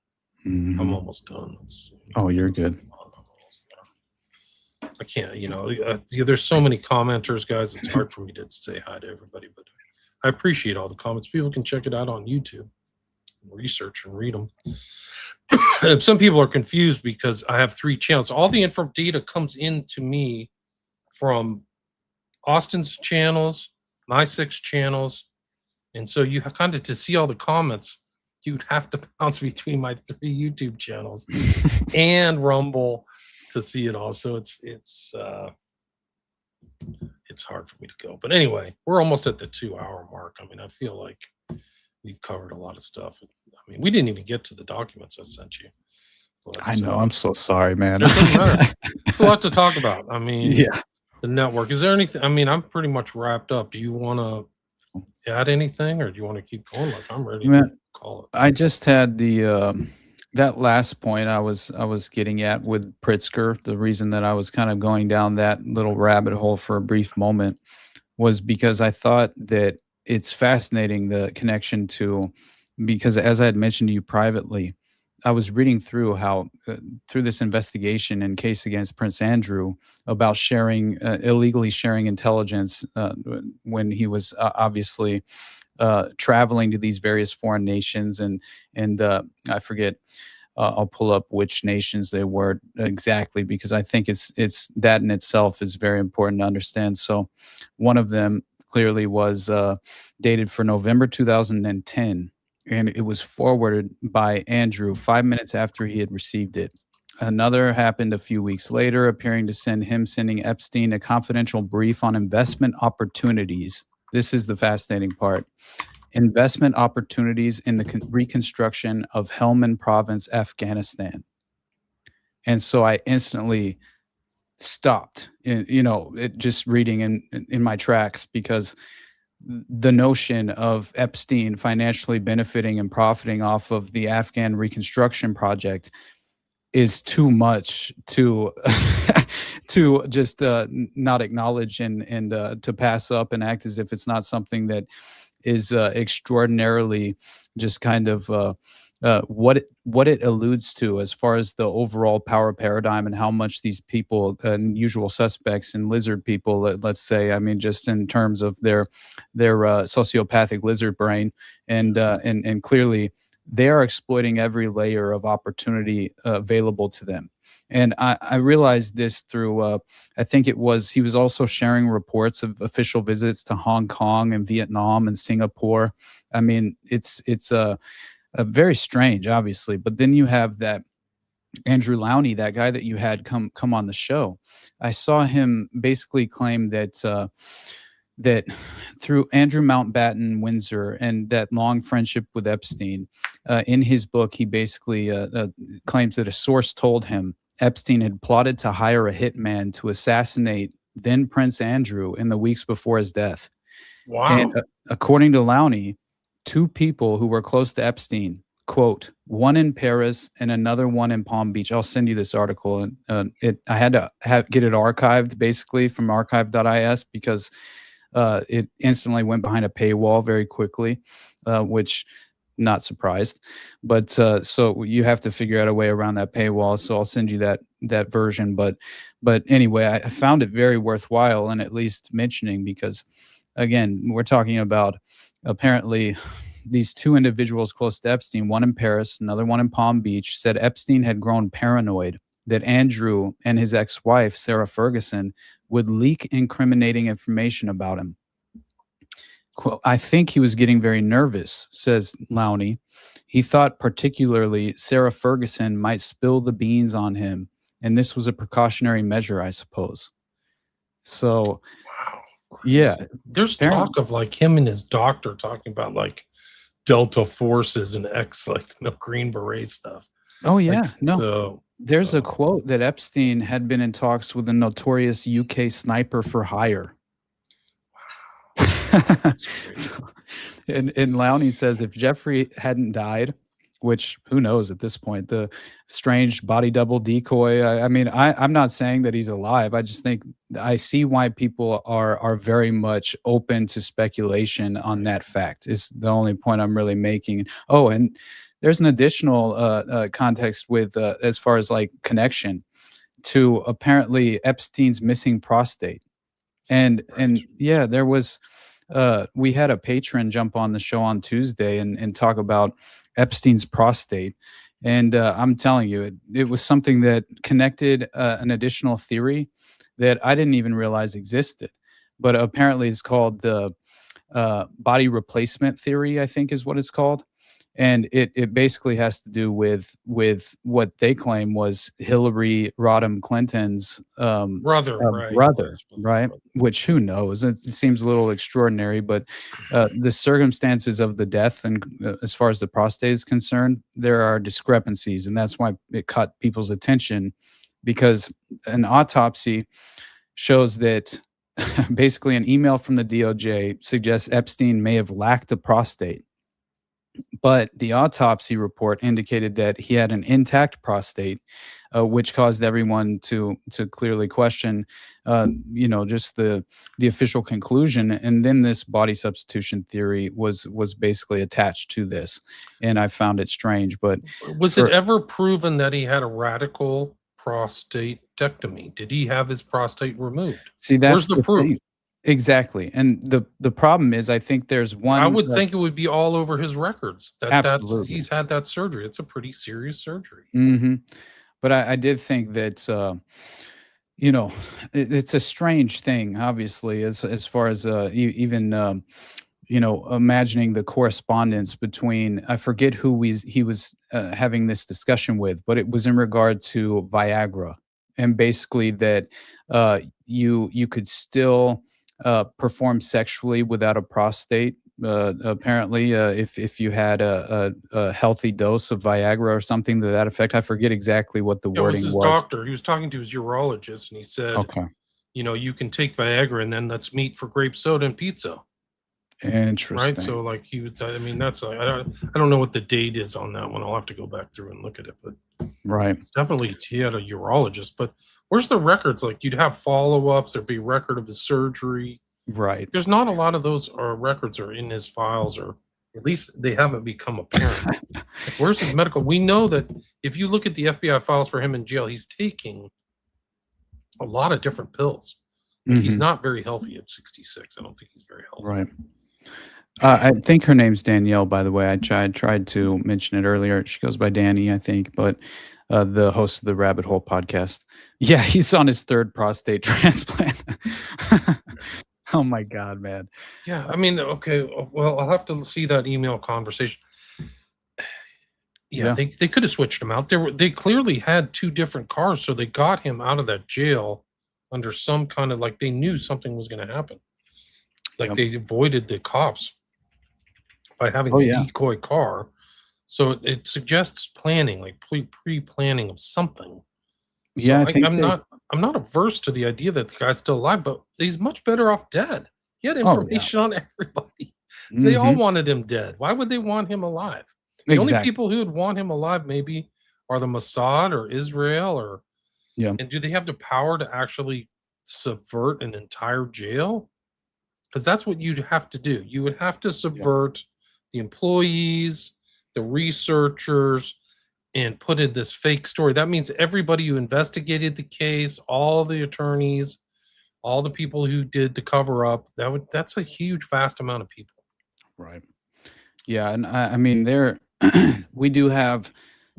Mm-hmm. I'm almost done. Let's see. Oh, you're good. I can't, there's so many commenters, guys. It's hard for me to say hi to everybody, but I appreciate all the comments. People can check it out on YouTube, research and read them. Some people are confused because I have 3 channels. All the info data comes into me from Austin's channels, my 6 channels. And so you kind of, to see all the comments, you'd have to bounce between my 3 YouTube channels and Rumble to see it all. So it's hard for me to go. But anyway, we're almost at the 2-hour mark. I mean, I feel like we've covered a lot of stuff. I mean, we didn't even get to the documents I sent you. But, I know. I'm so sorry, man. It doesn't matter. There's a lot to talk about. I mean, yeah. The network. Is there anything? I mean, I'm pretty much wrapped up. Do you want to add anything, or do you want to keep going? Like I'm ready to call it. I just had the that last point I was getting at with Pritzker. The reason that I was kind of going down that little rabbit hole for a brief moment was because I thought that it's fascinating, the connection to, because as I had mentioned to you privately, I was reading through how through this investigation and case against Prince Andrew about sharing illegally sharing intelligence when he was obviously traveling to these various foreign nations, and I forget. I'll pull up which nations they were exactly, because I think it's that in itself is very important to understand. So one of them clearly was dated for November 2010, and it was forwarded by Andrew 5 minutes after he had received it. Another happened a few weeks later, appearing to sending Epstein a confidential brief on investment opportunities. This is the fascinating part. Investment opportunities in the reconstruction of Helmand Province, Afghanistan. And so I instantly stopped, just reading in my tracks, because the notion of Epstein financially benefiting and profiting off of the Afghan reconstruction project is too much to to just not acknowledge and to pass up and act as if it's not something that is extraordinarily just kind of what it alludes to as far as the overall power paradigm and how much these people and usual suspects and lizard people, let's say, I mean, just in terms of their sociopathic lizard brain, and clearly they are exploiting every layer of opportunity available to them. And I realized this through, I think he was also sharing reports of official visits to Hong Kong and Vietnam and Singapore. I mean, it's a very strange, obviously. But then you have that Andrew Lowney, that guy that you had come on the show. I saw him basically claim that that through Andrew Mountbatten Windsor and that long friendship with Epstein, in his book, he basically claims that a source told him Epstein had plotted to hire a hitman to assassinate then Prince Andrew in the weeks before his death. Wow. And according to Lowney, two people who were close to Epstein, quote, one in Paris and another one in Palm Beach. I'll send you this article. And I had to get it archived basically from archive.is because it instantly went behind a paywall very quickly, which not surprised. But so you have to figure out a way around that paywall. So I'll send you that version. But anyway, I found it very worthwhile and at least mentioning because, again, we're talking about apparently these two individuals close to Epstein, one in Paris, another one in Palm Beach, said Epstein had grown paranoid that Andrew and his ex-wife, Sarah Ferguson, would leak incriminating information about him. Quote, I think he was getting very nervous, says Lowney. He thought particularly Sarah Ferguson might spill the beans on him, and this was a precautionary measure, I suppose. So, Wow. Crazy. Yeah. There's talk of like him and his doctor talking about like Delta forces and Green Beret stuff. Oh, yeah. Like, There's a quote that Epstein had been in talks with a notorious UK sniper for hire. And Lowney says if Jeffrey hadn't died, which who knows at this point, the strange body double decoy. I mean, I'm not saying that he's alive. I just think I see why people are very much open to speculation on that fact is the only point I'm really making. Oh, and there's an additional context with as far as like connection to apparently Epstein's missing prostate. And yeah, there was we had a patron jump on the show on Tuesday and talk about Epstein's prostate. And I'm telling you, it was something that connected an additional theory that I didn't even realize existed. But apparently it's called the body replacement theory, I think is what it's called. And it basically has to do with what they claim was Hillary Rodham Clinton's brother, right? Which who knows? It seems a little extraordinary, but the circumstances of the death and as far as the prostate is concerned, there are discrepancies, and that's why it caught people's attention because an autopsy shows that basically an email from the DOJ suggests Epstein may have lacked a prostate. But the autopsy report indicated that he had an intact prostate, which caused everyone to clearly question, just the official conclusion. And then this body substitution theory was basically attached to this, and I found it strange. But was it ever proven that he had a radical prostatectomy? Did he have his prostate removed? See, that's where's the proof? Thing. Exactly. And the problem is, I think there's one. I would think it would be all over his records. Absolutely. He's had that surgery. It's a pretty serious surgery. Mm-hmm. But I did think that, it's a strange thing, obviously, as far as even, imagining the correspondence between, I forget who he was having this discussion with, but it was in regard to Viagra. And basically that you could still perform sexually without a prostate. Apparently, if you had a healthy dose of Viagra or something to that effect, I forget exactly what the wording was. It was his doctor. He was talking to his urologist, and he said, "Okay, you can take Viagra, and then let's meet for grape soda and pizza." Interesting. Right. So, like he would. I mean, that's. I don't know what the date is on that one. I'll have to go back through and look at it. But right, it's definitely he had a urologist. But where's the records? Like you'd have follow-ups. There'd be record of his surgery. Right. There's not a lot of those records are in his files, or at least they haven't become apparent. Where's his medical? We know that if you look at the FBI files for him in jail, he's taking a lot of different pills. But he's not very healthy at 66. I don't think he's very healthy. Right. I think her name's Danielle, by the way. I tried to mention it earlier. She goes by Danny, I think, but the host of the Rabbit Hole podcast. Yeah, he's on his third prostate transplant. Oh my God, man. Yeah, I mean, okay, well, I'll have to see that email conversation. Yeah, Yeah. they could have switched him out. They clearly had two different cars, so they got him out of that jail under some kind of, like, they knew something was going to happen. Like, Yep. they avoided the cops by having Oh, a yeah. decoy car. So it suggests planning, like pre-planning of something. So Yeah, I think I'm not averse to the idea that the guy's still alive, but he's much better off dead. He had Oh, yeah. information on everybody. They all Mhm. wanted him dead. Why would they want him alive? The only Exactly. people who would want him alive maybe are the Mossad or Israel, or Yeah. and do they have the power to actually subvert an entire jail? Because that's what you'd have to do. You would have to subvert the employees, the researchers, and put in this fake story. That means everybody who investigated the case, all the attorneys, all the people who did the cover up, that's a huge vast amount of people. Right. Yeah, and I mean we do have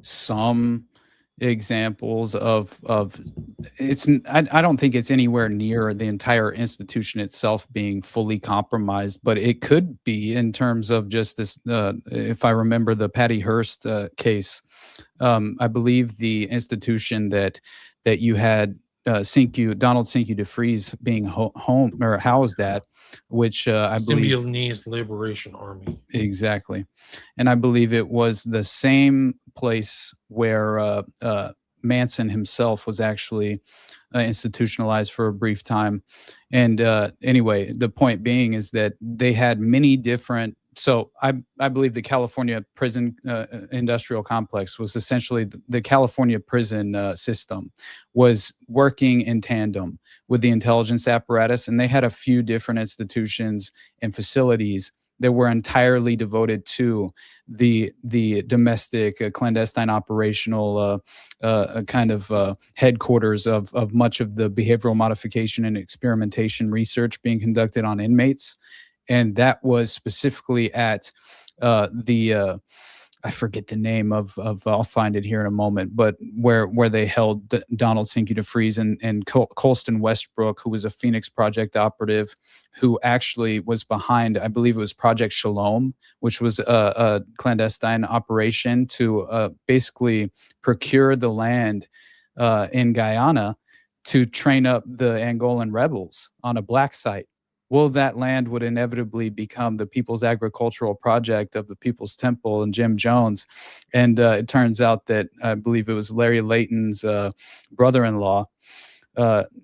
some examples of I don't think it's anywhere near the entire institution itself being fully compromised, but it could be in terms of just this. If I remember the Patty Hearst case, I believe the institution that you had Donald Cinque DeFries being home or housed at, which I believe Symbionese Liberation Army. exactly, and I believe it was the same place where Manson himself was actually institutionalized for a brief time. And anyway, the point being is that they had many different. So I believe the California prison industrial complex was essentially the California prison system was working in tandem with the intelligence apparatus, and they had a few different institutions and facilities that were entirely devoted to the domestic clandestine operational kind of headquarters of much of the behavioral modification and experimentation research being conducted on inmates. And that was specifically at I forget the name of I'll find it here in a moment, but where they held Donald Cinque DeFries and Colston Westbrook, who was a Phoenix Project operative, who actually was behind, I believe it was Project Shalom, which was a clandestine operation to basically procure the land in Guyana to train up the Angolan rebels on a black site. Well, that land would inevitably become the People's Agricultural Project of the People's Temple and Jim Jones. And it turns out that I believe it was Larry Layton's brother-in-law,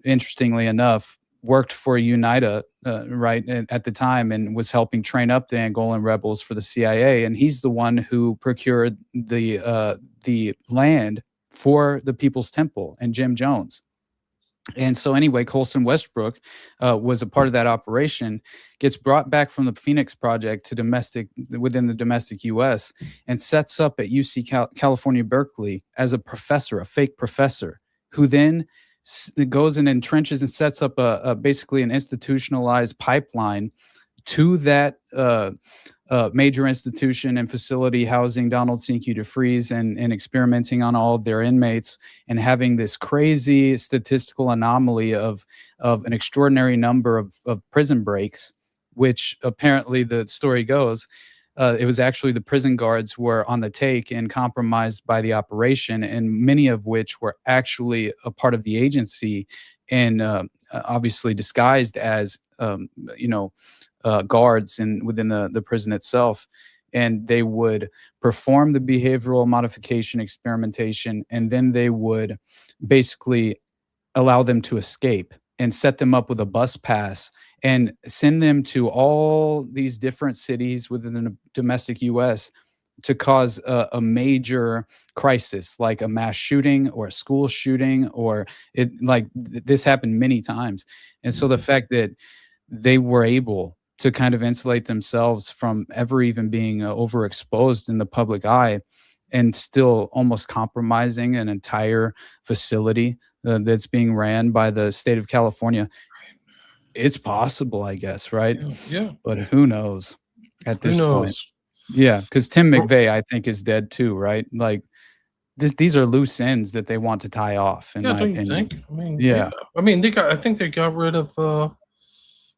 interestingly enough, worked for UNITA right at the time and was helping train up the Angolan rebels for the CIA. And he's the one who procured the land for the People's Temple and Jim Jones. And so anyway, Colston Westbrook was a part of that operation, gets brought back from the Phoenix Project to within the domestic U.S. and sets up at UC California, Berkeley as a professor, a fake professor, who then goes and entrenches and sets up basically an institutionalized pipeline to that major institution and facility housing Donald Cinque DeFries and experimenting on all of their inmates and having this crazy statistical anomaly of an extraordinary number of prison breaks, which apparently the story goes, it was actually the prison guards were on the take and compromised by the operation, and many of which were actually a part of the agency and obviously disguised as, guards within the prison itself. And they would perform the behavioral modification experimentation, and then they would basically allow them to escape and set them up with a bus pass and send them to all these different cities within the domestic U.S. to cause a major crisis, like a mass shooting or a school shooting, or this happened many times. And so the fact that they were able to kind of insulate themselves from ever even being overexposed in the public eye and still almost compromising an entire facility that's being ran by the state of California. It's possible, I guess, right? Yeah. But who knows? at Who this point. knows? Yeah, because Tim Well- McVeigh, I think, is dead too, right? Like these are loose ends that they want to tie off, in Yeah, my don't you opinion. think? I mean, Yeah. I mean, I think they got rid of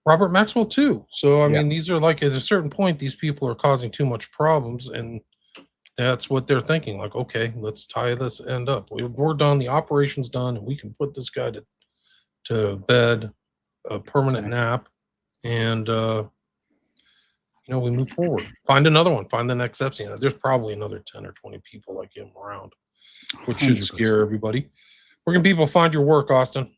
Robert Maxwell too. So I Yeah. mean, these are like at a certain point, these people are causing too much problems, and that's what they're thinking. Like, okay, let's tie this end up. We're done. The operation's done, and we can put this guy to bed, a permanent nap, and we move forward. Find another one. Find the next Epstein. There's probably another 10 or 20 people like him around, which should 100%. scare everybody. Where can people find your work, Austin?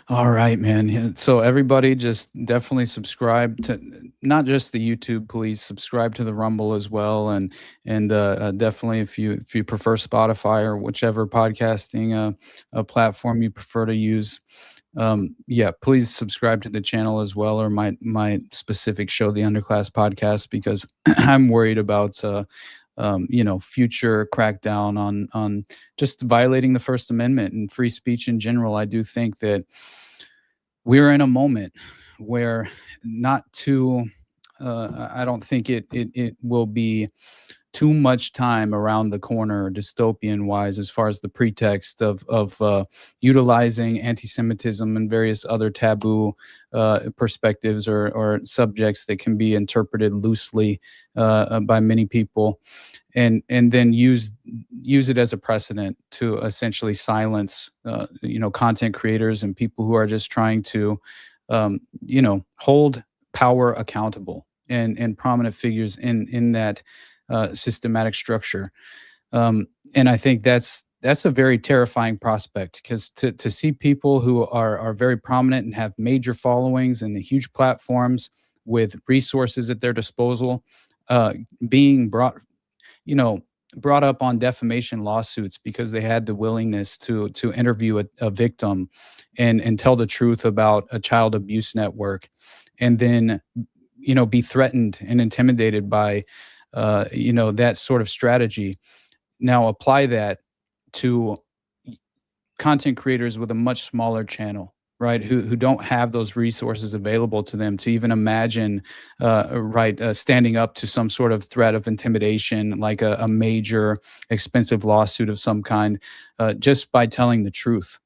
All right, man. Yeah, so everybody just definitely subscribe to not just the YouTube, please subscribe to the Rumble as well. And definitely if you prefer Spotify or whichever podcasting platform you prefer to use, please subscribe to the channel as well, or my specific show, the Underclass Podcast, because I'm worried about future crackdown on just violating the First Amendment and free speech in general. I do think that we're in a moment where I don't think it will be too much time around the corner dystopian wise, as far as the pretext of utilizing anti-Semitism and various other taboo perspectives or subjects that can be interpreted loosely by many people, and then use it as a precedent to essentially silence content creators and people who are just trying to hold power accountable and prominent figures in that systematic structure. And I think that's a very terrifying prospect, because to see people who are very prominent and have major followings and huge platforms with resources at their disposal being brought up on defamation lawsuits because they had the willingness to interview a victim and tell the truth about a child abuse network, and then be threatened and intimidated by that sort of strategy. Now apply that to content creators with a much smaller channel, right? Who don't have those resources available to them to even imagine, standing up to some sort of threat of intimidation, like a major expensive lawsuit of some kind, just by telling the truth.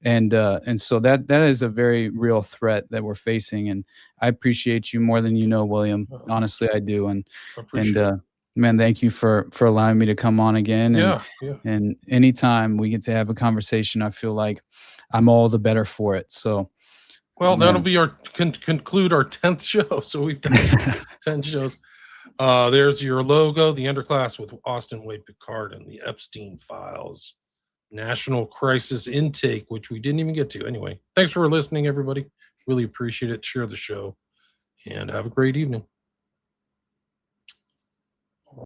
And so that is a very real threat that we're facing. And I appreciate you more than you know, William. Honestly, I do. And I appreciate it. Man, thank you for allowing me to come on again. And, Yeah. And anytime we get to have a conversation, I feel like I'm all the better for it. So, Well, that'll be our conclude our 10th show. So we've done 10 shows. There's your logo, the Underclass with Austin Wade Picard and the Epstein Files. National Crisis Intake, which we didn't even get to. Anyway, thanks for listening, everybody. Really appreciate it. Share the show and have a great evening.